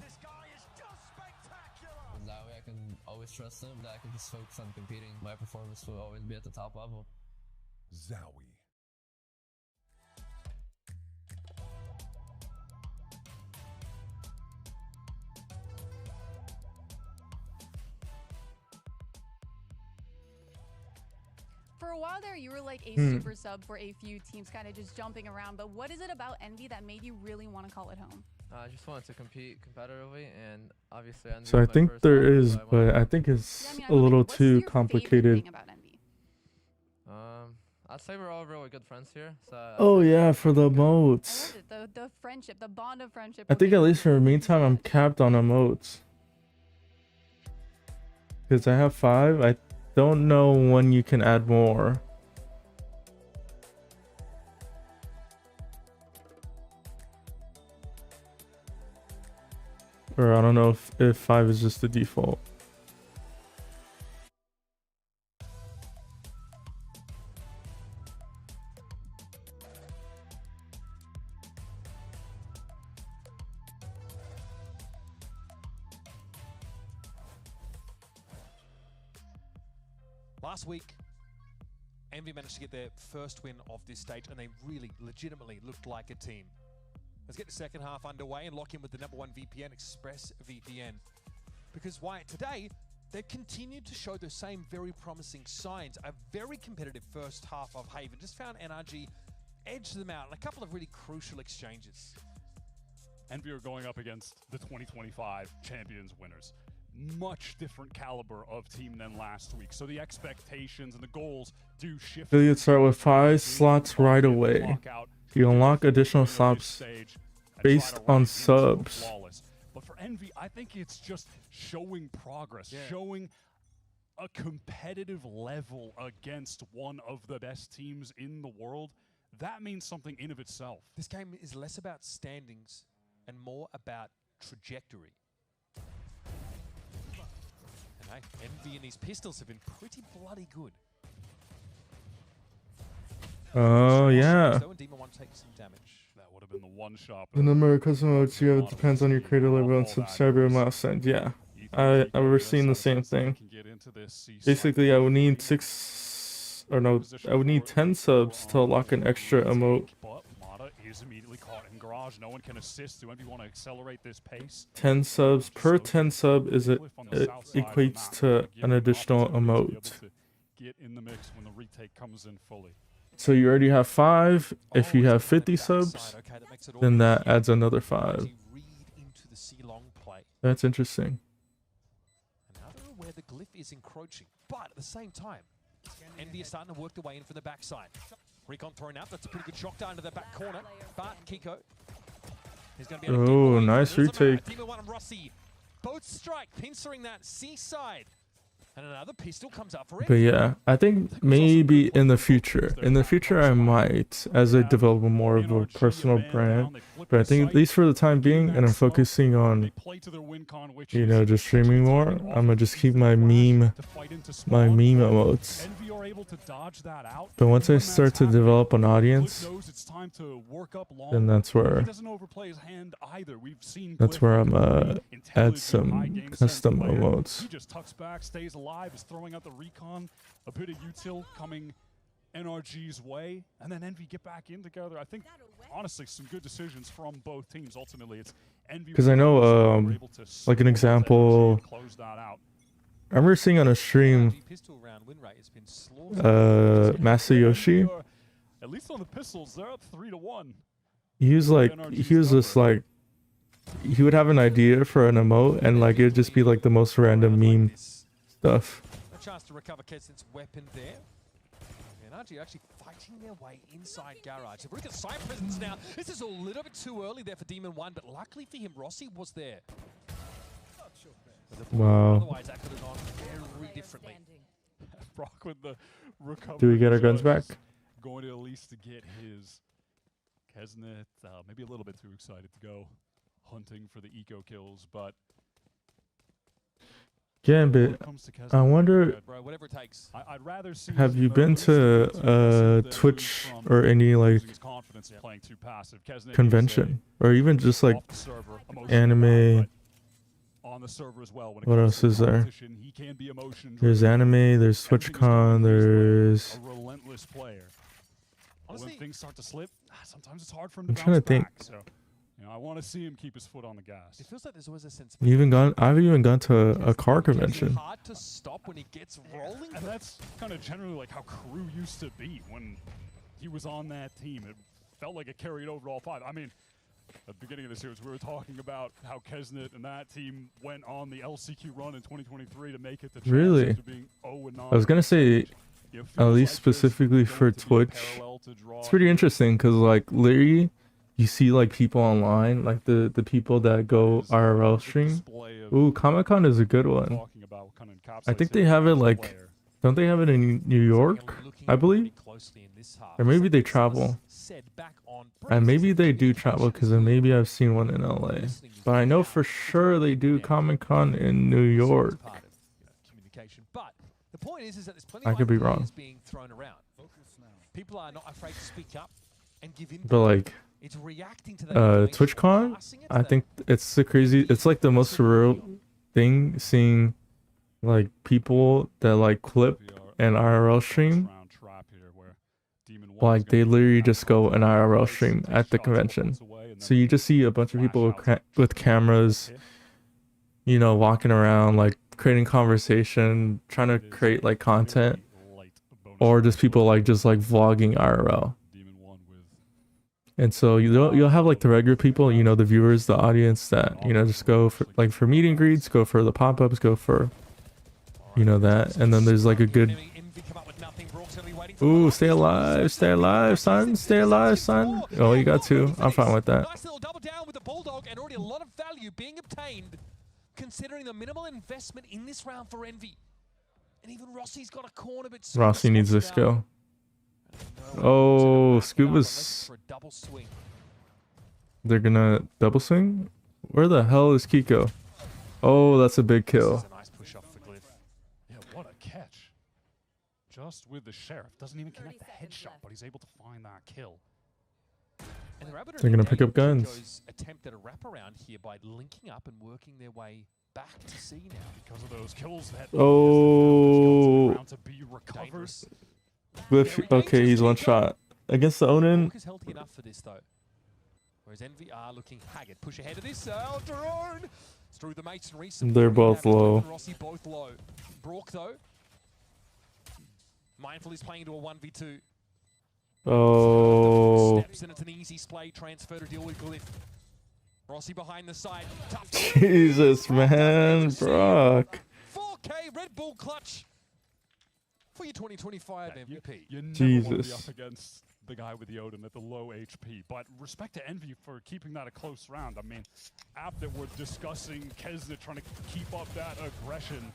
This guy is just spectacular! And that way I can always trust him, that I can just focus on competing. My performance will always be at the top level. Zowie. For a while there, you were like a super sub for a few teams, kind of just jumping around. But what is it about Envy that made you really want to call it home? I just wanted to compete competitively, and obviously Envy So I think there is, but I think it's a little too complicated. I'd say we're all really good friends here. So Oh yeah, for the emotes. The friendship, the bond of friendship. I think at least for the meantime, I'm capped on emotes. Because I have 5. I don't know when you can add more. Or I don't know if 5 is just the default. Last week, Envy managed to get their first win of this stage, and they really legitimately looked like a team. Let's get the second half underway and lock in with the #1 VPN, ExpressVPN. Because Wyatt, today, they've continued to show the same very promising signs. A very competitive first half of Haven. Just found NRG edge them out in a couple of really crucial exchanges. Envy are going up against the 2025 champions winners. Much different caliber of team than last week. So the expectations and the goals do shift. Affiliates start with 5 slots right away. You unlock additional slots based on subs. But for Envy, I think it's just showing progress, showing a competitive level against one of the best teams in the world that means something in of itself. This game is less about standings and more about trajectory. And hey, Envy and his pistols have been pretty bloody good. Oh, yeah. So Demon 1 takes some damage. That would have been the one shot. The number of custom modes you have depends on your creator level and subscriber milestone. Yeah, I was seeing the same thing. Basically, I would need 10 subs to lock an extra emote. But Mata is immediately caught in garage. No one can assist. Do Envy want to accelerate this pace? 10 subs per 10 sub it equates to an additional emote. Get in the mix when the retake comes in fully. So you already have 5. If you have 50 subs, then that adds another 5. That's interesting. And now they're aware the glyph is encroaching, but at the same time, Envy is starting to work their way in from the backside. Recon thrown out. That's a pretty good shock down to the back corner. But Kiko is going to be. Oh, nice retake. Demon 1 and Rossi both strike, pincering that C-side. And another pistol comes out for it. But yeah, I think maybe in the future I might, as I develop more of a personal brand. But I think at least for the time being, and I'm focusing on, you know, just streaming more, I'm gonna just keep my meme emotes. But once I start to develop an audience, then that's where I'm add some custom emotes. He just tucks back, stays alive, is throwing out the recon, a bit of util coming NRG's way, and then Envy get back in together. I think, honestly, some good decisions from both teams. Ultimately, it's Envy. Because I know, like an example, I remember seeing on a stream, Masayoshi. At least on the pistols, they're up 3-1. He was just like, he would have an idea for an emote, and like it would just be like the most random meme stuff. A chance to recover Kessen's weapon there. NRG actually fighting their way inside garage. If we look at side presence now, this is a little bit too early there for Demon 1, but luckily for him, Rossi was there. Wow. Otherwise, that could have gone very differently. Brock with the recovery. Do we get our guns back? Going to at least to get his Kesnet, maybe a little bit too excited to go hunting for the eco kills, but yeah, but I wonder, I'd rather see have you been to Twitch or any like convention, or even just like anime? What else is there? There's anime, there's TwitchCon, there's a relentless player. When things start to slip, sometimes it's hard for him I'm to trying to think. back, so you know, I want to see him keep his foot on the gas. It feels like there's always a sense I've even gone to a car convention. hard to stop when he gets rolling. And that's kind of generally like how Crew used to be when he was on that team. It felt like it carried over all 5. I mean, at the beginning of the series, we were talking about how Kesnet and that team went on the LCQ run in 2023 to make it to Really? being 0-9. I was gonna say, at least specifically for Twitch, it's pretty interesting because like literally, you see like people online, like the people that go IRL stream. Ooh, Comic-Con is a good one. I think they have it like, don't they have it in New York? I believe. Or maybe they travel. And maybe they do travel because then maybe I've seen one in LA. But I know for sure they do Comic-Con in New York. But the point is that there's plenty I could be wrong. being thrown around. People are not afraid to speak up and give input. But like, it's reacting to TwitchCon, I think it's it's like the most surreal thing seeing like people that like clip an IRL stream. Like they literally just go an IRL stream at the convention. So you just see a bunch of people with cameras, you know, walking around, like creating conversation, trying to create like content, or just people like vlogging IRL. And so you'll have like the regular people, you know, the viewers, the audience that, you know, just go for like for meet and greets, go for the pop-ups, go for, you know, that. And then there's like a good, ooh, stay alive, son, stay alive, son. Oh, you got 2. I'm fine with that. Nice little double down with the Bulldog, and already a lot of value being obtained, considering the minimal investment in this round for Envy. And even Rossi's got a corner, but Rossi needs this kill. Oh, Scuba's. For a double swing. They're gonna double swing? Where the hell is Kiko? Oh, that's a big kill. Nice push off for Glyph. Yeah, what a catch. Just with the Sheriff. Doesn't even connect the headshot, but he's able to find that kill. And They're gonna pick up guns. Attempt at a wraparound here by linking up and working their way back to C now. Because of those kills that Oh. to be recovered. Glyph, okay, he's one shot. Against the Onin. Is healthy enough for this though. Whereas NVR looking haggard. Push ahead of this. Drone through the masonry. They're both low. Rossi both low. Brock though. Mindful is playing into a 1v2. Oh. Steps and it's an easy splay transfer to deal with Glyph. Rossi behind the side. Tough. Jesus, man. Brock. 4K Red Bull clutch for your 2025 MVP. You never want to Jesus. be up against the guy with the Odin at the low HP. But respect to Envy for keeping that a close round. I mean, after we're discussing Kesnet trying to keep up that aggression.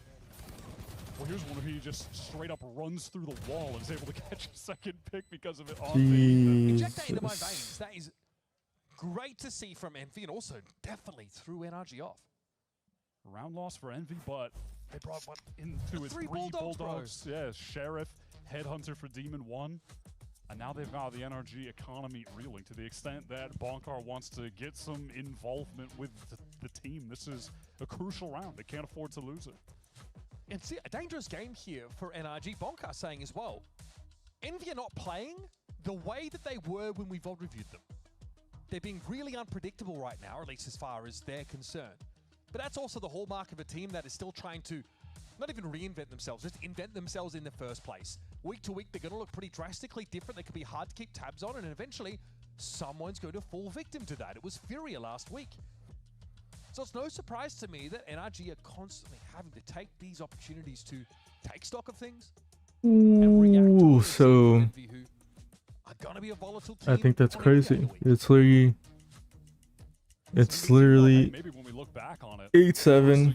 Well, here's one where he just straight up runs through the wall and is able to catch a second pick because of it on the Inject that into my veins. That is great to see from Envy and also definitely threw NRG off. Round loss for Envy, but they brought one into his Three three Bulldogs, Bulldogs. Yeah, Sheriff, Headhunter for Demon 1. And now they've got the NRG economy reeling to the extent that Bonkar wants to get some involvement with the team. This is a crucial round. They can't afford to lose it. And see, a dangerous game here for NRG. Bonkar saying as well, Envy are not playing the way that they were when we VOD reviewed them. They're being really unpredictable right now, or at least as far as they're concerned. But that's also the hallmark of a team that is still trying to not even reinvent themselves, just invent themselves in the first place. Week to week, they're going to look pretty drastically different. They could be hard to keep tabs on, and eventually, someone's going to fall victim to that. It was Furia last week. So it's no surprise to me that NRG are constantly having to take these opportunities to take stock of things. Ooh, so I think that's crazy. It's literally Maybe when we look back on it, 8-7.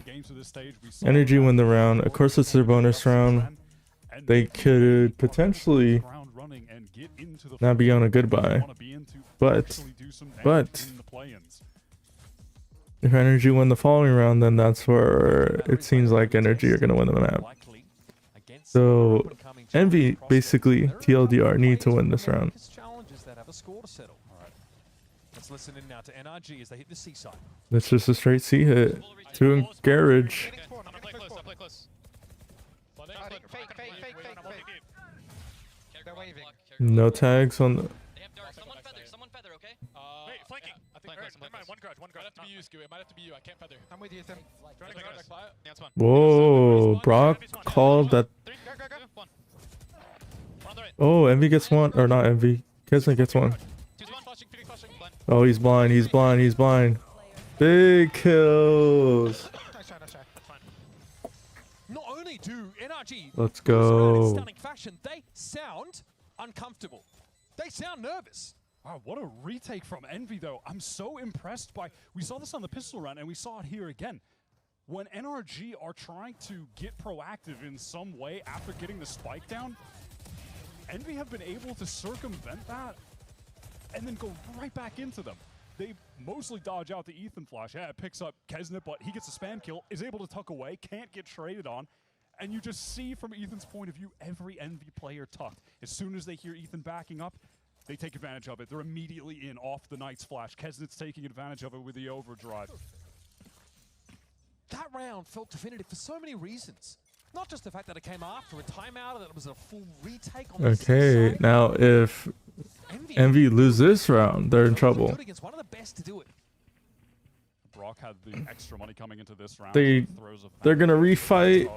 Energy win the round. Of course, it's their bonus round. They could potentially not be on a goodbye, but if Energy win the following round, then that's where it seems like Energy are gonna win the map. So Envy basically TLDR need to win this round. Let's listen in now to NRG as they hit the seaside. That's just a straight C hit to Garage. No tags on the. Someone feather, okay? Wait, flanking. I think never mind, one guard. Might have to be you, Skew. It might have to be you. I can't feather. I'm with you, Ethan. Yeah, it's fine. Whoa, Brock called that. Oh, Envy gets one, or not Envy. Kesnet gets one. Oh, he's blind. He's blind. He's blind. Big kills. Not only do NRG Let's go. in stunning fashion, they sound uncomfortable. They sound nervous. Wow, what a retake from Envy, though. I'm so impressed by... We saw this on the pistol round, and we saw it here again. When NRG are trying to get proactive in some way after getting the spike down, Envy have been able to circumvent that and then go right back into them. They mostly dodge out the Ethan flash. Yeah, it picks up Kesnet, but he gets a spam kill, is able to tuck away, can't get traded on. And you just see from Ethan's point of view, every Envy player tucked. As soon as they hear Ethan backing up, they take advantage of it. They're immediately in off the Knight's flash. Kesnet's taking advantage of it with the overdrive. That round felt definitive for so many reasons. Not just the fact that it came after a timeout, that it was a full retake on the Okay, now if Envy lose this round, they're in trouble. One of the best to do it. Brock had the extra money coming into this round. They're gonna refight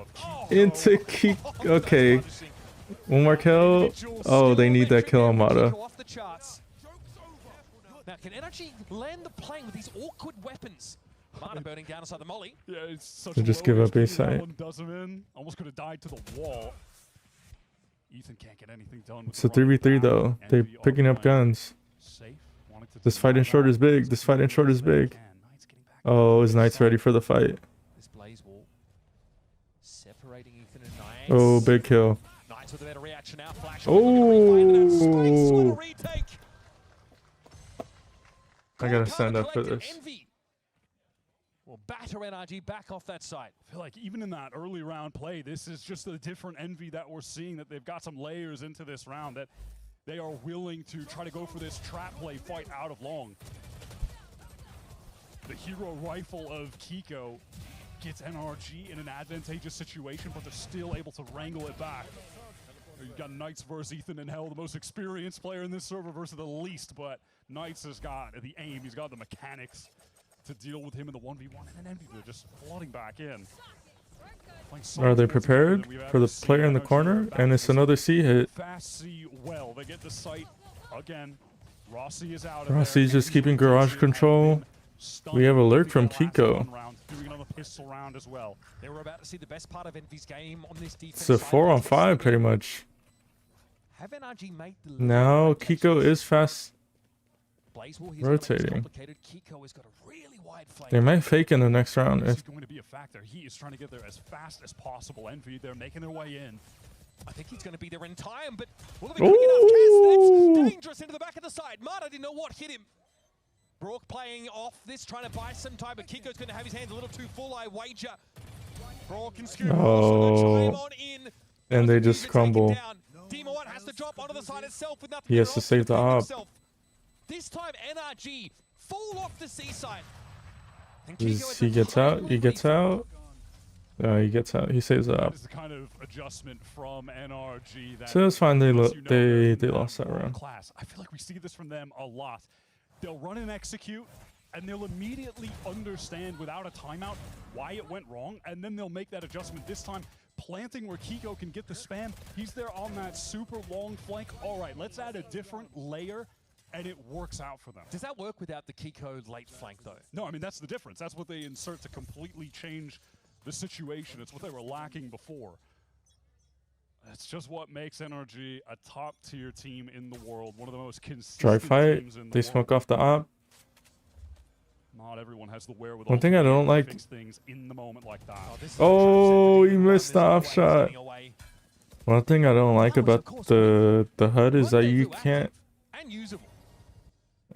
into Keek. Okay, one more kill. Oh, they need that kill on Mata. Now, can NRG land the plane with these awkward weapons? Mata burning down inside the molly. Yeah, it's such They just give up a site. Does him in. Almost could have died to the wall. Ethan can't get anything done. It's a 3v3 though. They're picking up guns. This fight in short is big. This fight in short is big. Oh, is Knight's ready for the fight? This blaze wall separating Ethan and Knight. Oh, big kill. Knights with a better reaction now. Flash. Oh! I gotta stand up for this. Envy will batter NRG back off that side. I feel like even in that early round play, this is just a different Envy that we're seeing, that they've got some layers into this round, that they are willing to try to go for this trap play fight out of long. The hero rifle of Kiko gets NRG in an advantageous situation, but they're still able to wrangle it back. You've got Knights versus Ethan and Hell, the most experienced player in this server versus the least, but Knights has got the aim, he's got the mechanics to deal with him in the 1v1, and then Envy, they're just flooding back in. Are they prepared for the player in the corner? And it's another C hit. Fast C well, they get the sight again. Rossi is out. Rossi's just keeping garage control. We have a lurk from Kiko. Doing another pistol round as well. They were about to see the best part of Envy's game on this defense. It's a 4-on-5 pretty much. Have NRG made the Now Kiko is fast rotating. Kiko has got a really wide flank. They might fake in the next round. This is going to be a factor. He is trying to get there as fast as possible. Envy, they're making their way in. I think he's going to be there in time, but will it be quick enough? That's dangerous into the back of the side. Marta didn't know what hit him. Brook playing off this, trying to buy some time, but Kiko's going to have his hands a little too full, I wager. Brook and Scoop oh. on in. And they just crumble. Demon has to drop onto the side itself with nothing. He has to save the op. This time NRG fall off the seaside. He gets out. He gets out. He gets out. He saves the op. This is the kind of adjustment from NRG that so it's fine. They lost that round. Class. I feel like we see this from them a lot. They'll run and execute, and they'll immediately understand without a timeout why it went wrong, and then they'll make that adjustment. This time, planting where Kiko can get the spam. He's there on that super long flank. All right, let's add a different layer, and it works out for them. Does that work without the Kiko late flank, though? No, I mean, that's the difference. That's what they insert to completely change the situation. It's what they were lacking before. That's just what makes NRG a top-tier team in the world. One of the most consistent Dry fight. teams in the They world. smoke off the op. Not everyone has the wherewithal. One thing I don't like. Fix things in the moment like that. Oh, he missed the off shot. One thing I don't like about the HUD is that you can't.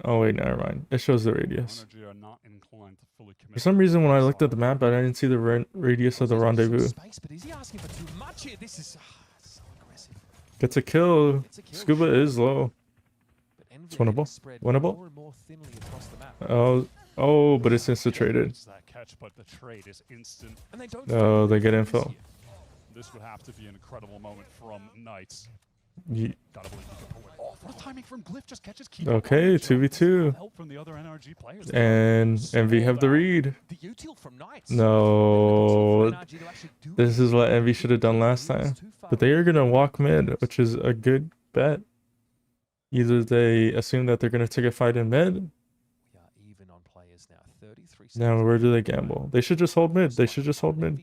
Oh wait, never mind. It shows the radius. NRG are not inclined to fully commit. For some reason, when I looked at the map, I didn't see the radius of the rendezvous. But is he asking for too much here? This is so aggressive. Gets a kill. Scuba is low. It's winnable. Winnable. Oh, but it's insta-traded. Oh, they get info. This would have to be an incredible moment from Knights. Gotta believe he can pull it off. What a timing from Glyph, just catches Kiko. Okay, 2v2. Help from the other NRG players. And Envy have the read. No, this is what Envy should have done last time. But they are gonna walk mid, which is a good bet. Either they assume that they're gonna take a fight in mid. Now where do they gamble? They should just hold mid. They should just hold mid.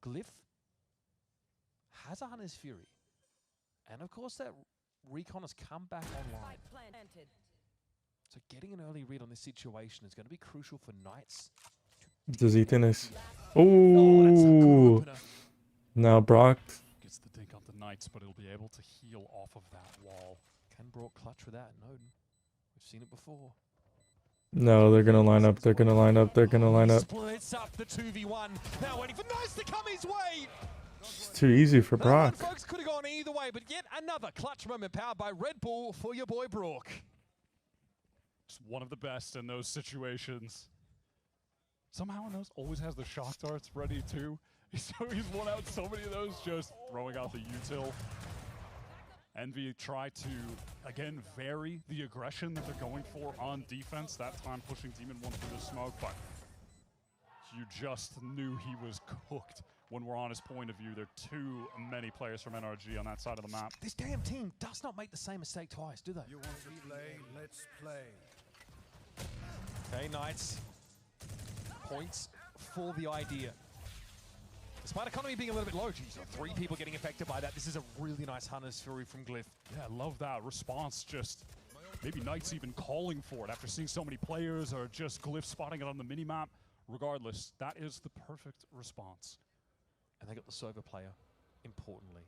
Glyph has a Hunter's Fury. And of course that recon has come back online. So getting an early read on this situation is going to be crucial for Knights. Does Ethan is... Oh! Now Brock... Gets the dink on the Knights, but it'll be able to heal off of that wall. Can Brock clutch with that? No. We've seen it before. No, they're gonna line up. They're gonna line up. They're gonna line up. Splits up the 2v1. Now waiting for Knights to come his way. It's too easy for Brock. Folks could have gone either way, but yet another clutch moment powered by Red Bull for your boy Brock. Just one of the best in those situations. Somehow knows always has the shock darts ready too. He's won out so many of those, just throwing out the util. Envy try to, again, vary the aggression that they're going for on defense, that time pushing Demon 1 through the smoke, but you just knew he was cooked when we're on his point of view. There are too many players from NRG on that side of the map. This damn team does not make the same mistake twice, do they? You want to play? Let's play. Okay, Knights. Points for the idea. Despite economy being a little bit low, geez, 3 people getting affected by that. This is a really nice Hunter's Fury from Glyph. Yeah, I love that response. Just maybe Knights even calling for it after seeing so many players, or just Glyph spotting it on the minimap. Regardless, that is the perfect response. And they got the Sova player importantly.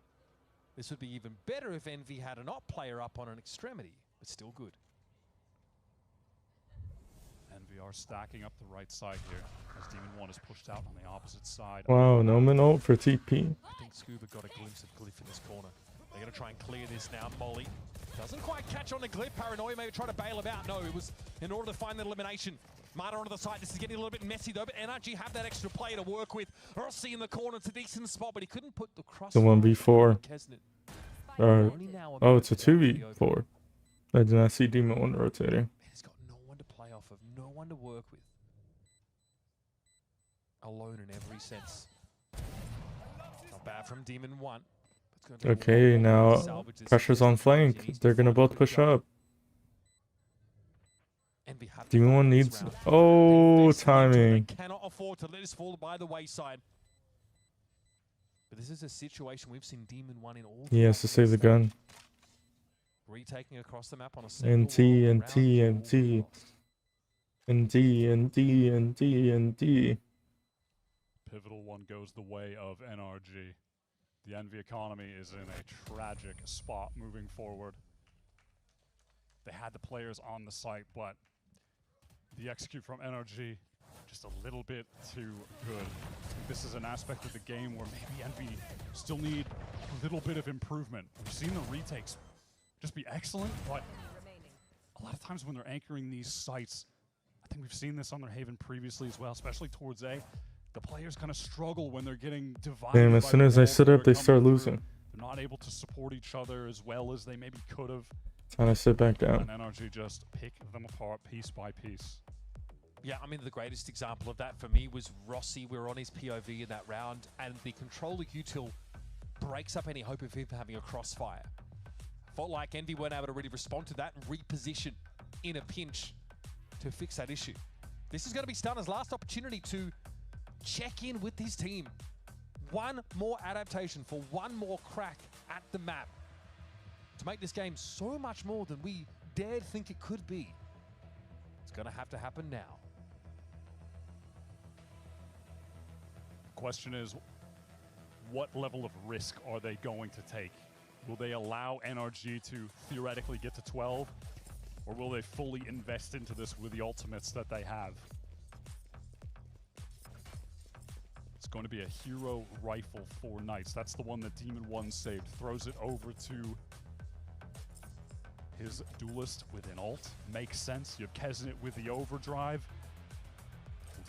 This would be even better if Envy had an op player up on an extremity, but still good. Envy are stacking up the right side here as Demon 1 is pushed out on the opposite side. Wow, no man ult for TP. I think Scuba got a glimpse of Glyph in this corner. They're going to try and clear this now. Molly doesn't quite catch on the Glyph. Paranoia maybe try to bail him out. No, it was in order to find that elimination. Marta onto the side. This is getting a little bit messy though, but NRG have that extra player to work with. Rossi in the corner. It's a decent spot, but he couldn't put the cross. The 1v4. Oh, it's a 2v4. I did not see Demon 1 rotating. He's got no one to play off of, no one to work with. Alone in every sense. Not bad from Demon 1. Okay, now pressure's on flank. They're gonna both push up. Demon 1 needs. Oh, timing. Cannot afford to let this fall by the wayside. But this is a situation we've seen Demon 1 in all. He has to save the gun. Retaking across the map on a NT. Pivotal one goes the way of NRG. The Envy economy is in a tragic spot moving forward. They had the players on the site, but the execute from NRG just a little bit too good. This is an aspect of the game where maybe Envy still need a little bit of improvement. We've seen the retakes just be excellent, but a lot of times when they're anchoring these sites, I think we've seen this on their Haven previously as well, especially towards A. The players kind of struggle when they're getting divided. Damn, as soon as I sit up, they start losing. They're not able to support each other as well as they maybe could have. Time to sit back down. And NRG just pick them apart piece by piece. Yeah, I mean, the greatest example of that for me was Rossi. We were on his POV in that round, and the controller util breaks up any hope of him having a crossfire. Felt like Envy weren't able to really respond to that and reposition in a pinch to fix that issue. This is going to be Stunner's last opportunity to check in with his team. One more adaptation for one more crack at the map to make this game so much more than we dared think it could be. It's going to have to happen now. Question is, what level of risk are they going to take? Will they allow NRG to theoretically get to 12? Or will they fully invest into this with the ultimates that they have? It's going to be a hero rifle for Knights. That's the one that Demon 1 saved. Throws it over to his duelist with an ult. Makes sense. You have Kesnet with the overdrive.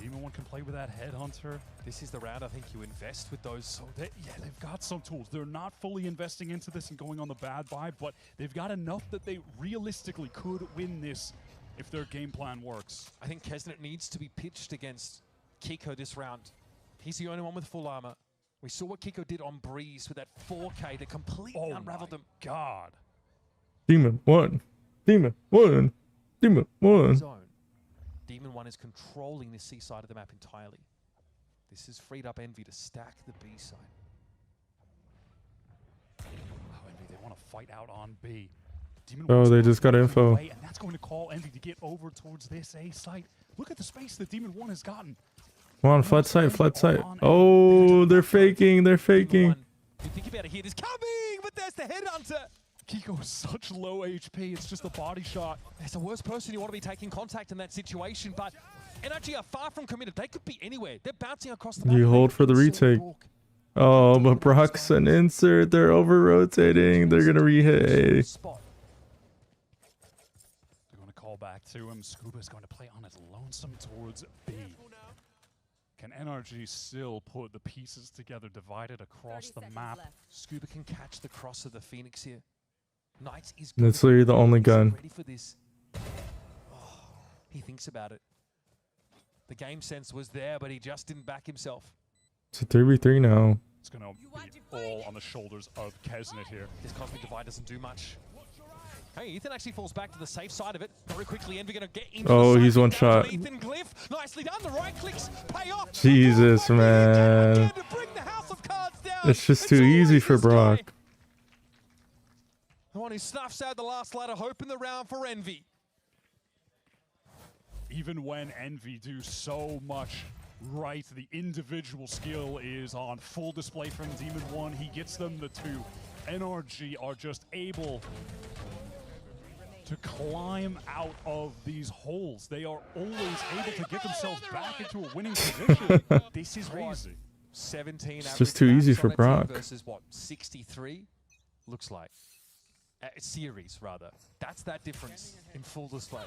Demon 1 can play with that Headhunter. This is the round I think you invest with those. So they've got some tools. They're not fully investing into this and going on the bad buy, but they've got enough that they realistically could win this if their game plan works. I think Kesnet needs to be pitched against Kiko this round. He's the only one with full armor. We saw what Kiko did on Breeze with that 4K that completely unraveled them. God. Demon 1. Demon 1. Demon 1. Zone. Demon 1 is controlling the C side of the map entirely. This has freed up Envy to stack the B side. Oh, Envy, they want to fight out on B. Oh, they just got info. And that's going to call Envy to get over towards this A site. Look at the space that Demon 1 has gotten. Come on, flat site, flat site. Oh, they're faking, they're faking. You think about it here, it's coming, but there's the Headhunter. Kiko is such low HP, it's just a body shot. It's the worst person you want to be taking contact in that situation, but NRG are far from committed. They could be anywhere. They're bouncing across the map. You hold for the retake. Oh, but Brock's an insert. They're over-rotating. They're going to re-hit A. They're going to call back to him. Scuba's going to play on his lonesome towards B. Can NRG still put the pieces together, divided across the map? Scuba can catch the cross of the Phoenix here. Knights is That's literally the only gun. Ready for this. Oh, he thinks about it. The game sense was there, but he just didn't back himself. It's a 3v3 now. It's going to be all on the shoulders of Kesnet here. This Cosmic Divide doesn't do much. Hey, Ethan actually falls back to the safe side of it. Very quickly, Envy going to get into the he's one shot. Ethan Glyph, nicely done. The right clicks pay off. Jesus, man. It's just too easy for Brock. The one who snuffs out the last light of hope in the round for Envy. Even when Envy do so much right. The individual skill is on full display from Demon 1. He gets them the 2. NRG are just able to climb out of these holes. They are always able to get themselves back into a winning position. This is crazy. 17 It's just too easy for Brock. Versus what, 63? Looks like. Series, rather. That's that difference in full display.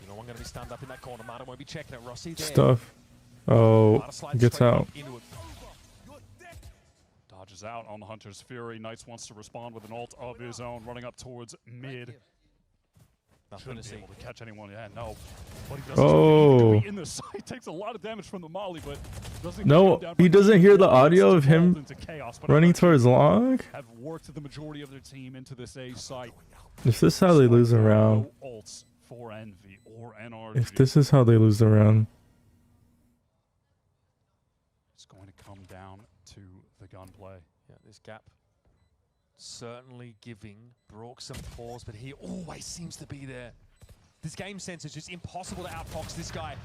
You know, I'm going to be stunned up in that corner. Marta won't be checking it. Rossi there. Stuff. Oh, gets out. Dodges out on the Hunter's Fury. Knights wants to respond with an ult of his own, running up towards mid. Shouldn't be able to catch anyone. Yeah, no. But he doesn't in the side. Takes a lot of damage from the molly, but doesn't. No, he doesn't hear the audio of him running towards log. Have worked the majority of their team into this A site. If this is how they lose a round. Ults for Envy or NRG. If this is how they lose the round. It's going to come down to the gunplay. Yeah, this gap certainly giving Brook some pause, but he always seems to be there. This game sense is just impossible to outfox this guy.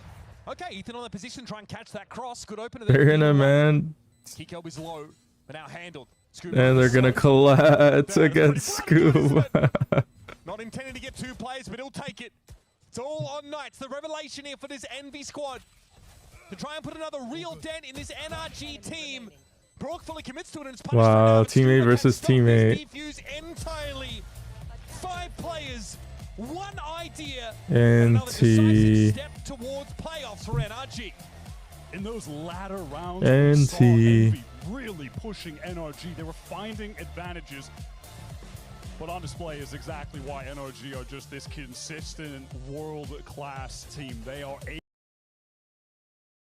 Okay, Ethan on the position, try and catch that cross. Good opener there. They're in a man. Kiko is low, but now handled. And they're gonna collapse against Scuba. Not intending to get 2 players, but he'll take it. It's all on Knights. The revelation here for this Envy squad. To try and put another real dent in this NRG team. Brook fully commits to it and it's punished. Wow, teammate versus teammate. Defuse entirely. 5 players, 1 idea. And step towards playoffs for NRG. In those latter rounds, NT really pushing NRG. They were finding advantages. But on display is exactly why NRG are just this consistent world-class team. They are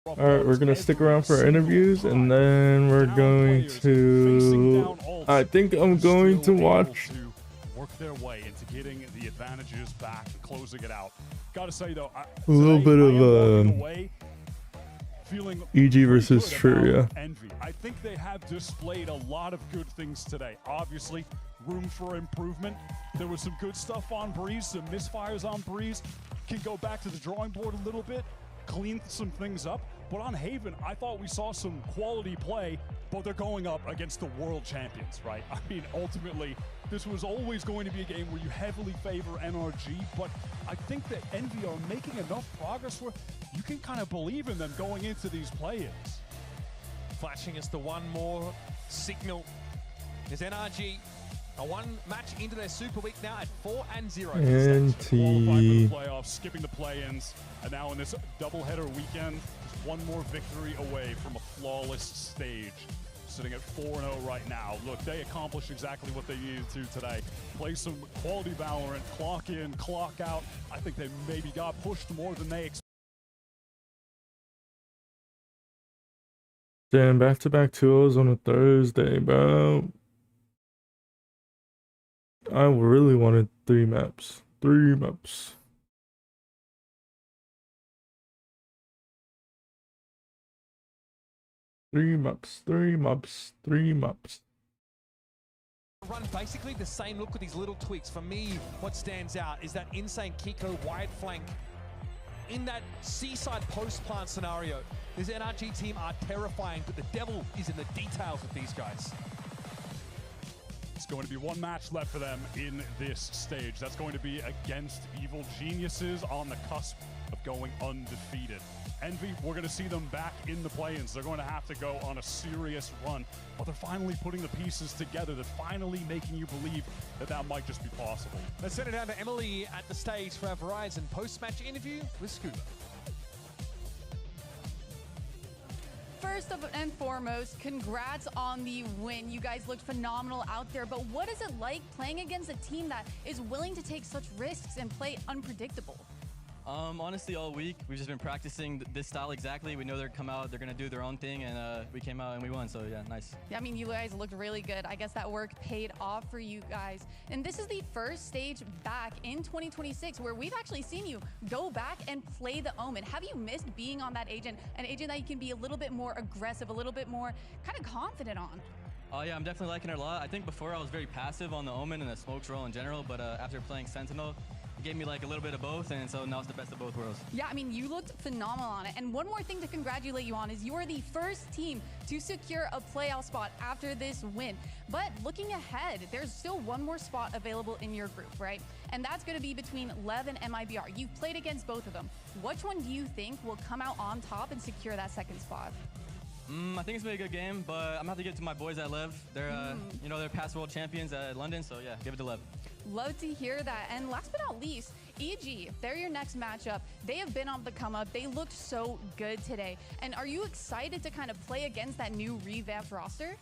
Alright, we're gonna stick around for interviews and then we're going to... I think I'm going to watch... work their way into getting the advantages back and closing it out. Gotta say though, a little bit of EG versus Furia. Envy. I think they have displayed a lot of good things today. Obviously, room for improvement. There was some good stuff on Breeze, some misfires on Breeze. Can go back to the drawing board a little bit, clean some things up. But on Haven, I thought we saw some quality play, but they're going up against the world champions, right? I mean, ultimately, this was always going to be a game where you heavily favor NRG, but I think that Envy are making enough progress where you can kind of believe in them going into these play-ins. Flashing us the one more signal is NRG. A 1 match into their Super Week now at 4-0. NT. Playoffs, skipping the play-ins, and now in this doubleheader weekend, just 1 more victory away from a flawless stage. Sitting at 4-0 right now. Look, they accomplished exactly what they needed to today. Play some quality Valorant, clock in, clock out. I think they maybe got pushed more than they expected. Damn, back-to-back 2-0s on a Thursday, bro. I really wanted 3 maps. 3 maps. Three maps. Run basically the same look with these little tweaks. For me, what stands out is that insane Kiko wide flank in that seaside post plant scenario. This NRG team are terrifying, but the devil is in the details with these guys. It's going to be 1 match left for them in this stage. That's going to be against Evil Geniuses on the cusp of going undefeated. Envy, we're going to see them back in the play-ins. They're going to have to go on a serious run, but they're finally putting the pieces together. They're finally making you believe that that might just be possible. Let's send it down to Emily at the stage for our Verizon post-match interview with Scuba. First and foremost, congrats on the win. You guys looked phenomenal out there, but what is it like playing against a team that is willing to take such risks and play unpredictable? Honestly, all week we've just been practicing this style exactly. We know they're come out, they're gonna do their own thing, and we came out and we won. So yeah, nice. Yeah, I mean, you guys looked really good. I guess that work paid off for you guys. And this is the first stage back in 2026 where we've actually seen you go back and play the Omen. Have you missed being on that agent, an agent that you can be a little bit more aggressive, a little bit more kind of confident on? Oh yeah, I'm definitely liking it a lot. I think before I was very passive on the Omen and the smokes roll in general, but after playing Sentinel, gave me like a little bit of both, and so now it's the best of both worlds. Yeah, I mean, you looked phenomenal on it. And one more thing to congratulate you on is you are the first team to secure a playoff spot after this win. But looking ahead, there's still one more spot available in your group, right? And that's going to be between Lev and MIBR. You've played against both of them. Which one do you think will come out on top and secure that second spot? I think it's been a good game, but I'm gonna have to give it to my boys at Lev. They're, you know, they're past world champions at London, so yeah, give it to Lev. Love to hear that. And last but not least, EG, they're your next matchup. They have been on the come up. They looked so good today. And are you excited to kind of play against that new revamped roster?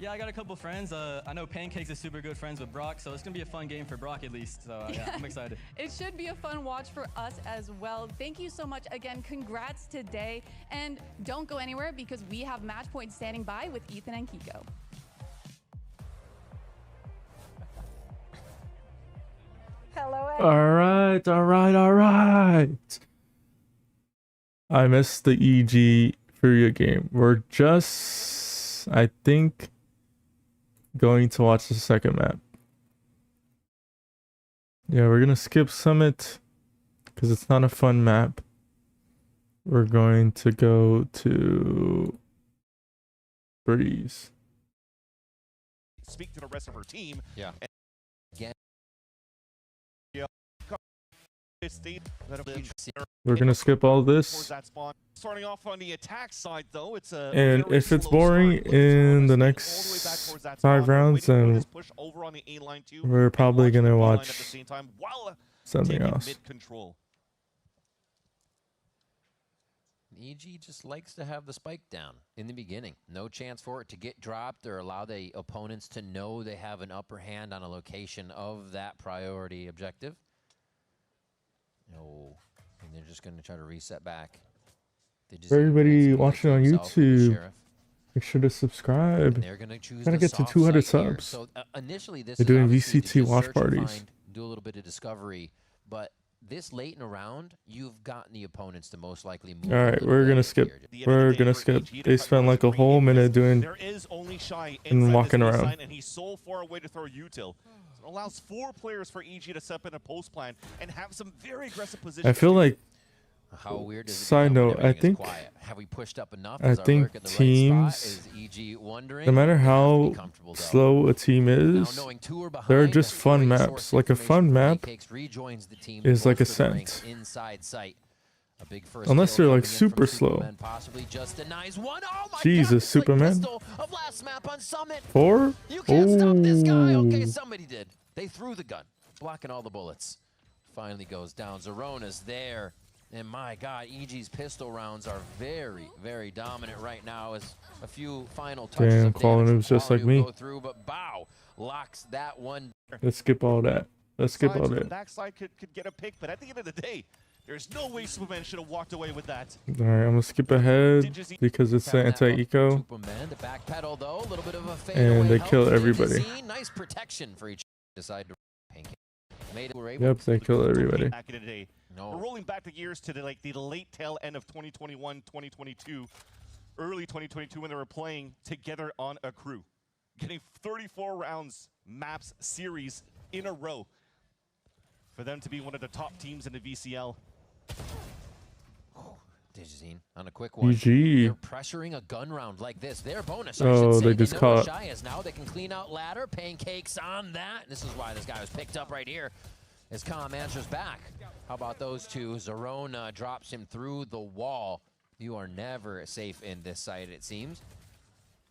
Yeah, I got a couple friends. I know Pancakes is super good friends with Brock, so it's gonna be a fun game for Brock at least. So yeah, I'm excited. It should be a fun watch for us as well. Thank you so much again. Congrats today. And don't go anywhere because we have match points standing by with Ethan and Kiko. Hello. All right. I missed the EG Furia game. We're just, I think, going to watch the second map. Yeah, we're gonna skip Summit because it's not a fun map. We're going to go to Breeze. Speak to the rest of her team. Yeah. Again. We're gonna skip all this. Starting off on the attack side, though, it's a And if it's boring in the next 5 rounds, then we're probably gonna watch something else. EG just likes to have the spike down in the beginning. No chance for it to get dropped or allow the opponents to know they have an upper hand on a location of that priority objective. No, and they're just going to try to reset back. For everybody watching on YouTube, make sure to subscribe. They're going to choose Gotta get to 200 subs. So initially, this they're doing VCT watch parties. Do a little bit of discovery, but this late in a round, you've gotten the opponents to most likely move. All right, we're gonna skip. We're gonna skip. They spent like a whole minute doing and walking around. And he's so far away to throw util. So it allows 4 players for EG to step in a post plan and have some very aggressive positions. I feel like. How weird is it? Side note, I think. Have we pushed up enough? I think teams, no matter how slow a team is, they're just fun maps. Like a fun map is like a scent. Unless they're like super slow. Jesus, Superman. 4? You can't stop this guy. Okay, somebody did. They threw the gun, blocking all the bullets. Finally goes down. Zerona's there. And my God, EG's pistol rounds are very, very dominant right now as a few final touches Damn, of calling damage moves just like me. go through, but Bow locks that one. Let's skip all that. Let's skip all that. Backside could get a pick, but at the end of the day, there's no way Superman should have walked away with that. All right, I'm gonna skip ahead because it's the anti-eco. And they kill everybody. Nice protection for each decide to Yep, they kill everybody. Back in the day. No. We're rolling back the years to the late tail end of 2021, 2022, early 2022 when they were playing together on a crew, getting 34 rounds, maps, series in a row. For them to be one of the top teams in the VCL. Digizine on a quick one. EG. They're pressuring a gun round like this. Their bonus. Oh, they just caught. Now they can clean out ladder. Pancakes on that. This is why this guy was picked up right here. As Calm answers back. How about those two? Zerona drops him through the wall. You are never safe in this site, it seems.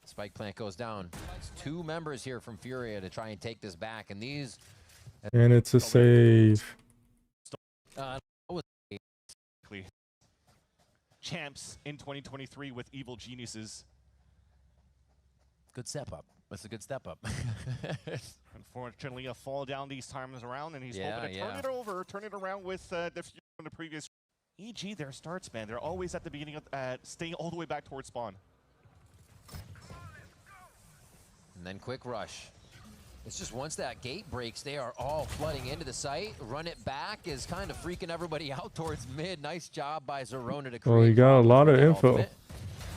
Spike plant goes down. It's 2 members here from Furia to try and take this back, and these. And it's a save. Champs in 2023 with Evil Geniuses. Good step up. That's a good step up. Unfortunately, a fall down these times around, and he's hoping to turn it around with the from the previous. EG, their starts, man. They're always at the beginning of staying all the way back towards spawn. And then quick rush. It's just once that gate breaks, they are all flooding into the site. Run it back is kind of freaking everybody out towards mid. Nice job by Zerona to create. Oh, you got a lot of info.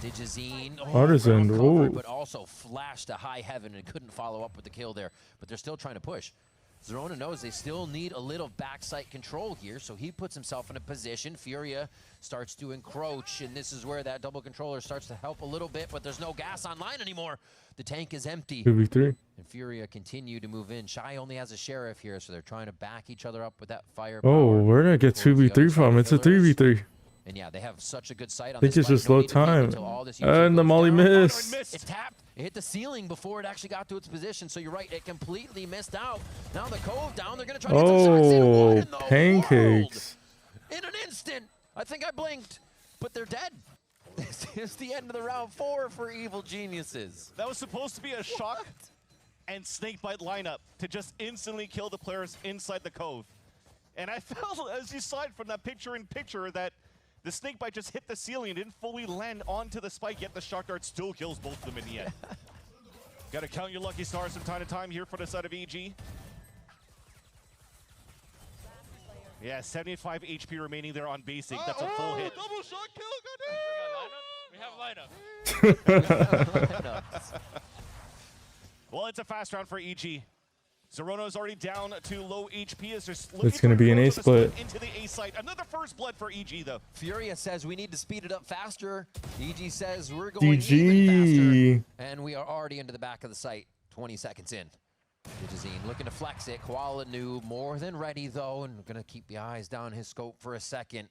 Digizine, Artisan, covered, but also flashed to high heaven and couldn't follow up with the kill there. But they're still trying to push. Zerona knows they still need a little backside control here, so he puts himself in a position. Furia starts to encroach, and this is where that double controller starts to help a little bit, but there's no gas online anymore. The tank is empty. 2v3. And Furia continue to move in. Shy only has a sheriff here, so they're trying to back each other up with that fire. Oh, where did I get 2v3 from? It's a 3v3. And yeah, they have such a good sight on I think this it's just fight. No low need to peek time. until all this And the goes molly down. missed. It tapped. It hit the ceiling before it actually got to its position. So you're right. It completely missed out. Now the cove down. They're going to try to get the shots in. What in the pancakes. world? In an instant. I think I blinked, but they're dead. This is the end of the round 4 for Evil Geniuses. That was supposed to be a shock and snakebite lineup to just instantly kill the players inside the cove. And I felt, as you saw it from that picture-in-picture, that the snakebite just hit the ceiling and didn't fully land onto the spike, yet the shock dart still kills both of them in the end. Gotta count your lucky stars from time to time here for the side of EG. Yeah, 75 HP remaining there on basic. That's a full hit. Double shot kill, goddamn! We have lineup. Well, it's a fast round for EG. Zerona is already down to low HP as they're It's going to be an A split. Into the A site. Another first blood for EG though. Furia says we need to speed it up faster. EG says we're going DG. even faster. And we are already into the back of the site, 20 seconds in. Digizine looking to flex it. Koala Noob more than ready though, and going to keep the eyes down his scope for a second.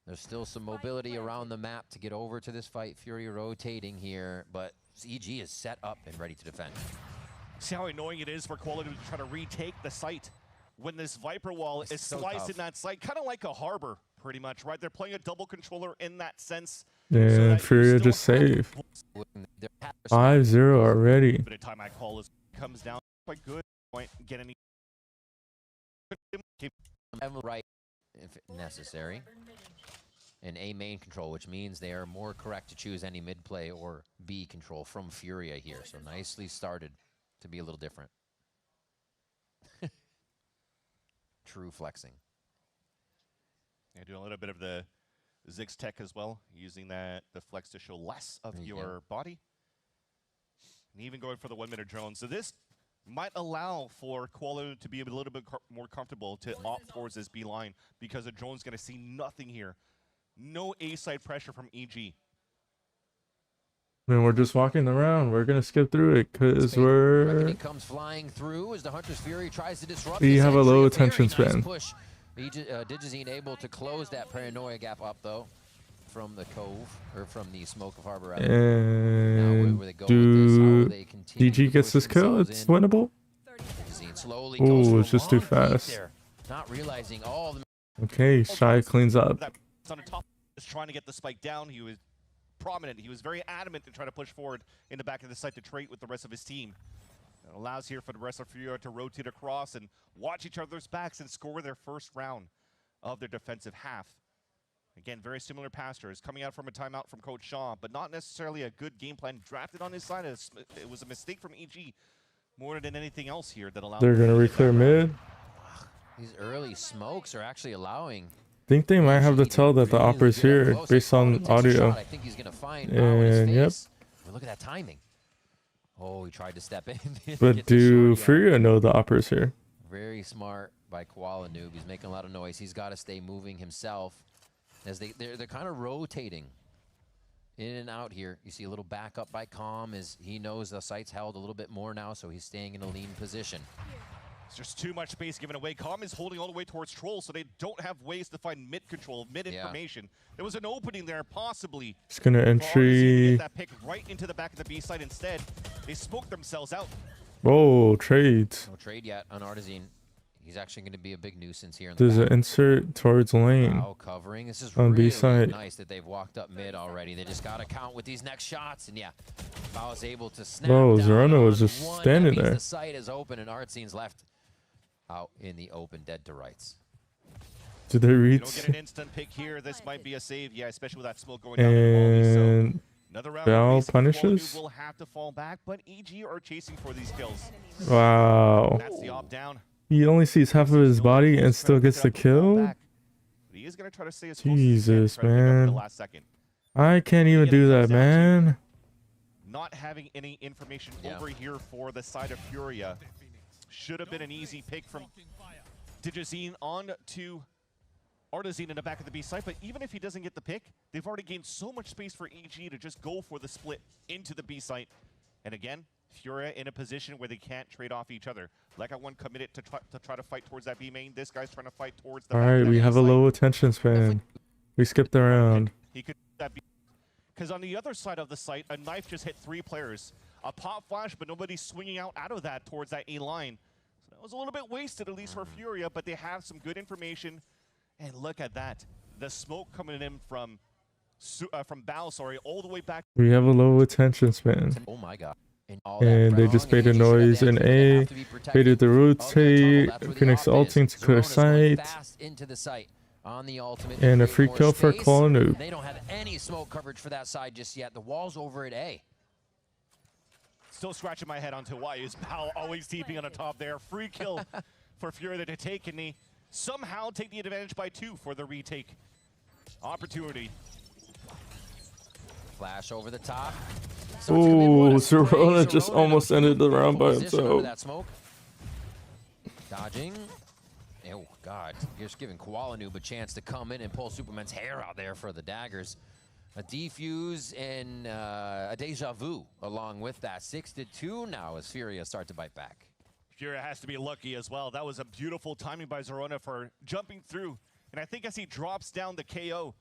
There's still some mobility around the map to get over to this fight. Furia rotating here, but EG is set up and ready to defend. See how annoying it is for Koala to try to retake the site when this Viper wall is so slicing tough. that site, kind of like a harbor, pretty much, right? They're playing a double controller in that sense. And Furia just saved. 5-0 already. But a timeout call comes down quite good. Point get any right if necessary. And A main control, which means they are more correct to choose any mid play or B control from Furia here. So nicely started to be a little different. True flexing. Yeah, doing a little bit of the Ziggs tech as well, using the flex to show less of your body. And even going for the 1-minute drone. So this might allow for Koala to be a little bit more comfortable to opt towards this B line because the drone's going to see nothing here. No A-side pressure from EG. I mean, we're just walking around. We're gonna skip through it because we're. Comes flying through as the Hunter's Fury tries to disrupt. We have a low attention nice span. Push. Digizine able to close that paranoia gap up though, from the cove or from the smoke of Harbor. Rather. And where they go do with this, how they continue DG to gets push this kill? themselves It's in. winnable. Digizine slowly goes Oh, for it's a just too long peek fast. there, not realizing all the. Okay, Shy cleans up. On the top, is trying to get the spike down. He was prominent. He was very adamant to try to push forward in the back of the site to trade with the rest of his team. It allows here for the rest of Furia to rotate across and watch each other's backs and score their first round of their defensive half. Again, very similar pastors coming out from a timeout from Coach Shaw, but not necessarily a good game plan drafted on his side. It was a mistake from EG more than anything else here that allowed. They're gonna re-clear mid. These early smokes are actually allowing. I think they might have to tell that the opera's here based on audio. I think he's gonna find And yep. Well, look at that timing. Oh, he tried to step in. But do Furia know the opera's here? Very smart by Koala Noob. He's making a lot of noise. He's got to stay moving himself as they're kind of rotating in and out here. You see a little backup by Calm as he knows the site's held a little bit more now, so he's staying in a lean position. It's just too much space given away. Calm is holding all the way towards Troll, so they don't have ways to find mid control, mid information. There was an opening there, possibly. It's gonna entry. Get that pick right into the back of the B side instead. They smoked themselves out. Whoa, trades. No trade yet on Artizine. He's actually going to be a big nuisance here in the There's back. an insert towards lane. Wow, covering. This is on really B side. nice that they've walked up mid already. They just got to count with these next shots, and yeah, Bao's able to snap Whoa, down Zerona was on just one. standing That means there. The site is open, and Artzine's left out in the open, dead to rights. Did they You read? don't get an instant pick here. This might be a save. Yeah, especially with that smoke going down the wall. So And another round Val of punishes. will have to fall back, but EG are chasing for these kills. Wow. That's the opt down. He only sees half of his body and still gets the kill? He is going to try to stay as close as he can, Jesus, try to pick up man. the last second. I can't even do that, man. Not having any information over here for the side of Furia. Should have been an easy pick from Digizine on to Artazine in the back of the B site, but even if he doesn't get the pick, they've already gained so much space for EG to just go for the split into the B site. And again, Furia in a position where they can't trade off each other. Like I one committed to try to fight towards that B main. This guy's trying to fight towards the. All right, we have a low attention span. We skipped around. He could that be because on the other side of the site, a knife just hit 3 players. A pop flash, but nobody's swinging out of that towards that A line. So that was a little bit wasted, at least for Furia, but they have some good information. And look at that, the smoke coming in from Bao, all the way back. We have a low attention span. Oh my god. And they just made a noise in A, baited the rotate, Phoenix ulting to clear sight, and a free kill for Kolonu. They don't have any smoke coverage for that side just yet. The wall's over at A. Still scratching my head onto why is Bao always TPing on the top there. Free kill for Furia to take, and they somehow take the advantage by 2 for the retake opportunity. Flash over the top. Ooh, Zerona just almost ended the round by himself. That smoke. Dodging. Oh, God. Just giving Kualanoob a chance to come in and pull Superman's hair out there for the daggers. A defuse and a deja vu along with that. 6-2 now as Furia start to bite back. Furia has to be lucky as well. That was a beautiful timing by Zerona for jumping through. And I think as he drops down the KO,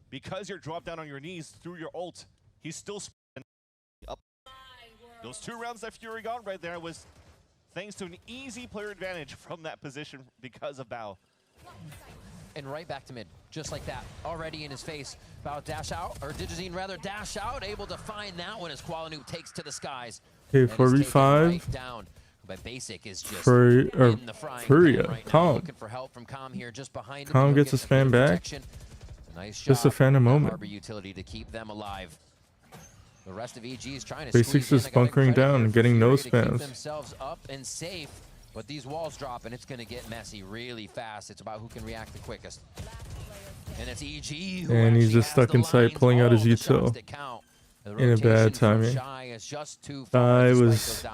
because you're dropped down on your knees through your ult, he's still up. Those 2 rounds that Fury got right there was thanks to an easy player advantage from that position because of Bao. And right back to mid, just like that. Already in his face. Bao dash out, or Digizine rather dash out, able to find that one as Kualanoob takes to the skies. Okay, 4v5. Right down. But Basic is just Furia, in the frying pan right Calm. Looking for help from Calm here, just behind him. Calm gets a spam back. Nice Just a phantom moment. Harbor utility to keep them alive. The rest of EG is trying to Basics just bunkering down and getting no spams. Keep themselves up and safe, but these walls drop and it's going to get messy really fast. It's about who can react the quickest. And it's EG who and he's just stuck inside pulling out his util in a bad timing. I was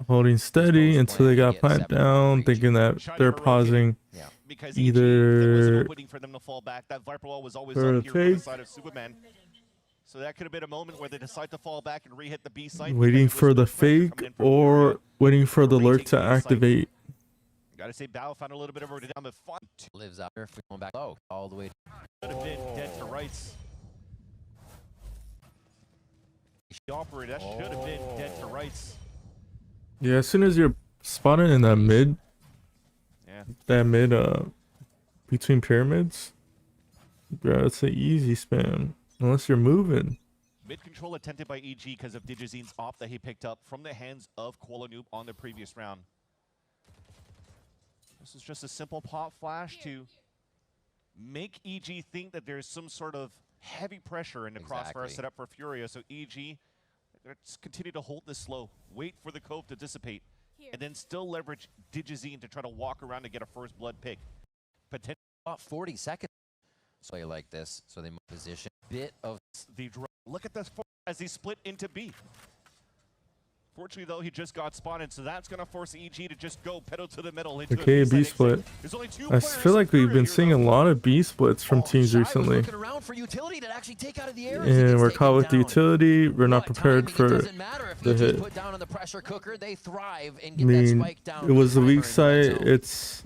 holding steady until they got piped down, thinking that they're pausing either for them to fall back. That Viper wall was always for up the here on the fake, side of Superman. So that could have been a moment where they decide to fall back and re-hit the B site. waiting for the fake or waiting for the lurk to activate. Gotta say, Bao found a little bit of a down, but fun. Lives out there, going back low, all the way. Could have been dead to rights. That should have been dead to rights. Yeah, as soon as you're spotted in that mid, between pyramids, bro, it's an easy spam unless you're moving. Mid control attempted by EG because of Digizine's op that he picked up from the hands of Kualanoob on the previous round. This is just a simple pop flash to make EG think that there's some sort of heavy pressure in the crossfire set up for Furia. So EG, let's continue to hold this slow, wait for the cove to dissipate, and then still leverage Digizine to try to walk around and get a first blood pick. Potentially about 40 seconds. Play like this, so they move position. Bit of the draw. Look at this as he split into B. Fortunately, though, he just got spotted, so that's going to force EG to just go pedal to the middle. Into Okay, B split. I feel like we've been seeing a lot of B splits from teams recently. And we're caught with the utility. We're not prepared for the hit. I mean, it was the weak side. It's...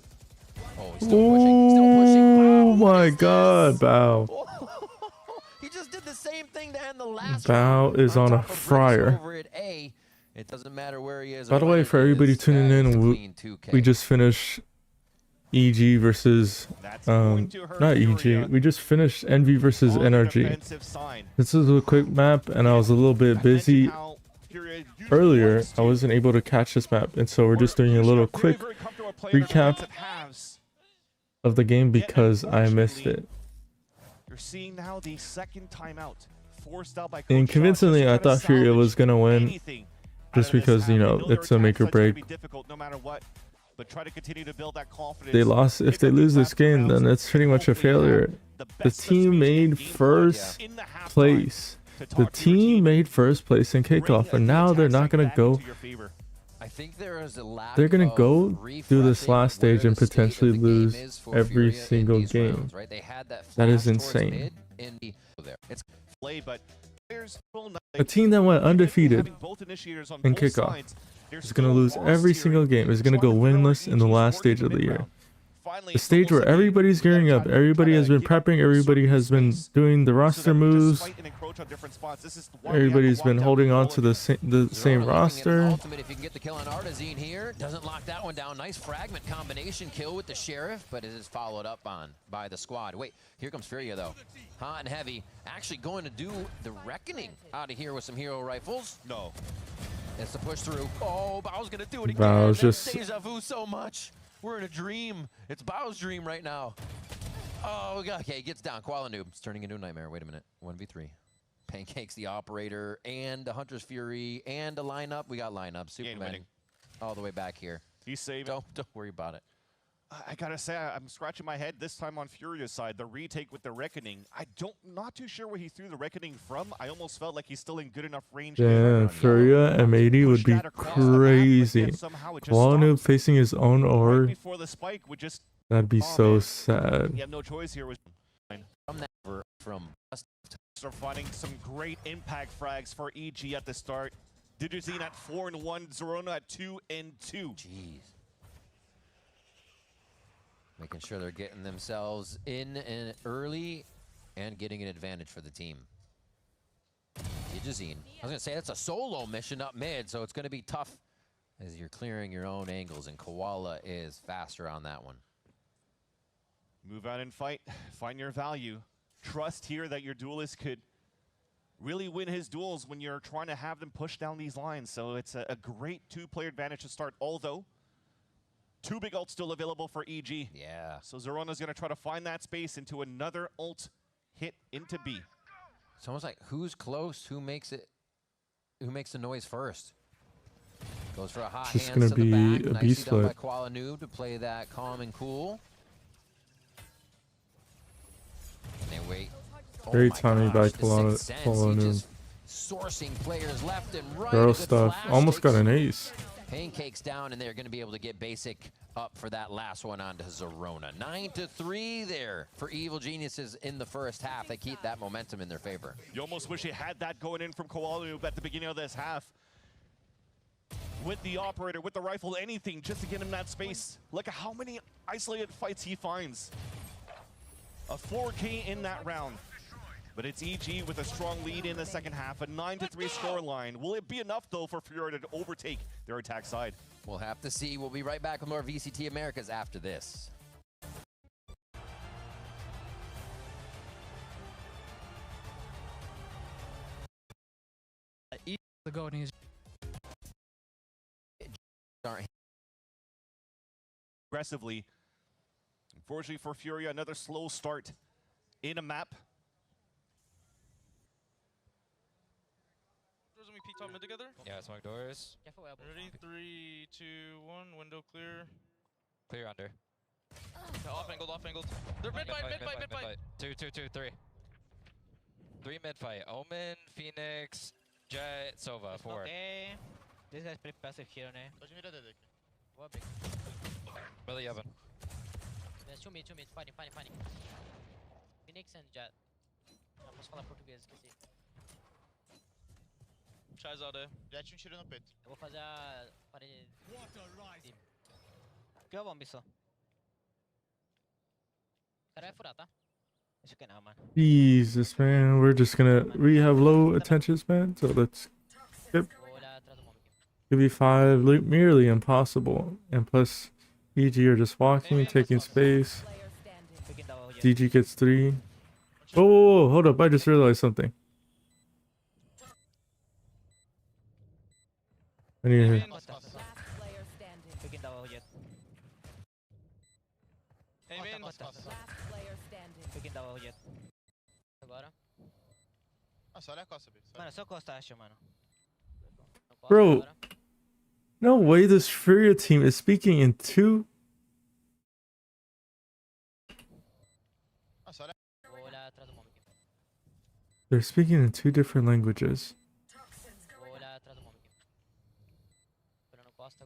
Oh my god, Bao. He just did the same thing to end the last Bao is on a fryer. It doesn't matter where he is. By the way, for everybody tuning in, we just finished EG versus not EG. We just finished NV versus NRG. This is a quick map, and I was a little bit busy earlier. I wasn't able to catch this map, and so we're just doing a little quick recap of the game because I missed it. You're seeing now the second timeout forced out by and convincingly, I thought Furia was gonna win, just because, you know, it's a make or break. They lost. If they lose this game, then it's pretty much a failure. The team made first place. The team made first place in kickoff, and now they're not gonna go think there is a lack They're gonna of go do this refreshing last where stage and the state of potentially the game lose is for every Furia in single these game. rounds, right? They had that That is flash towards insane. mid in the there. It's play, but players will not, A team that went undefeated having both initiators on in both kickoff sides, they're is gonna still lose lost every here single and game. Is gonna trying go to figure out winless in the EG's last work stage in of the year. mid-round. Finally, The it's stage where almost like everybody's gearing up, everybody has been prepping, everybody has been doing the roster moves, everybody's been holding on to the same roster. ultimate if you can get the kill on Artazine here. Doesn't lock that one down. Nice fragment combination kill with the Sheriff, but it is followed up on by the squad. Wait, here comes Furia though. Hot and heavy. Actually going to do the reckoning out of here with some hero rifles. No. It's the push through. Oh, Bao's gonna do it again. Bao's That's just deja vu so much. We're in a dream. It's Bao's dream right now. Oh, okay, he gets down. Koala Noob. It's turning into a nightmare. Wait a minute. 1v3. Pancakes the operator and the Hunter's Fury and a lineup. We got lineup. Superman all the way back here. He's saving. Don't worry about it. I gotta say, I'm scratching my head this time on Furia's side. The retake with the Reckoning. Not too sure where he threw the Reckoning from. I almost felt like he's still in good enough range. Yeah, Furia M80 would be crazy. Koala facing his own ore. That'd be so sad. You have no choice here. From start finding some great impact frags for EG at the start. Digizine at 4-1, Zerona at 2-2. Jeez. Making sure they're getting themselves in early and getting an advantage for the team. Digizine. I was going to say, that's a solo mission up mid, so it's going to be tough as you're clearing your own angles, and Koala is faster on that one. Move out and fight. Find your value. Trust here that your duelist could really win his duels when you're trying to have them push down these lines. So it's a great two-player advantage to start, although two big ults still available for EG. Yeah. So Zerona's going to try to find that space into another ult hit into B. It's almost like who's close, who makes the noise first. Goes for a hot It's just hands gonna to the be back. a Nicely beast done by flip. Koala Noob to play that calm and cool. And they wait. Great timing by Koala Noob. Sourcing players left and right. Girl stuff. Almost got an ace. Pancakes down, and they're going to be able to get basic up for that last one onto Zerona. 9-3 there for Evil Geniuses in the first half. They keep that momentum in their favor. You almost wish you had that going in from Koala Noob at the beginning of this half. With the operator, with the rifle, anything just to get him that space. Look at how many isolated fights he finds. A 4K in that round. But it's EG with a strong lead in the second half, a 9-3 scoreline. Will it be enough, though, for Furia to overtake their attack side? We'll have to see. We'll be right back with more VCT Americas after this. The goat needs. Aggressively. Unfortunately for Furia, another slow start in a map. Doors and we peek top mid together? Yeah, smoke doors. Ready? 3, 2, 1. Window clear. Clear under. Yeah, off angled, off angled. They're mid fight, mid fight, mid fight. 2, 2, 2, 3. 3 mid fight. Omen, Phoenix, Jet, Sova. 4. Okay. This guy's pretty passive here, né? Pode mirar dele aqui. Boa, big. Belly oven. There's 2 mid, fighting, fighting, fighting. Phoenix and Jet. Já posso falar português, esqueci. Chaz out there. Jet tiro no peito. Eu vou fazer a parede. Que é o bomb só. O cara vai furar, tá? Isso aqui não, mano. Jesus, man. We have low attention span, so let's skip. Give you 5, nearly impossible. And plus, EG are just walking, taking space. DG gets 3. Whoa, hold up. I just realized something. I need to... Agora. Só olha a costa, B. Mano, só costa, acho, mano. Bro, no way this Furia team is speaking in 2. Vou olhar atrás do bomb aqui. They're speaking in 2 different languages. Vou olhar atrás do bomb aqui. Esperando costa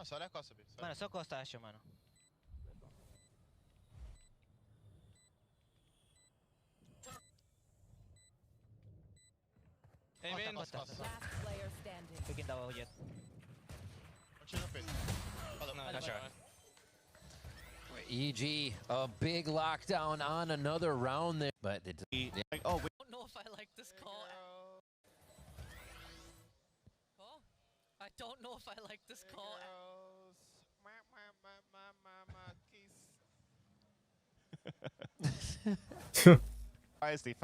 só olha a costa, B. Mano, só costa, acho, mano. Costa. Last player standing. Bikin daw ako jet. Continua, Pedro. Falou. EG, a big lockdown on another round there. But it, I don't know if I like this call. I don't know if I like this call. As they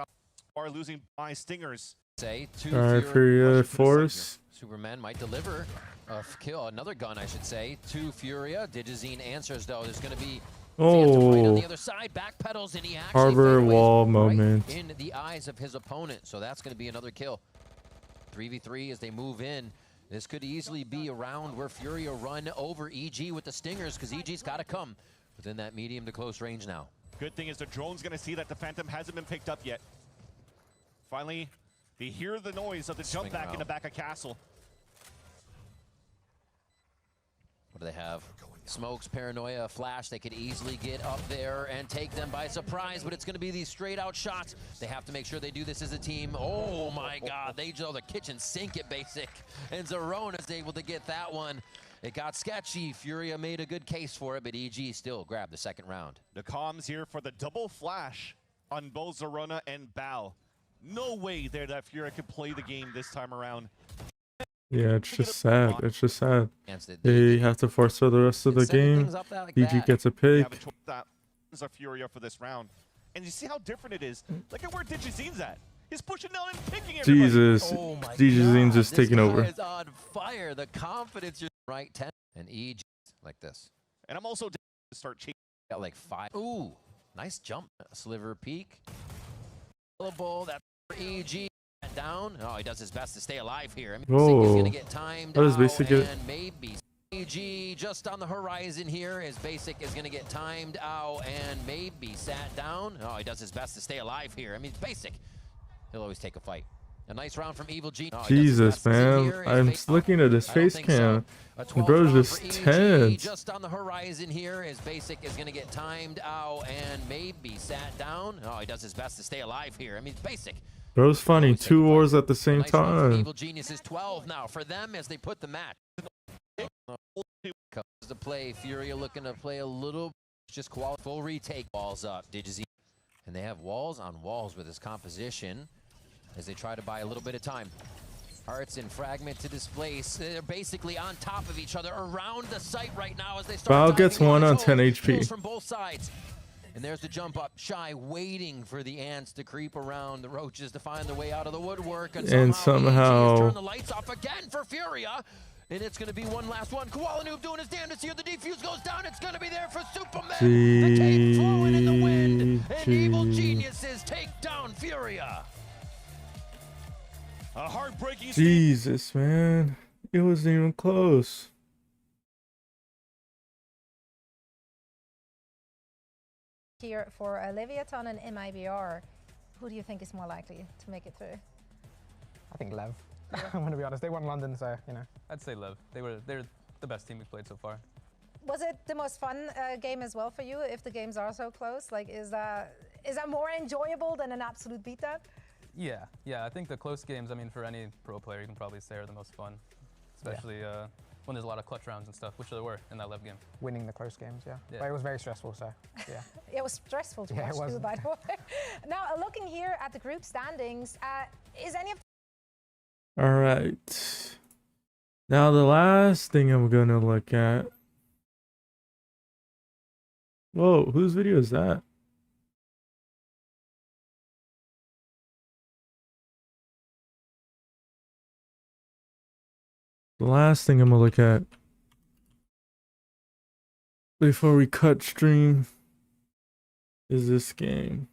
are losing by Stingers. Say Furia Force. Superman might deliver a kill, another gun, I should say, to Furia. Digizine answers though. There's going to be on the other side, backpedals, and he actually Harbor wall moment in the eyes of his opponent. So that's going to be another kill. 3v3 as they move in. This could easily be a round where Furia run over EG with the Stingers, because EG's got to come within that medium to close range now. Good thing is the drone's going to see that the Phantom hasn't been picked up yet. Finally, they hear the noise of the jump back in the back of Castle. What do they have? Smokes, Paranoia, Flash. They could easily get up there and take them by surprise, but it's going to be these straight out shots. They have to make sure they do this as a team. Oh my God, they know the kitchen sink at basic. And Zerona's able to get that one. It got sketchy. Furia made a good case for it, but EG still grabbed the second round. The comms here for the double flash on both Zerona and Bao. No way there that Furia could play the game this time around. Yeah, it's just sad. It's just sad. They have to force for the rest of the game. EG gets a pick. That is a Furia for this round. And you see how different it is. Look at where Digizine's at. He's pushing down and picking everybody. Jesus. Digizine's just taking over. Is on fire. The confidence you're right 10 and EG like this. And I'm also to start chasing. Got like 5. Ooh, nice jump. Sliver peak. That's for EG. Down. Oh, he does his best to stay alive here. I mean, he's going to get timed out, and maybe EG just on the horizon here. His basic is going to get timed out and maybe sat down. Oh, he does his best to stay alive here. I mean, basic. He'll always take a fight. A nice round from Evil Genius. Oh, Jesus, man. I'm looking at his face cam. The bro's just tense. Just on the horizon here. His basic is going to get timed out and maybe sat down. Oh, he does his best to stay alive here. I mean, basic. Bro's funny. 2 wars at the same time. Evil Genius is 12 now for them as they put the match. To play Furia looking to play a little just full retake. Walls up. Digizine. And they have walls on walls with his composition as they try to buy a little bit of time. Hearts and Fragment to displace. They're basically on top of each other around the site right now as they start. Bao gets 1 on 10 HP. From both sides. And there's the jump up. Shy waiting for the ants to creep around the roaches to find their way out of the woodwork. And somehow turn the lights off again for Furia. And it's going to be one last one. Koala Noob doing his damnedest here. The defuse goes down. It's going to be there for Superman. The tape flowing in the wind. And Evil Geniuses take down Furia. A heartbreaking. Jesus, man. It wasn't even close. Here for Leviathan and MIBR, who do you think is more likely to make it through? I think Lev. I'm going to be honest. They won London, so, you know. I'd say Lev. They're the best team we've played so far. Was it the most fun game as well for you, if the games are so close? Like, is that more enjoyable than an absolute beatdown? Yeah. I think the close games, I mean, for any pro player, you can probably say are the most fun. Especially when there's a lot of clutch rounds and stuff, which there were in that Lev game. Winning the close games, yeah. But it was very stressful, so, yeah. It was stressful to watch too, by the way. Now, looking here at the group standings, is any of... All right. Now, the last thing I'm going to look at... Whoa, whose video is that? The last thing I'm gonna look at before we cut stream is this game.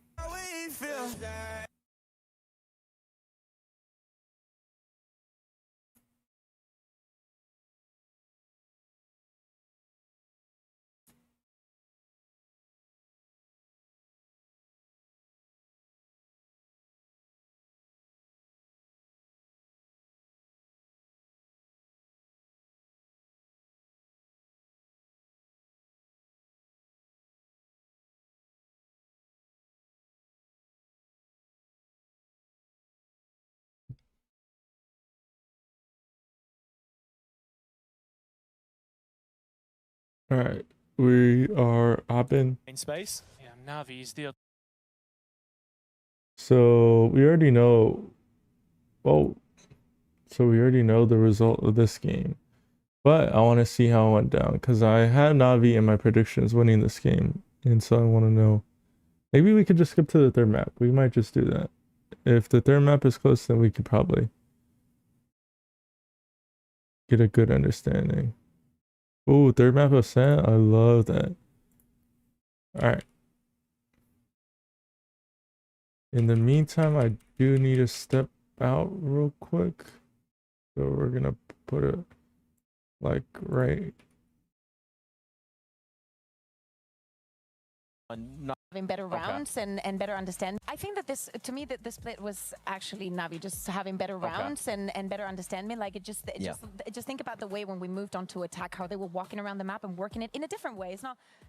All right, we are hopping. In space. Yeah, Navi is the. So we already know. Well, so we already know the result of this game, but I want to see how it went down because I had Navi in my predictions winning this game, and so I want to know. Maybe we could just skip to the third map. We might just do that. If the third map is close, then we could probably get a good understanding. Oh, third map Ascent. I love that. All right. In the meantime, I do need to step out real quick. So we're going to put it like right. Having better rounds and better understanding. I think that this, to me, that the split was actually Navi just having better rounds and better understanding. Like just think about the way when we moved on to attack, how they were walking around the map and working it in a different way.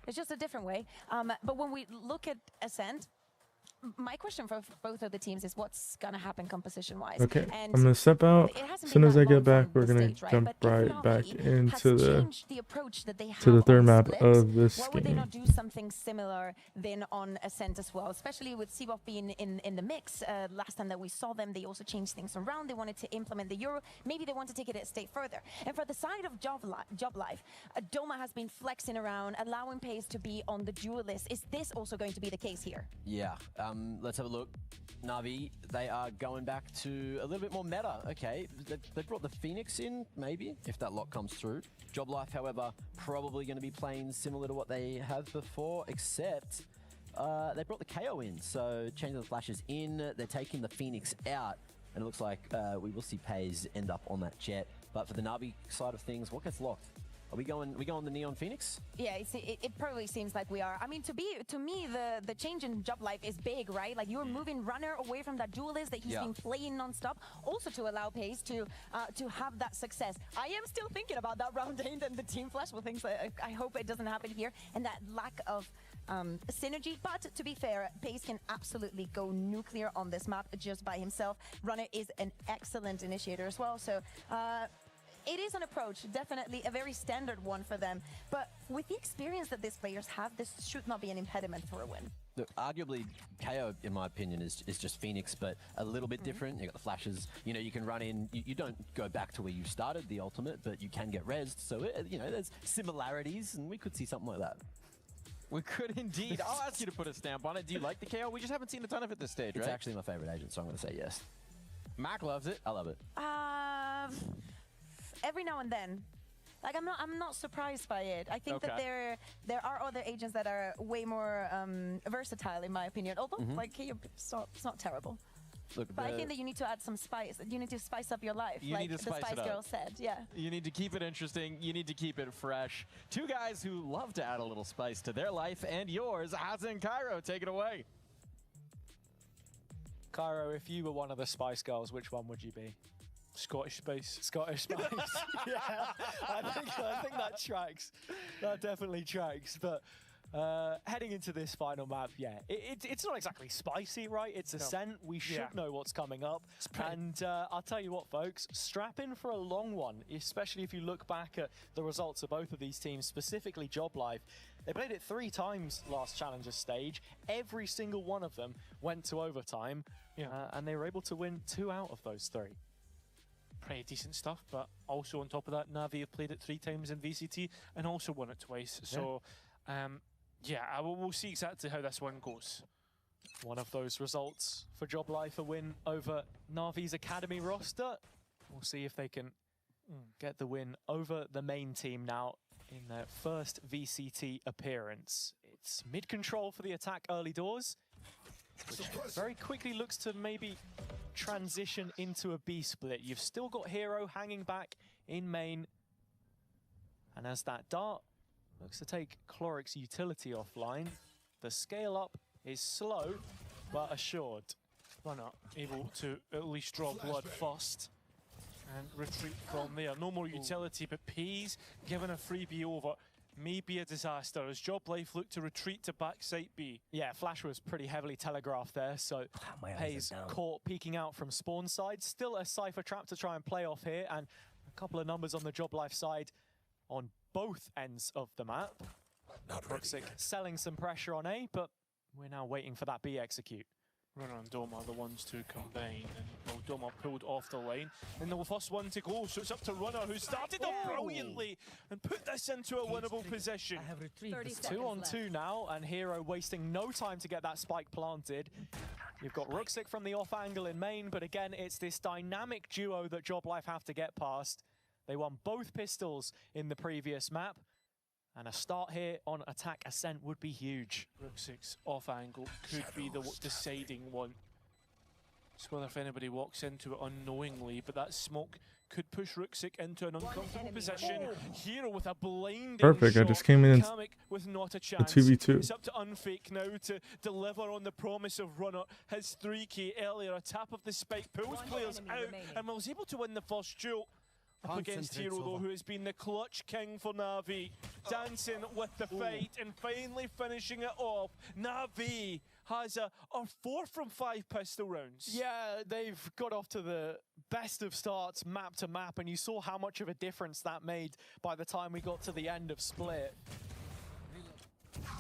It's just a different way. But when we look at Ascent, my question for both of the teams is what's going to happen composition-wise. Okay, and I'm going to step out. As soon as I get back, we're going to jump right back into the third map of this Why would they game. not do something similar then on Ascent as well, especially with Seaboff being in the mix? Last time that we saw them, they also changed things around. They wanted to implement the Euro. Maybe they want to take it a step further. And for the side of Job Life, Doma has been flexing around, allowing Pace to be on the duel list. Is this also going to be the case here? Yeah. Let's have a look. Navi, they are going back to a little bit more meta. Okay, they brought the Phoenix in, maybe, if that lock comes through. Job Life, however, probably going to be playing similar to what they have before, except they brought the KO in. So changing the flashes in, they're taking the Phoenix out, and it looks like we will see Pays end up on that jet. But for the Navi side of things, what gets locked? Are we going the Neon Phoenix? Yeah, it probably seems like we are. I mean, to me, the change in Job Life is big, right? Like you're moving Runner away from that duelist that he's been playing non-stop, also to allow Pace to have that success. I am still thinking about that round 8 and the team flash with things. I hope it doesn't happen here, and that lack of synergy. But to be fair, Pace can absolutely go nuclear on this map just by himself. Runner is an excellent initiator as well, so. It is an approach, definitely a very standard one for them. But with the experience that these players have, this should not be an impediment for a win. Look, arguably, KO, in my opinion, is just Phoenix, but a little bit different. You got the flashes. You know, you can run in. You don't go back to where you started, the ultimate, but you can get rezzed. So, you know, there's similarities, and we could see something like that. We could indeed. I'll ask you to put a stamp on it. Do you like the KO? We just haven't seen a ton of it this stage, right? It's actually my favorite agent, so I'm going to say yes. Mac loves it. I love it. Every now and then, like I'm not surprised by it. I think that there are other agents that are way more versatile, in my opinion. Although like it's not terrible. Look, but I think that you need to add some spice. You need to spice up your life, like the Spice Girl said. Yeah. You need to keep it interesting. You need to keep it fresh. Two guys who love to add a little spice to their life and yours. Haza and Cairo, take it away. Cairo, if you were one of the Spice Girls, which one would you be? Scottish Spice. Scottish Spice. Yeah, I think that tracks. That definitely tracks. But heading into this final map, yeah, it's not exactly spicy, right? It's Ascent. We should know what's coming up. And I'll tell you what, folks, strap in for a long one, especially if you look back at the results of both of these teams, specifically Job Life. They played it 3 times last Challenger stage. Every single one of them went to overtime, and they were able to win 2 out of those 3. Pretty decent stuff, but also on top of that, Navi have played it 3 times in VCT and also won it twice. So, yeah, we'll see exactly how this one goes. One of those results for Job Life, a win over Navi's Academy roster. We'll see if they can get the win over the main team now in their first VCT appearance. It's mid-control for the attack early doors, which very quickly looks to maybe transition into a B split. You've still got Hero hanging back in main. And as that dart looks to take Cloric's utility offline, the scale up is slow but assured. Runner able to at least draw blood first and retreat from there. No more utility, but Pays given a freebie over may be a disaster as Job Life look to retreat to backside B. Yeah, Flash was pretty heavily telegraphed there, so Pays caught peeking out from spawn side. Still a Cypher trap to try and play off here, and a couple of numbers on the Job Life side. on both ends of the map. Ruxic selling some pressure on A, but we're now waiting for that B execute. Runner and Dom are the ones to combine, and well, Dom are pulled off the line, and the first one to go, so it's up to Runner, who started off brilliantly and put this into a winnable position. It's 2-on-2 now, and Hero wasting no time to get that spike planted. You've got Ruxic from the off angle in main, but again, it's this dynamic duo that Joblife have to get past. They won both pistols in the previous map, and a start here on attack ascent would be huge. Ruxic's off angle could be the deciding one. It's whether if anybody walks into it unknowingly, but that smoke could push Ruxic into an uncomfortable position. Hero with a blinding Perfect, I shot. just came in Kamek with not a chance. 2v2. It's up to Unfake now to deliver on the promise of Runner. His 3K earlier, a tap of the spike, pulls players out, and was able to win the first duel. Up against Hero, though, who has been the clutch king for Na'Vi, dancing with the fight and finally finishing it off. Na'Vi has a 4 from 5 pistol rounds. Yeah, they've got off to the best of starts map to map, and you saw how much of a difference that made by the time we got to the end of Split.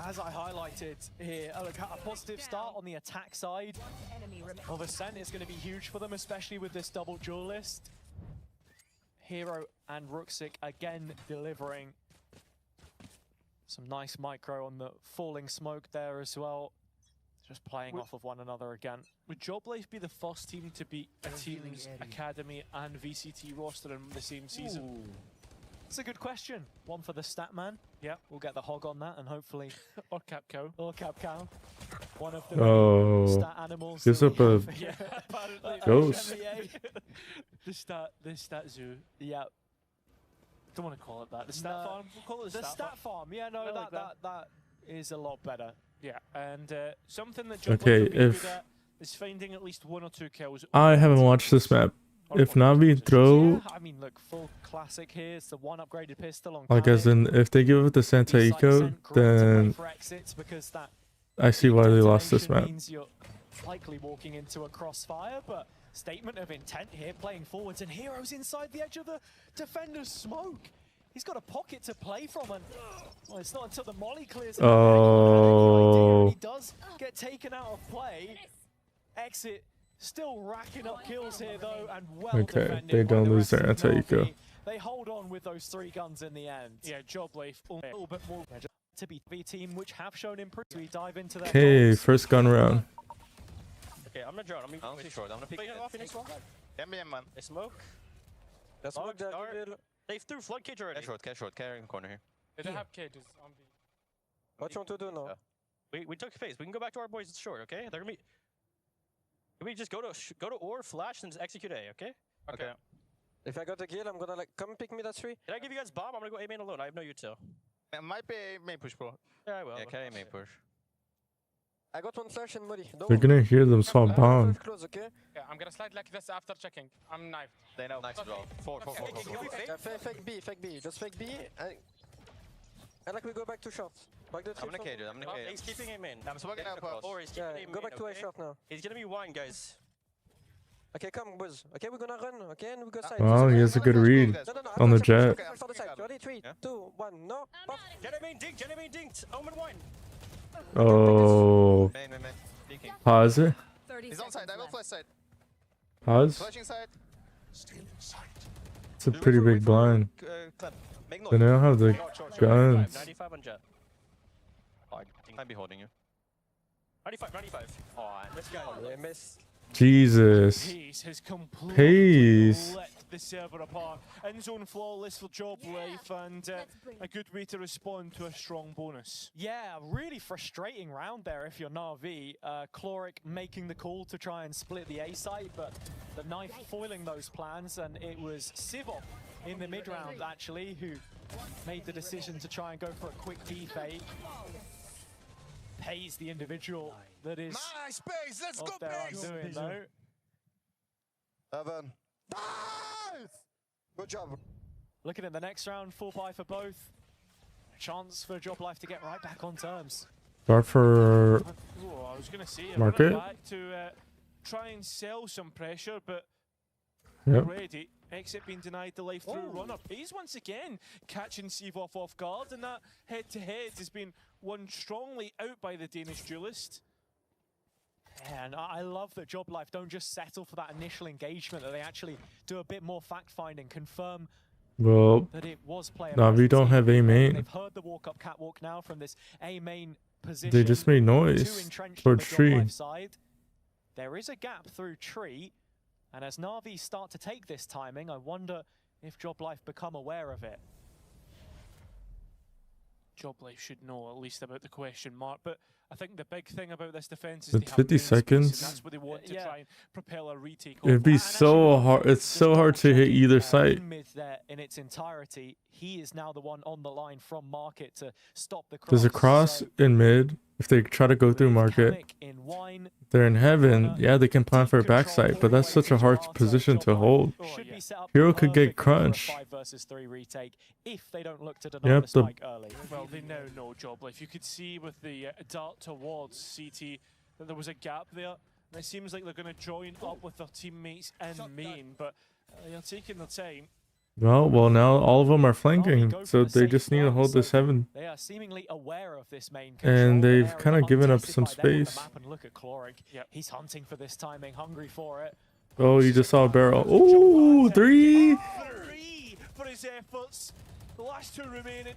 As I highlighted here, a positive start on the attack side of Ascent is going to be huge for them, especially with this double duelist. Hero and Ruxic again delivering some nice micro on the falling smoke there as well. Just playing off of one another again. Would Joblife be the first team to beat a team's Academy and VCT roster in the same season? Ooh. It's a good question. One for the stat man. Yeah, we'll get the hog on that, and hopefully or Cap Cow. Or Cap Cow. One of the stat animals. Gives up a yeah, apparently. ghost. the stat zoo. Yeah. Don't want to call it that. The stat farm. We'll call it the stat farm. Yeah, no, that is a lot better. Yeah, and something that Okay, Joblife if good at is finding at least 1 or 2 kills. I haven't watched this map. If Na'Vi throw, Yeah, I mean, look, full classic here. It's the one upgraded pistol on. like as in, if they give it the Santa Eco, then I see why they lost this map. Means you're likely walking into a crossfire, but statement of intent here, playing forwards, and Hero's inside the edge of the defender's smoke. He's got a pocket to play from, and well, it's not until the molly clears. Oh. He does get taken out of play. Exit. Still racking up kills here though, and well Okay, defended they by don't the lose rest their of anti-eco. Na'Vi. They hold on with those 3 guns in the end. Yeah, Joblife a little bit more to be the team which have shown improvement. We dive into their Okay, goals. first gun round. Okay, I'm gonna drone. I'm gonna pick short. I'm gonna pick off in this one. MBM1. They smoke. That's what they threw flood cage already. Short, carrying the corner here. They don't have cages on B. What you want to do now? We took phase. We can go back to our boys short, okay? They're gonna be. Can we just go to or flash and just execute A, okay? Okay. If I got the kill, I'm gonna like come pick me that 3. Can I give you guys bomb? I'm gonna go A main alone. I have no util. Might be main push, bro. Yeah, I will. Yeah, carry main push. I got 1 flash and molly. They're gonna hear them swap bomb. Close, okay? Yeah, I'm gonna slide like this after checking. I'm knifed. They know. Nice, bro. 4. Yeah, Fake B. Just fake B. And like we go back to short. Back the I'm gonna cage it. He's keeping A main. I'm smoking up. Or he's keeping A main. Go back to A short now. He's gonna be wine, guys. Okay, come, boys. Okay, we're gonna run. Okay, and we go side. Wow, he has a good read on the jet. Ready? 3, 2, 1. No. Jenny main dinked. Omen wine. Oh. Main. Pause it. He's on side. I will flash side. Pause. Flashing side. It's a pretty big blind. They now have the guns. 95 on jet. Oh, I'd be holding you. 95. Oh, this guy. They missed. Jesus. Pace has completely Pace. lit the server apart. End zone flawless for Joblife, and a good way to respond to a strong bonus. Yeah, really frustrating round there if you're Na'Vi. Chloric making the call to try and split the A site, but the knife foiling those plans, and it was Sivov in the mid-round actually who made the decision to try and go for a quick B fake. Pays the individual that is nice Pace, let's go Pace! Undoing though. Evan. Nice! Good job. Looking at the next round, 4-5 for both. A chance for Joblife to get right back on terms. Start for I was going to say, market. Back to try and sell some pressure, but Yep. already. Exit being denied the life through runner. He's once again catching Seavoff off guard, and that head-to-head has been won strongly out by the Danish duelist. Yeah, and I love that Job Life don't just settle for that initial engagement, that they actually do a bit more fact-finding, confirm Well, that it was player nah, we don't have A main. They've heard the walk-up catwalk now from this A main position. They just made noise towards tree. Side. There is a gap through tree, and as Na'Vi start to take this timing, I wonder if Job Life become aware of it. Job Life should know at least about the question mark, but I think the big thing about this defense is It's they have 50 main space, seconds. and that's what they want to try and propel a retake. It'd be so hard. It's so hard to hit either side. Mid there in its entirety, he is now the one on the line from market to stop the cross. There's a cross in mid. If they try to go through market, they're in heaven. Yeah, they can plan for a backside, but that's such a hard position to hold. Hero could get crunched. 5 versus 3 retake if they don't look to deny Yep, the spike early. Well, they now know Job Life. You could see with the dart towards CT that there was a gap there. And it seems like they're going to join up with their teammates in main, but they're taking their time. Well, now all of them are flanking, so they just need to hold this heaven. They are seemingly aware of this main And they've kind of given up some space. And look at Chloric. He's hunting for this timing, hungry for it. Oh, you just saw a barrel. Ooh, 3! 3 for his efforts. The last 2 remaining.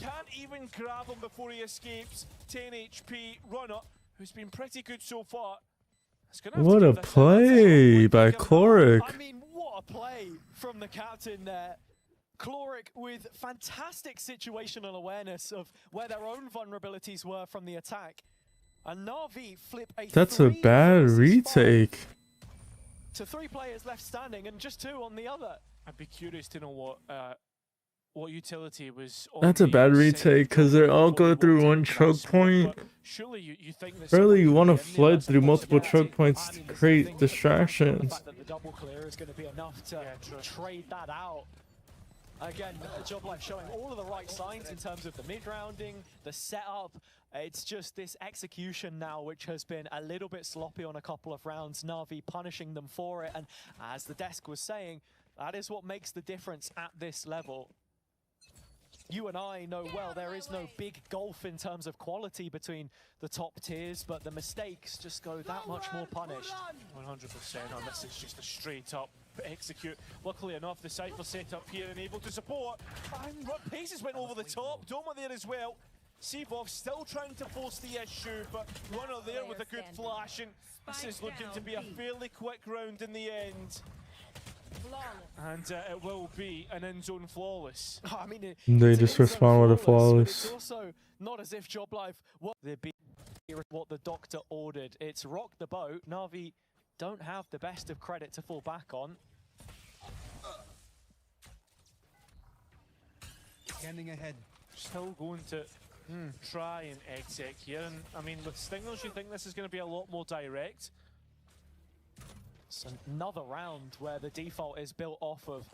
Can't even grab him before he escapes. 10 HP runner, who's been pretty good so far. What a play by Chloric. I mean, what a play from the captain there. Chloric with fantastic situational awareness of where their own vulnerabilities were from the attack. And Na'Vi flip a That's a bad retake. to 3 players left standing and just 2 on the other. I'd be curious to know what utility was on That's a the bad side retake because they all go through one choke point. Surely you think this Really, you want to flood through multiple choke points to create distractions. The fact that the double clear is going to be enough to trade that out. Again, Job Life showing all of the right signs in terms of the mid-rounding, the setup. It's just this execution now which has been a little bit sloppy on a couple of rounds. Na'Vi punishing them for it, and as the desk was saying, that is what makes the difference at this level. You and I know well there is no big gulf in terms of quality between the top tiers, but the mistakes just go that much more punished. 100%, and this is just a straight up execute. Luckily enough, the Cypher set up here and able to support. And Paces went over the top, Doma there as well. Seavoff still trying to force the issue, but runner there with a good flash, and this is looking to be a fairly quick round in the end. And it will be an in-zone flawless. I mean, They just respond with a flawless. It's also not as if Job Life what the doctor ordered. It's rock the boat. Na'Vi don't have the best of credit to fall back on. Scanning ahead. Still going to try and exec here. And I mean, with Stingers, you think this is going to be a lot more direct. It's another round where the default is built off of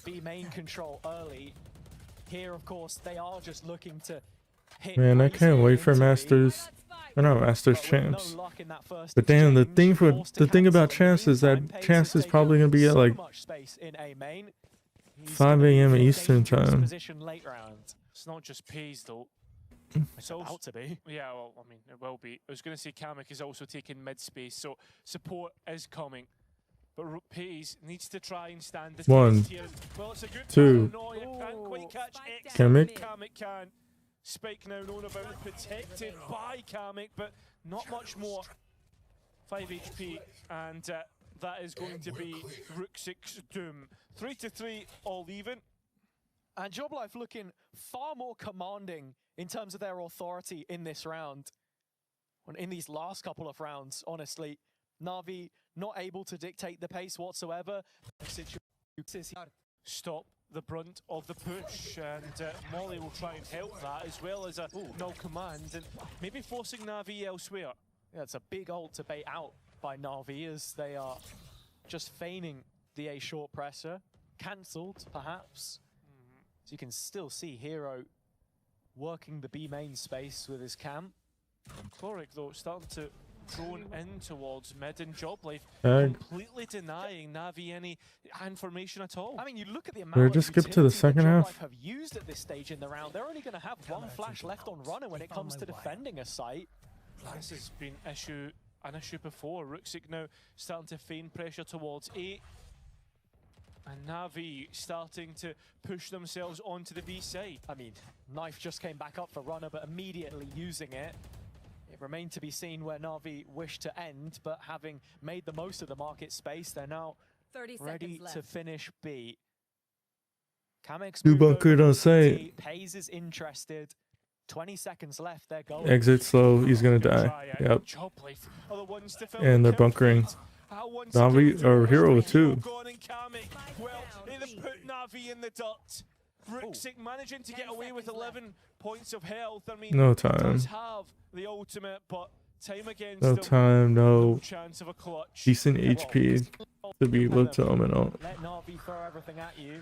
B main control early. Here, of course, they are just looking to hit. Man, I can't wait for Masters. Or not Masters, Champs. But damn, the thing about Champs is that Champs is probably gonna be at like 5 a.m. Eastern time. It's not just Pays though. It's about to be. Yeah, well, I mean, it will be. I was going to say Kamek is also taking mid-space, so support is coming. But Pays needs to try and stand the test here. Well, it's a good 2. Can't quite catch X. Kamek. Kamek can. Spike now known about protected by Kamek, but not much more. 5 HP, and that is going to be Rook 6 Doom. 3-3, all even. And Job Life looking far more commanding in terms of their authority in this round. In these last couple of rounds, honestly, Na'Vi not able to dictate the pace whatsoever. Stop the brunt of the push, and Molly will try and help that, as well as a no command, and maybe forcing Na'Vi elsewhere. Yeah, it's a big ult to bait out by Na'Vi as they are just feigning the A short presser. Cancelled, perhaps. So you can still see Hero working the B main space with his cam. Chloric, though, starting to thrown in towards mid, and Joblife Ag. completely denying Na'Vi any information at all. I mean, you look at the We're amount of just skip to the utility second that half. Joblife have used at this stage in the round. They're only going to have one flash left on runner when it comes to defending a site. This has been an issue before. Ruxic now starting to feign pressure towards A. And Na'Vi starting to push themselves onto the B side. I mean, Knife just came back up for runner, but immediately using it. It remained to be seen where Na'Vi wished to end, but having made the most of the market space, they're now 30 ready seconds to left. finish B. Kamex Two move over bunkered to on CT. site. Pays is interested. 20 seconds left. They're going. Exit slow. He's gonna die. Yep. And they're bunkering. Na'Vi or Hero too. Well, they've put Na'Vi in the dirt. Ruxic managing to get away with 11 points of health. I mean, No he time. does have the ultimate, but time against No him, time. No chance of a clutch. decent HP to be able to omen out. Let Na'Vi throw everything at you.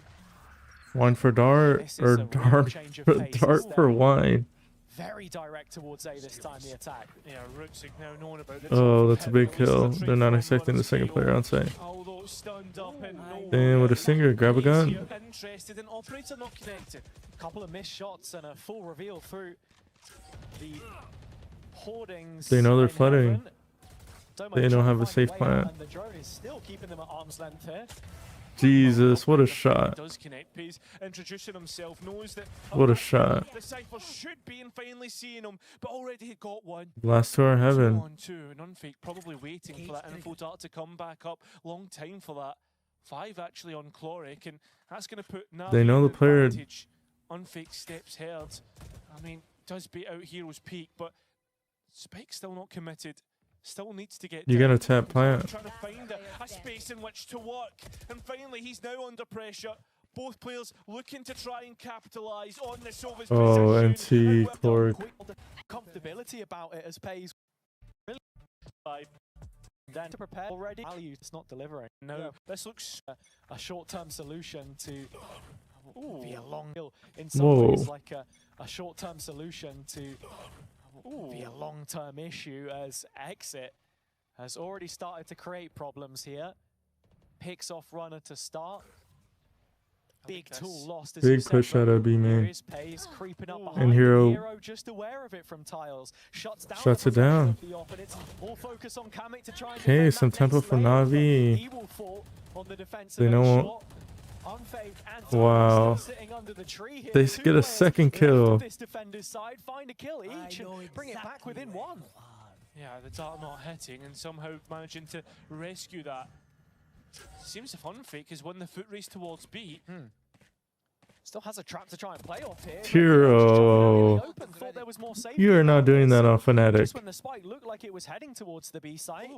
Wine for dart or dart for wine. Very direct towards A this time, the attack. Yeah, Ruxic now knowing about the Oh, that's a big kill. They're not expecting the second player on site. although stunned up and no Damn, with a stinger, grab a gun. interested in operator not connected. Couple of missed shots and a full reveal through the hoardings. They know they're in flooding. heaven. They don't trying have to a find safe way out, plant. and the drone is still keeping them at arm's length here. Jesus, what a shot. Does connect, Pays introducing himself, knows that What a shot. the Cypher should be, and finally seeing him, but already he got one. Last to our heaven. 2-on-2, and Unfake probably waiting for that info dart to come back up. Long time for that. 5 actually on Chloric, and that's going to put Na'Vi They know in the player- advantage. Unfake steps hard. I mean, does bait out Hero's peak, but Spike's still not committed. Still needs to get You down. gotta tap plant. Trying to find a space in which to work, and finally he's now under pressure. Both players looking to try and capitalise on the Silver's Oh, position. NT, Chloric. Comfortability about it as Pays. Really then to prepare already. Value it's not delivering. No, this looks a short-term solution to be a long kill. In Whoa. some ways, like a short-term solution to be a long-term issue, as Exit has already started to create problems here. Picks off runner to start. Big tool lost. As you Big said, push but out of B here main. is Pays creeping up behind And Hero just aware of it from tiles. Shuts down shuts the it down. protection of the op, and it's all focus on Kamek to try and Okay, defend some that tempo next from layer, but Na'Vi. he will fall on the defense They of know a what- shot. Unfazed and Wow. still sitting under the tree here. They Two get a players second left kill. of this defender's side, find a kill each and bring it back within one. yeah, the dart not hitting, and somehow managing to rescue that. Seems if Unfake has won the foot race towards B. Still has a trap to try and play off here. but Hero. open, thought there was more safety You are not doing that on Fnatic. Just when the spike looked like it was heading towards the B site,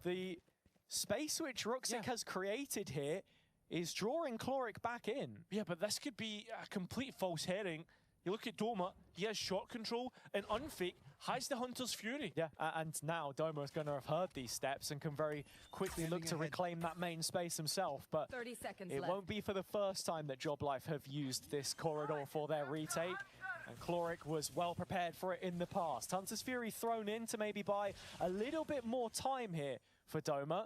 the space which Ruxic has created here is drawing Chloric back in. Yeah, but this could be a complete false herring. You look at Doma, he has shot control, and Unfake has the Hunter's Fury. Yeah, and now Doma is going to have heard these steps and can very quickly look to reclaim that main space himself. But 30 seconds it left. won't be for the first time that Joblife have used this corridor for their retake. And Chloric was well prepared for it in the past. Hunter's Fury thrown in to maybe buy a little bit more time here for Doma.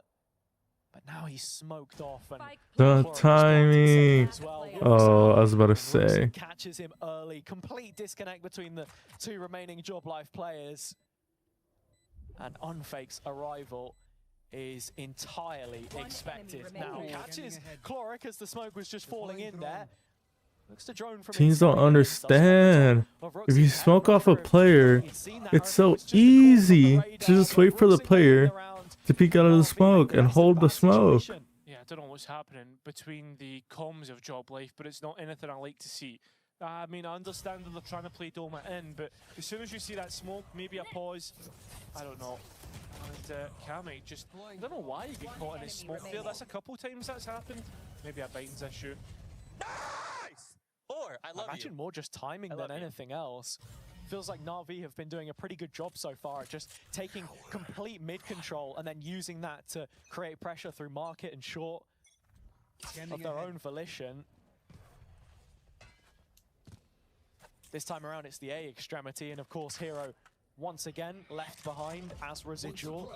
But now he's smoked off, and The timing. as well. Oh, I was about to say. Catches him early. Complete disconnect between the two remaining Joblife players. And Unfake's arrival is entirely expected. Now catches Chloric as the smoke was just falling in there. Looks to drone from Teams don't inside. understand. If you smoke off a player, it's so easy to just wait for the player to peek out of the smoke and hold the smoke. Yeah, I don't know what's happening between the comms of Joblife, but it's not anything I like to see. I mean, I understand that they're trying to play Doma in, but as soon as you see that smoke, maybe a pause. I don't know. And Kamek just, I don't know why he got caught in his smoke there. That's a couple times that's happened. Maybe a Biden's issue. Or I love imagine you. more just timing than anything else. Feels like Na'Vi have been doing a pretty good job so far at just taking complete mid control and then using that to create pressure through market and short of their own volition. This time around it's the A extremity, and of course Hero once again left behind as residual.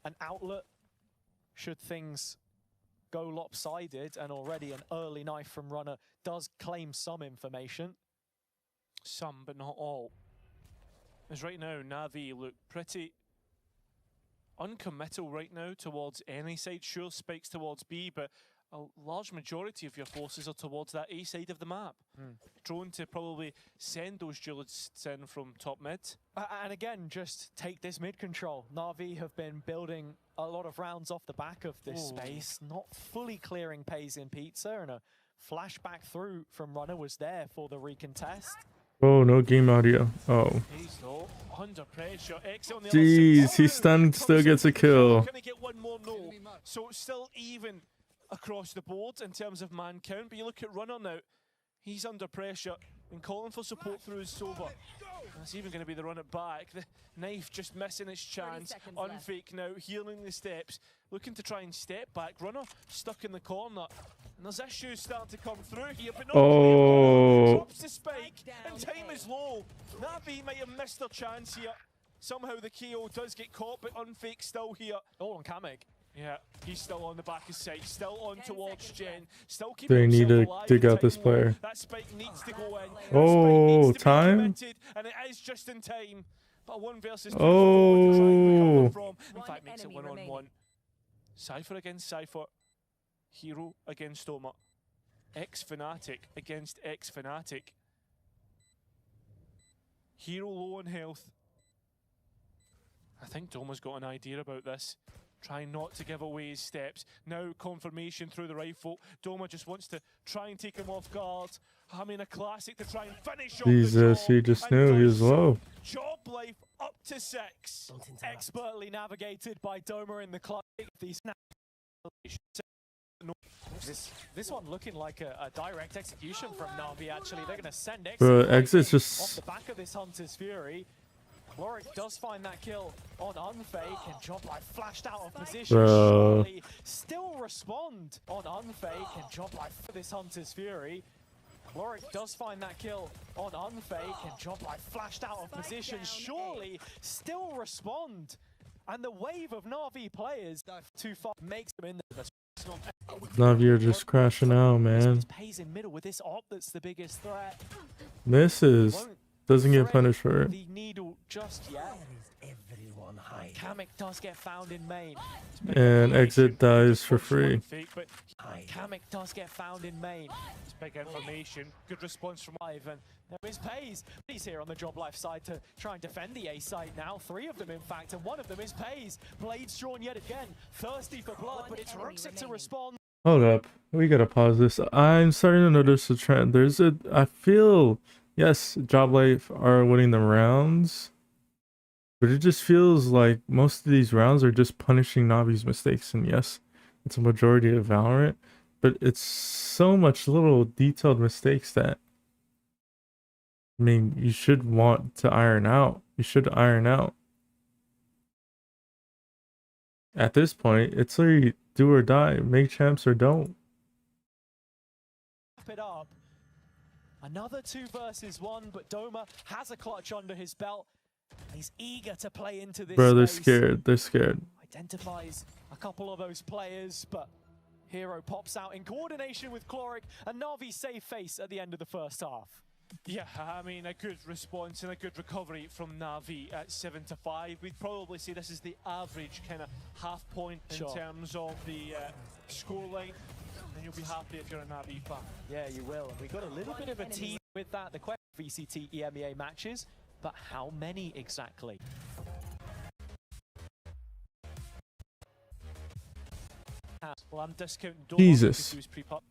An outlet should things go lopsided, and already an early knife from Runner does claim some information. Some, but not all. As right now, Na'Vi look pretty uncommittal right now towards any side. Sure, spikes towards B, but a large majority of your forces are towards that A side of the map. Drone to probably send those duelists in from top mid. And again, just take this mid control. Na'Vi have been building a lot of rounds off the back of this space, not fully clearing pays in pizza, and a flashback through from Runner was there for the recontest. Oh, no game audio. Oh. He's though under pressure. X on the Jeez, other side. he stunned, still gets a kill. Can he get one more? No. So it's still even across the board in terms of man count, but you look at Runner now, he's under pressure and calling for support through his Sova. That's even going to be the run it back. The knife just missing its chance. Unfake now, healing the steps, looking to try and step back. Runner stuck in the corner. And there's issues starting to come through here, but no. Drops the spike, and time is low. Na'Vi might have missed their chance here. Somehow the KO does get caught, but Unfake still here. Oh, on Kamek. Yeah, he's still on the back of sight, still on towards Jen, still keeping They need to himself alive. dig out this player. That spike needs to go in. Oh, time? And it is just in time. But 1 versus 2. Oh. In fact, makes it 1-on-1. Cypher against Cypher. Hero against Doma. X-Fnatic against X-Fnatic. Hero low on health. I think Doma's got an idea about this. Trying not to give away his steps. Now confirmation through the rifle. Doma just wants to try and take him off guard. I mean, a classic to try and finish off Jesus, he just knew he was low. Job life up to 6. Expertly navigated by Doma in the clutch. This one looking like a direct execution from Na'Vi, actually. They're going to send Exit's just off the back of this Hunter's Fury. Lorik does find that kill on Unfake, and Job Life flashed out of position. Surely still respond on Unfake, and Job Life for this Hunter's Fury. Lorik does find that kill on Unfake, and Job Life flashed out of position. Surely still respond. And the wave of Na'Vi players too far makes them in the Na'Vi are just crashing out, man. Pays in middle with this op that's the biggest threat. Misses. Doesn't get punished for it. The needle just yet. Kamek does get found in main. And Exit dies for free. Kamek does get found in main. It's big information. Good response from Ivan. There is Pays. He's here on the Job Life side to try and defend the A site now. 3 of them, in fact, and one of them is Pays. Blades drawn yet again. Thirsty for blood, but it's Ruxit to respond. Hold up. We gotta pause this. I'm starting to notice a trend. I feel, yes, Job Life are winning the rounds, but it just feels like most of these rounds are just punishing Na'Vi's mistakes. And yes, it's a majority of Valorant, but it's so much little detailed mistakes that, I mean, you should want to iron out. You should iron out. At this point, it's like do or die. Make champs or don't. Wrap it up. Another 2 versus 1, but Doma has a clutch under his belt. He's eager to play into this. Bro, they're space. scared. They're scared. Identifies a couple of those players, but Hero pops out in coordination with Chloric, and Na'Vi save face at the end of the first half. Yeah, I mean, a good response and a good recovery from Na'Vi at 7-5. We'd probably say this is the average kind of half point in terms of the scoreline. And you'll be happy if you're a Na'Vi fan. Yeah, you will. And we got a little bit of a team with that. The question VCT EMEA matches, but how many exactly? Well, I'm discounting Doma Jesus. because he was pre-pop.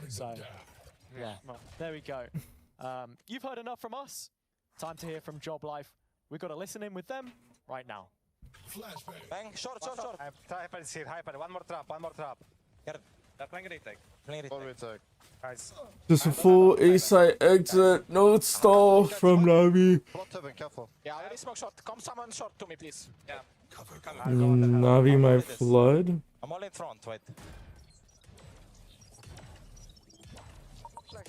So, yeah, there we go. You've heard enough from us. Time to hear from Job Life. We've got to listen in with them right now. Bang, short. Hyper is here, hyper. One more trap. They're playing retake. Guys. Just a full A-site exit. No stall from Na'Vi. Careful. Yeah, I already smoke short. Come someone short to me, please. Yeah. Na'Vi might flood. I'm all in front, wait.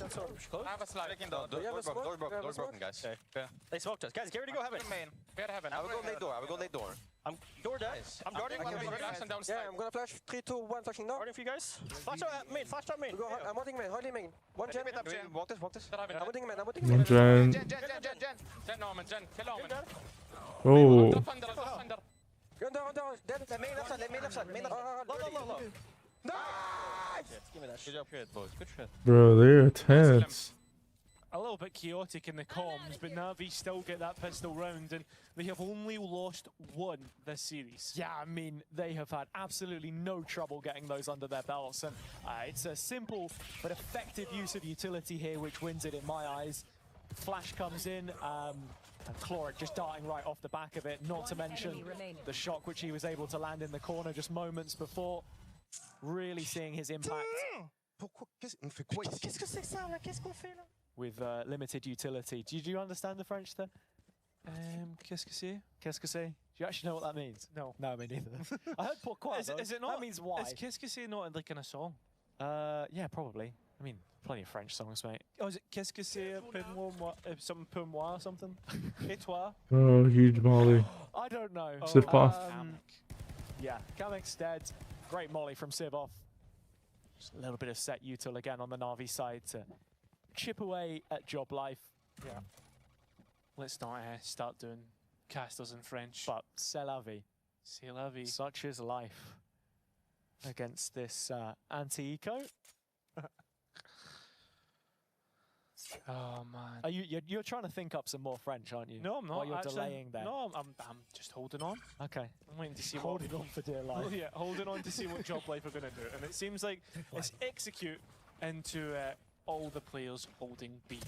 I have a slide. Door broken, guys. Okay. Yeah. They smoked us. Guys, get ready to go heaven. Main. Get heaven. I will go late door. I will go late door. I'm door dead. I'm guarding. Yeah, I'm gonna flash. 3, 2, 1, flashing now. Guarding for you guys. Flash out main. Flash out main. I'm wanting main. Hardly main. One gen. Walk this. I'm wanting main. One gen. Gen Norman. Kill Norman. Oh. Gun down. Dead. Main left side. Main left. Low. Nice! Give me that shit. Good job, good boys. Good shit. Bro, they're tense. A little bit chaotic in the comms, but Na'Vi still get that pistol round, and they have only lost one this series. Yeah, I mean, they have had absolutely no trouble getting those under their belts, and it's a simple but effective use of utility here which wins it in my eyes. Flash comes in, and Chloric just darting right off the back of it, not to mention the shock which he was able to land in the corner just moments before. Really seeing his impact. With limited utility. Do you understand the French then? Qu'est-ce que c'est? Qu'est-ce que c'est? Do you actually know what that means? No. No, me neither. I heard pourquoi. Is it not? That means why. Is qu'est-ce que c'est not like in a song? Yeah, probably. I mean, plenty of French songs, mate. Oh, is it qu'est-ce que c'est something pour moi or something? Et toi? Oh, huge molly. I don't know. Sipov. Yeah, Kamek's dead. Great molly from Sivov. Just a little bit of set util again on the Na'Vi side to chip away at job life. Yeah. Let's not start doing casters in French. But c'est la vie. C'est la vie. Such is life against this anti-eco. Oh man. You're trying to think up some more French, aren't you? No, I'm not. While you're actually, delaying there. No, I'm just holding on. Okay. I'm waiting to see holding on for dear life. Yeah, holding on to see what Job Life are going to do. And it seems like it's execute into all the players holding B.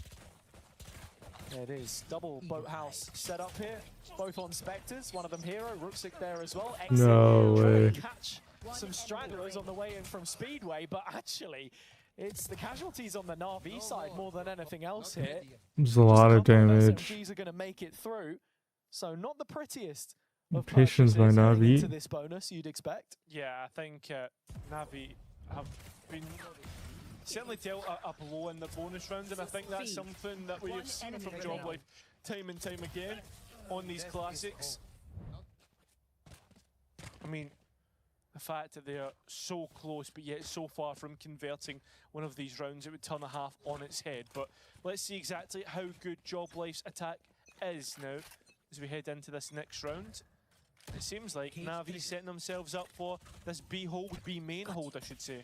It is. Double boathouse set up here. Both on Spectres. One of them hero. Rooksik there as well. No way. Catch some stragglers on the way in from Speedway, but actually it's the casualties on the Na'Vi side more than anything else here. There's a lot of damage. SMGs are going to make it through, so not the prettiest. Patience by Na'Vi. To this bonus, you'd expect. Yeah, I think Na'Vi have been certainly dealt a blow in the bonus round, and I think that's something that we have seen from Job Life time and time again on these classics. I mean, the fact that they are so close but yet so far from converting one of these rounds, it would turn a half on its head. But let's see exactly how good Job Life's attack is now as we head into this next round. It seems like Na'Vi setting themselves up for this B main hold, I should say.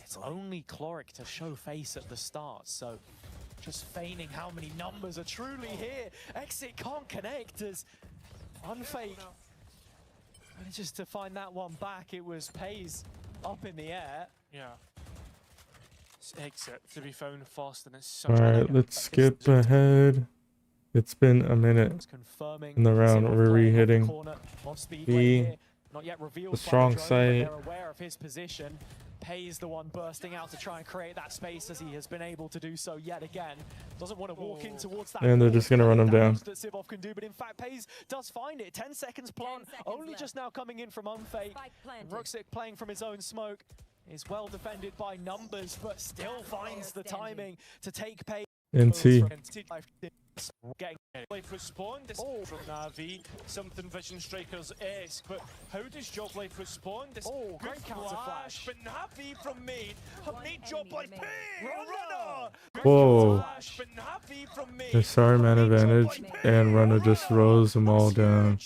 It's only Chloric to show face at the start, so just feigning how many numbers are truly here. Exit can't connect as Unfake. And just to find that one back, it was Pays up in the air. Yeah. It's Exit to be found fast, and it's such Alright, let's skip ahead. It's been a minute in the round. We're re-hitting B, the strong site. They're aware of his position. Pays the one bursting out to try and create that space as he has been able to do so yet again. Doesn't want to walk in towards that. And they're just going to run him down. That Sivov can do, but in fact Pays does find it. 10 seconds plant, only just now coming in from Unfake. Rooksik playing from his own smoke is well defended by numbers, but still finds the timing to take Pays. NT. Life respond this from Na'Vi, something Vision Strikers-esque, but how does Job Life respond? This great counter flash, but Na'Vi from Made have made Job Life pay! Runner! Whoa. But Na'Vi from Made The Starman advantage, and Runner just rolls them all down.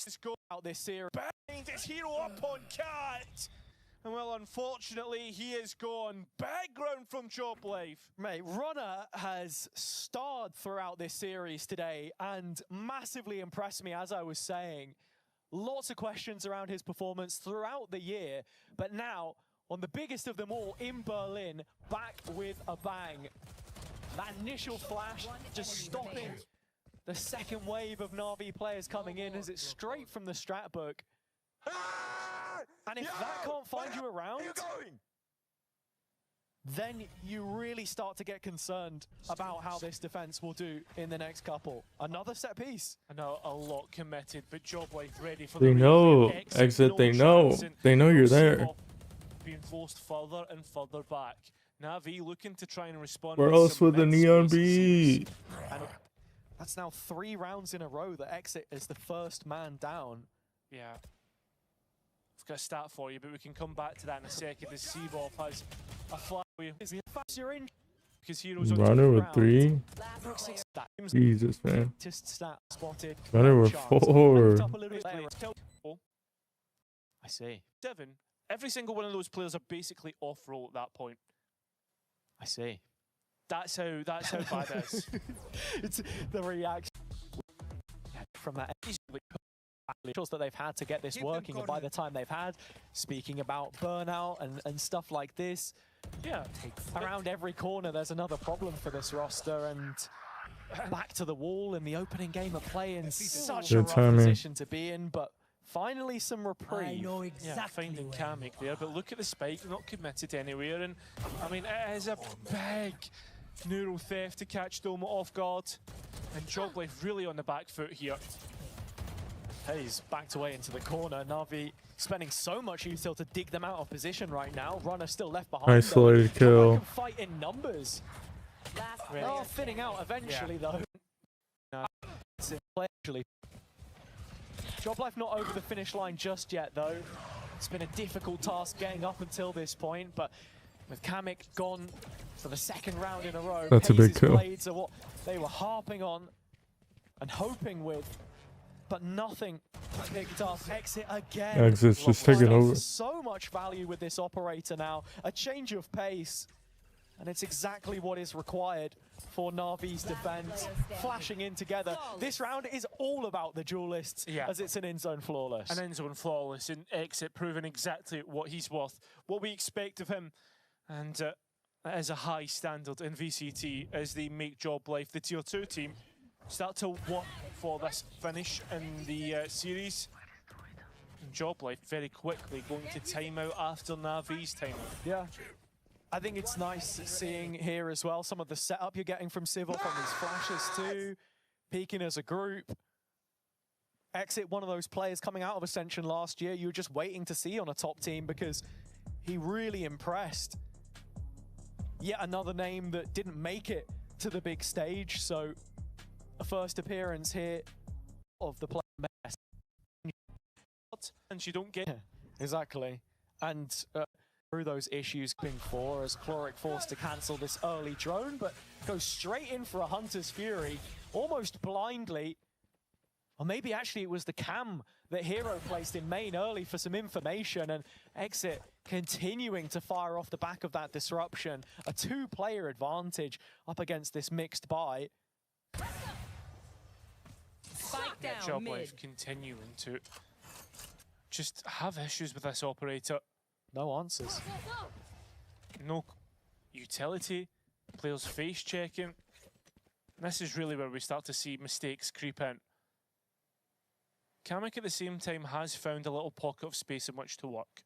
Let's go out this series. Bang! This hero up on Cat! And well, unfortunately, he is gone. Background from Job Life. Mate, Runner has starred throughout this series today and massively impressed me, as I was saying. Lots of questions around his performance throughout the year, but now, on the biggest of them all, in Berlin, back with a bang. That initial flash just stopping the second wave of Na'Vi players coming in as it's straight from the strat book. And if that can't find you around, then you really start to get concerned about how this defense will do in the next couple. Another set piece. I know a lot committed, but Job Life ready for They the know, Exit, they know. They know you're there. Being forced further and further back. Na'Vi looking to try and respond. Where with else some would the mid neon space, it be? seems. And that's now 3 rounds in a row that Exit is the first man down. Yeah. I've got a stat for you, but we can come back to that in a second as Seaboff has a flag for you. You're in because Heroes on Runner with round. 3? Jesus, man. Stat spotted. Runner with 4. I see. 7. Every single one of those players are basically off roll at that point. I see. That's how bad it is. It's the reaction from that that they've had to get this working, and by the time they've had, speaking about burnout and stuff like this, yeah, around every corner there's another problem for this roster, and back to the wall in the opening game of play in such a rough position to be in, but finally some reprieve. I know exactly. Finding Kamek there, but look at the spike, not committed anywhere, and I mean it is a big neural theft to catch Doma off guard, and Joblife really on the back foot here. He's backed away into the corner. Na'Vi spending so much util to dig them out of position right now. Runner still left behind. Isolated kill. Can fight in numbers. Oh, thinning out eventually though. No, it's in play actually. Joblife not over the finish line just yet though. It's been a difficult task getting up until this point, but with Kamek gone for the 2nd round in a row, that's a big kill. Blades are what they were harping on and hoping with, but nothing picked up. Exit again. Exit's just taking over. So much value with this operator now. A change of pace, and it's exactly what is required for Na'Vi's defense. Flashing in together. This round is all about the duelists, as it's an in-zone flawless. An in-zone flawless, and Exit proving exactly what he's worth, what we expect of him, and as a high standard in VCT as they make Joblife the tier 2 team start to work for this finish in the series. And Joblife very quickly going to timeout after Na'Vi's timeout. Yeah. I think it's nice seeing here as well some of the setup you're getting from Civil from these flashes too, peaking as a group. Exit, one of those players coming out of Ascension last year, you were just waiting to see on a top team because he really impressed. Yet another name that didn't make it to the big stage, so a first appearance here of the player. And you don't get exactly. And through those issues before as Chloric forced to cancel this early drone, but goes straight in for a Hunter's Fury, almost blindly. Or maybe actually it was the cam that Hero placed in main early for some information, and Exit continuing to fire off the back of that disruption. A 2-player advantage up against this mixed buy. Spike down Joblife continuing to just have issues with this operator. No answers. No utility. Players face checking. This is really where we start to see mistakes creep in. Kamek at the same time has found a little pocket of space in which to work.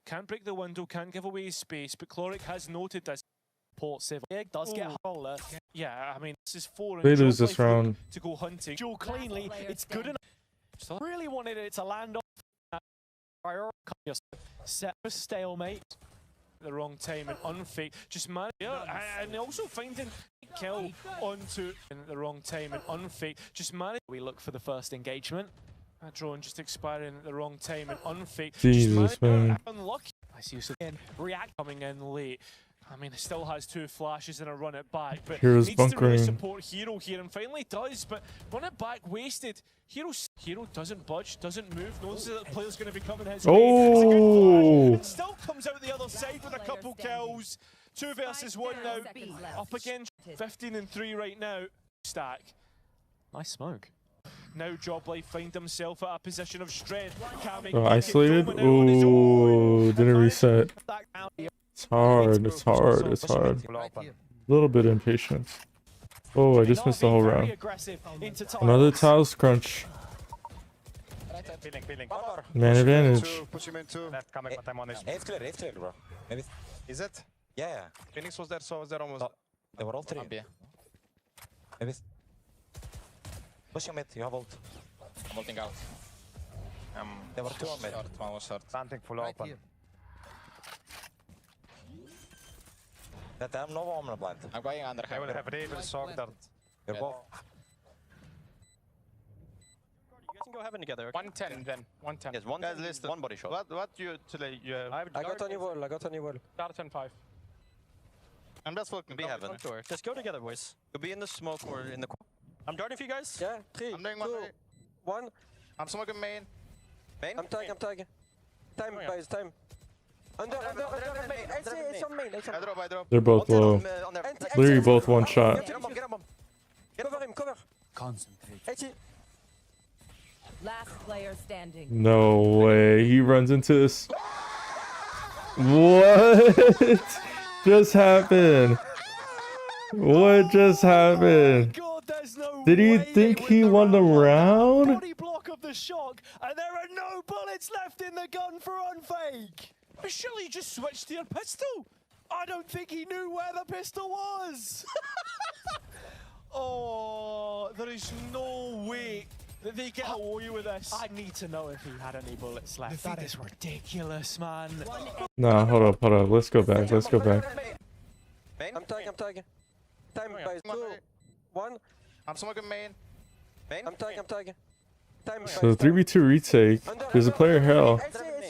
Can't break the window, can't give away his space, but Chloric has noted this. Port Civil does get a roller. Yeah, I mean, this is 4 They lose this round. To go hunting. Duel cleanly, it's good enough. Really wanted it to land on priority. Set for stalemate. At the wrong time and unfake. Just manage, and also finding kill onto at the wrong time and unfake. Just manage. We look for the first engagement. That drone just expiring at the wrong time and unfake. Jesus, man. Unlucky. I see you again. React coming in late. I mean, he still has 2 flashes and a run it back, but Hero's needs bunkering. to really support Hero here, and finally does, but run it back wasted. Hero doesn't budge, doesn't move, knows that the player's going to be coming his way. Oh! And still comes out the other side with a couple kills. 2 versus 1 now. Up again, 15 and 3 right now. Stack. Nice smoke. Now Joblife find himself at a position of strength. Isolated? Ooh, didn't reset. It's hard, it's hard, it's hard. A little bit impatient. Oh, I just missed the whole round. Another tiles crunch. Man advantage. Push him into. It's clear, bro. Maybe. Is it? Yeah. Phoenix was there, so was there almost. No, they were all 3. Maybe. Push him mid, you have ult. Bolting out. There were 2 on mid. One was short. Planting full open. That I'm no one blind. I'm going under. I will have Raven shock dart. You're both. You guys can go heaven together. Okay? 110 then. 110. Yes, one guys list. One body shot. What you today? You have? I got on your wall. I got on your wall. Dart 10-5. I'm just looking. Be heaven. Sure. Just go together, boys. You'll be in the smoke or in the. I'm darting for you guys. Yeah. 3, I'm doing 2, 1. I'm smoking main. I'm tagging. Time, guys. Time. Under main. It's on main. I drop. They're both low. Literally both one shot. Get him. Cover him. Cover. Concentrate. 80. Last player standing. No way. He runs into this. What just happened? What just happened? Did he think he won the round? Body block of the shock, and there are no bullets left in the gun for Unfake. Surely you just switched to your pistol. I don't think he knew where the pistol was. Oh, there is no way that they get away with this. I need to know if he had any bullets left. That is ridiculous, man. Nah, hold up. Let's go back. I'm tagging. Time, guys. 2, 1. I'm smoking main. I'm tagging. Time, guys. So 3v2 retake. There's a player hell.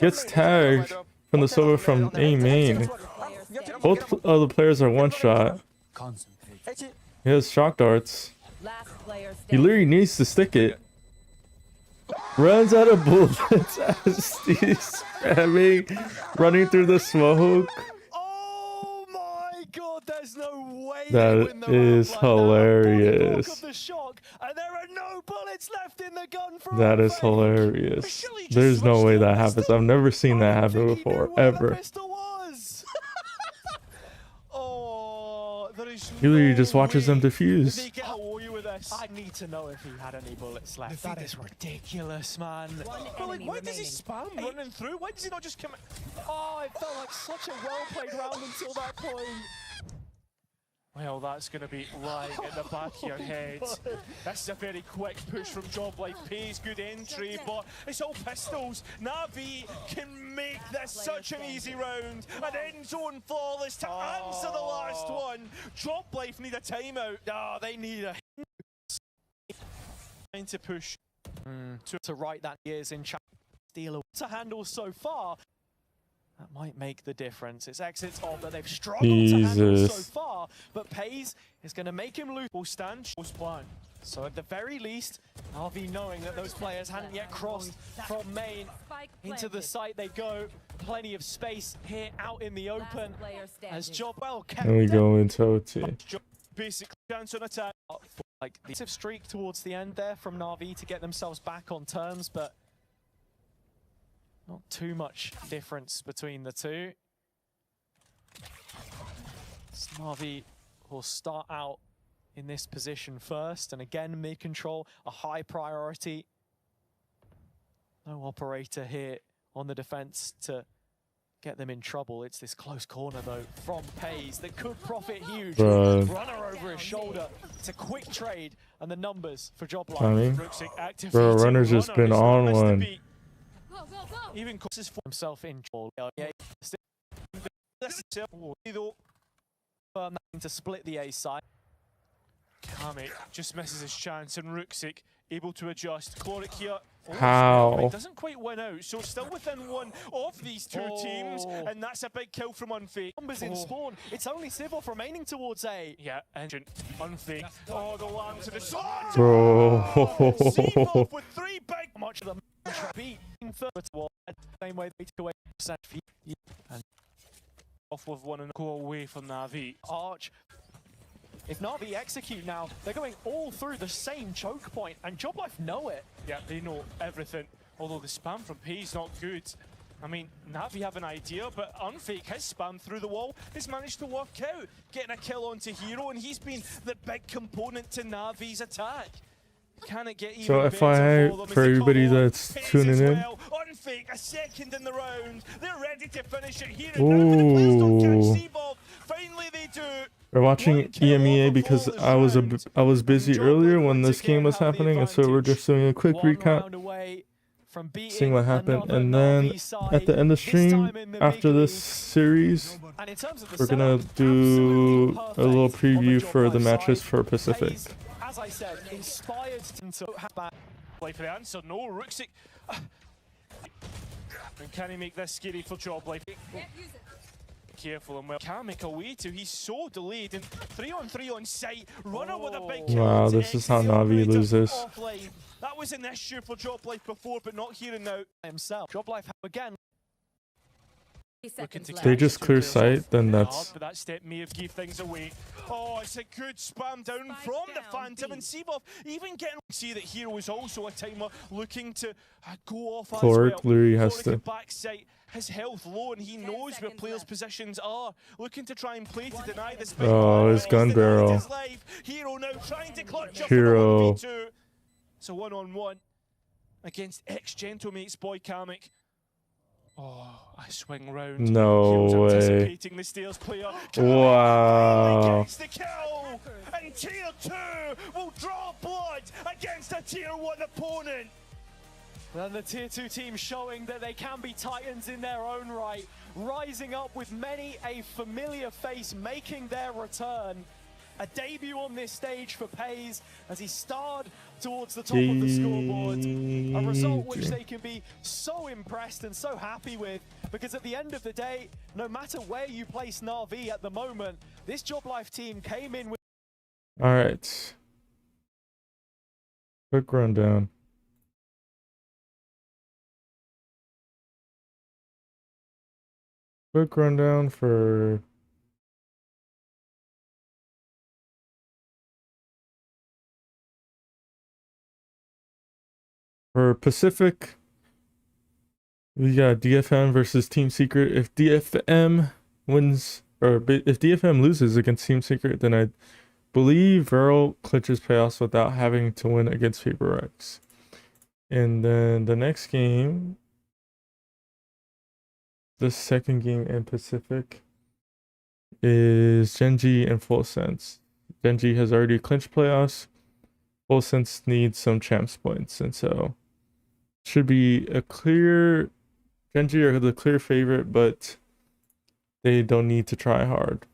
Gets tagged from the server from A main. Both other players are one shot. He has shock darts. He literally needs to stick it. Runs out of bullets as he's spamming, running through the smoke. Oh my god, there's no way. That is hilarious. That is hilarious. There's no way that happens. I've never seen that happen before, ever. He literally just watches them defuse. I need to know if he had any bullets left. That is ridiculous, man. But like, why does he spam running through? Why does he not just come? Oh, it felt like such a well-played round until that point. Well, that's going to be lying at the back of your head. This is a very quick push from Job Life. Pays good entry, but it's all pistols. Na'Vi can make this such an easy round. An end zone flawless to answer the last one. Job Life need a timeout. Oh, they need a trying to push to right that years in steal to handle so far. That might make the difference. It's exits off that they've struggled to handle so far, but Pays is going to make him lose. Will stand, plan. So at the very least, RV knowing that those players hadn't yet crossed from main into the site they go. Plenty of space here out in the open as Jobwell kept. And we go into OT. Basically, chance on attack. Like the streak towards the end there from Na'Vi to get themselves back on terms, but not too much difference between the two. Na'Vi will start out in this position first, and again, mid-control, a high priority. No operator here on the defense to get them in trouble. It's this close corner, though, from Pays that could profit huge. Runner over his shoulder. It's a quick trade, and the numbers for Job Life. Bro, runner's just been on one. Even causes for himself in to split the A side. Kame just misses his chance, and Ruxic able to adjust. Chloric here. How? Doesn't quite win out, so still within one of these two teams, and that's a big kill from Unfake. Numbers in spawn. It's only Civil remaining towards A. Yeah, engine Unfake. Oh, the lamb to the sword. Bro. With 3 big. Much of them beat same way they took away and off with one and go away from Na'Vi. Arch. If Na'Vi execute now, they're going all through the same choke point, and Job Life know it. Yeah, they know everything. Although the spam from P is not good. I mean, Na'Vi have an idea, but Unfake, his spam through the wall has managed to work out, getting a kill onto Hero, and he's been the big component to Na'Vi's attack. Can it get even so FYI, for everybody that's tuning in. Unfake, a second in the round. They're ready to finish it here. Ooh. Finally they do. We're watching EMEA because I was busy earlier when this game was happening, and so we're just doing a quick recap. from beating seeing what happened. another And then Na'Vi side, at the end of this stream, time in the after big this league. series, And in terms of the we're gonna setup, do absolutely a little perfect on preview Job for the Life matches side. for Pacific. Hayes, as I said, inspired to have back. Play for the answer. No, Rooksik. And can he make this scary for Job Life? Careful and well. Can't make a way to. He's so delayed. And 3-on-3 on site. Runner with a big kill. Wow, to this is how exit the Na'Vi operator loses. offline. That was an issue for Job Life before, but not here and now. Himself. Job Life again. They just clear sight, then that's... But that step may have gave things away. Oh, it's a good spam down from the Phantom, and Seavoff even getting... See that Hero was also a timer looking to go off as Chloric well. literally has Chloric to... at backside, his health low, and he knows where players' positions are. Looking to try and play to deny this. Oh, his gun barrel. Hero now trying to clutch up Hero. for the 1v2. It's a one-on-one against ex-Gentlemates Boy Kamek. Oh, I swing round. No way. Anticipating the stairs player. Wow. Gets the kill, and tier 2 will draw blood against a tier 1 opponent. And the tier 2 team showing that they can be titans in their own right, rising up with many a familiar face making their return. A debut on this stage for Pays as he starred towards the top of the scoreboard. A result which they can be so impressed and so happy with, because at the end of the day, no matter where you place Na'Vi at the moment, this Job Life team came in with... Alright. Quick rundown. Quick rundown for... For Pacific, we got DFM versus Team Secret. If DFM wins, or if DFM loses against Team Secret, then I believe Viral clinches playoffs without having to win against Paper X. And then the next game, the second game in Pacific, is Genji and Full Sense. Genji has already clinched playoffs. Full Sense needs some champs points, and so should be a clear... Genji are the clear favorite, but they don't need to try hard.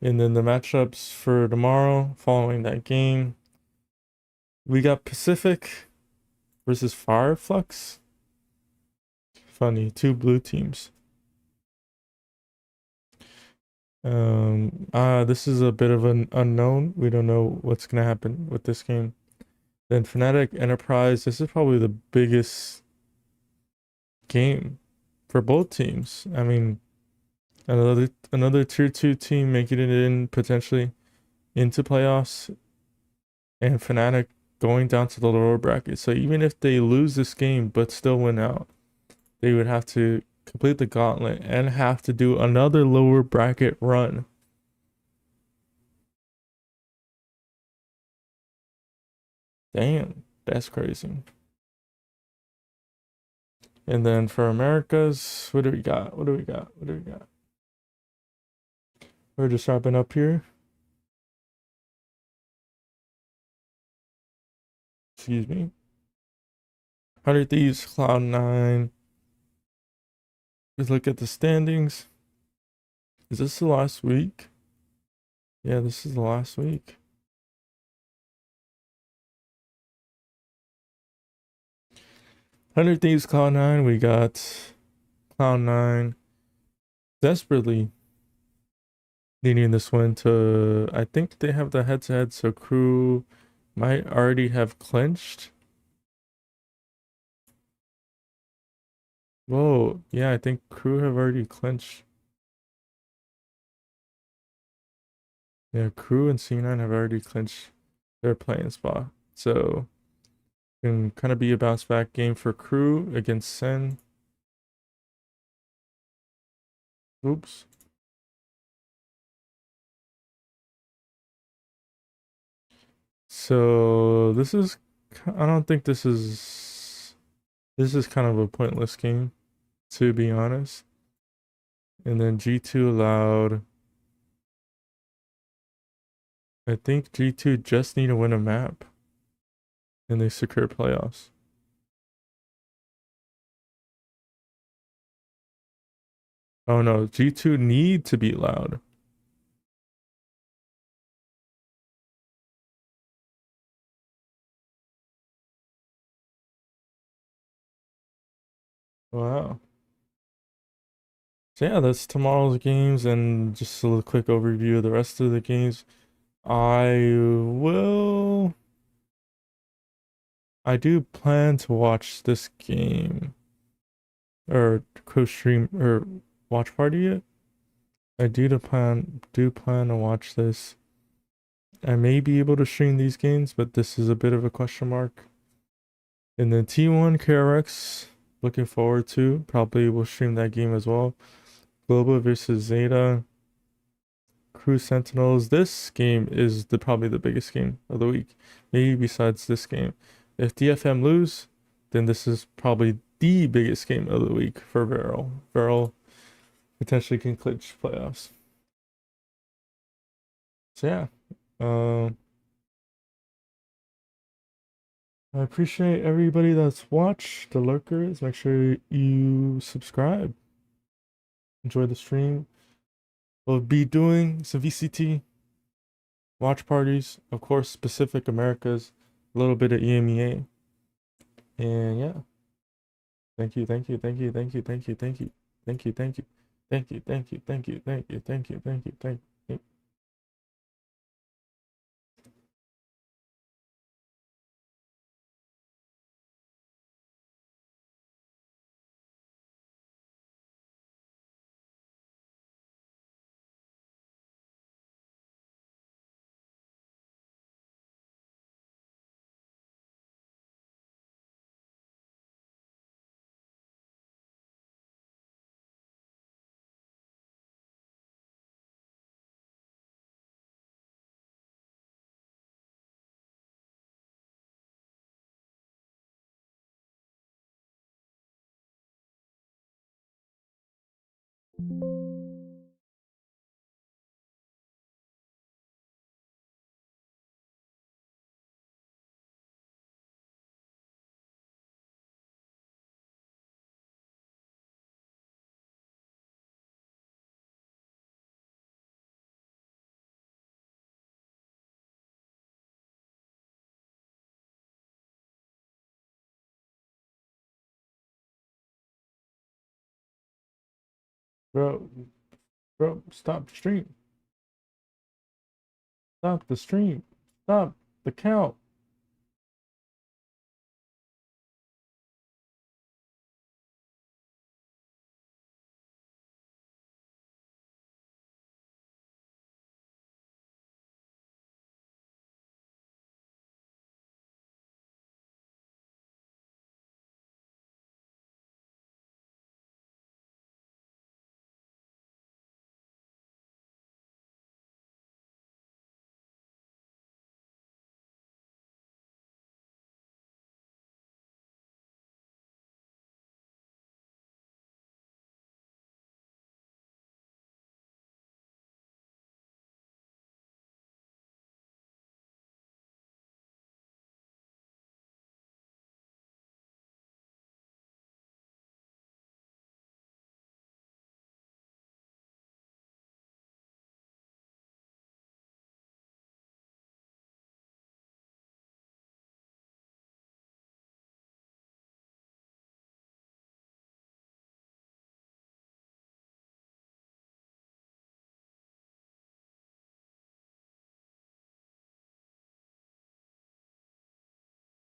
And then the matchups for tomorrow, following that game, we got Pacific versus Fireflux. Funny, 2 blue teams. This is a bit of an unknown. We don't know what's gonna happen with this game. Then Fnatic Enterprise, this is probably the biggest game for both teams. I mean, another tier 2 team making it in potentially into playoffs, and Fnatic going down to the lower bracket. So even if they lose this game but still win out, they would have to complete the gauntlet and have to do another lower bracket run. Damn, that's crazy. And then for Americas, what do we got? We're just wrapping up here. Excuse me. 100 Thieves, Cloud9. Let's look at the standings. Is this the last week? Yeah, this is the last week. Thieves, Cloud9. We got Cloud9 desperately needing this win to... I think they have the head-to-head, so Crew might already have clinched. Whoa, yeah, I think Crew have already clinched. Yeah, Crew and C9 have already clinched their playing spot. So, can kind of be a bounce back game for Crew against Sen. Oops. So, this is... I don't think this is... This is kind of a pointless game, to be honest. And then G2 allowed... I think G2 just need to win a map. and they secure playoffs. Oh no, G2 need to beat Loud. Wow. So yeah, that's tomorrow's games, and just a quick overview of the rest of the games. I do plan to watch this game, or co-stream, or watch party it. I do plan to watch this. I may be able to stream these games, but this is a bit of a question mark. And then T1 KRX, looking forward to. Probably will stream that game as well. Global versus Zeta. Crew Sentinels. This game is probably the biggest game of the week. Maybe besides this game. If DFM lose, then this is probably the biggest game of the week for Varel. Varel potentially can clinch playoffs. So yeah. I appreciate everybody that's watched, the lurkers. Make sure you subscribe. Enjoy the stream. We'll be doing some VCT watch parties, of course, Pacific Americas, a little bit of EMEA. And yeah. Thank you. Bro, stop the stream. Stop the stream. Stop the count.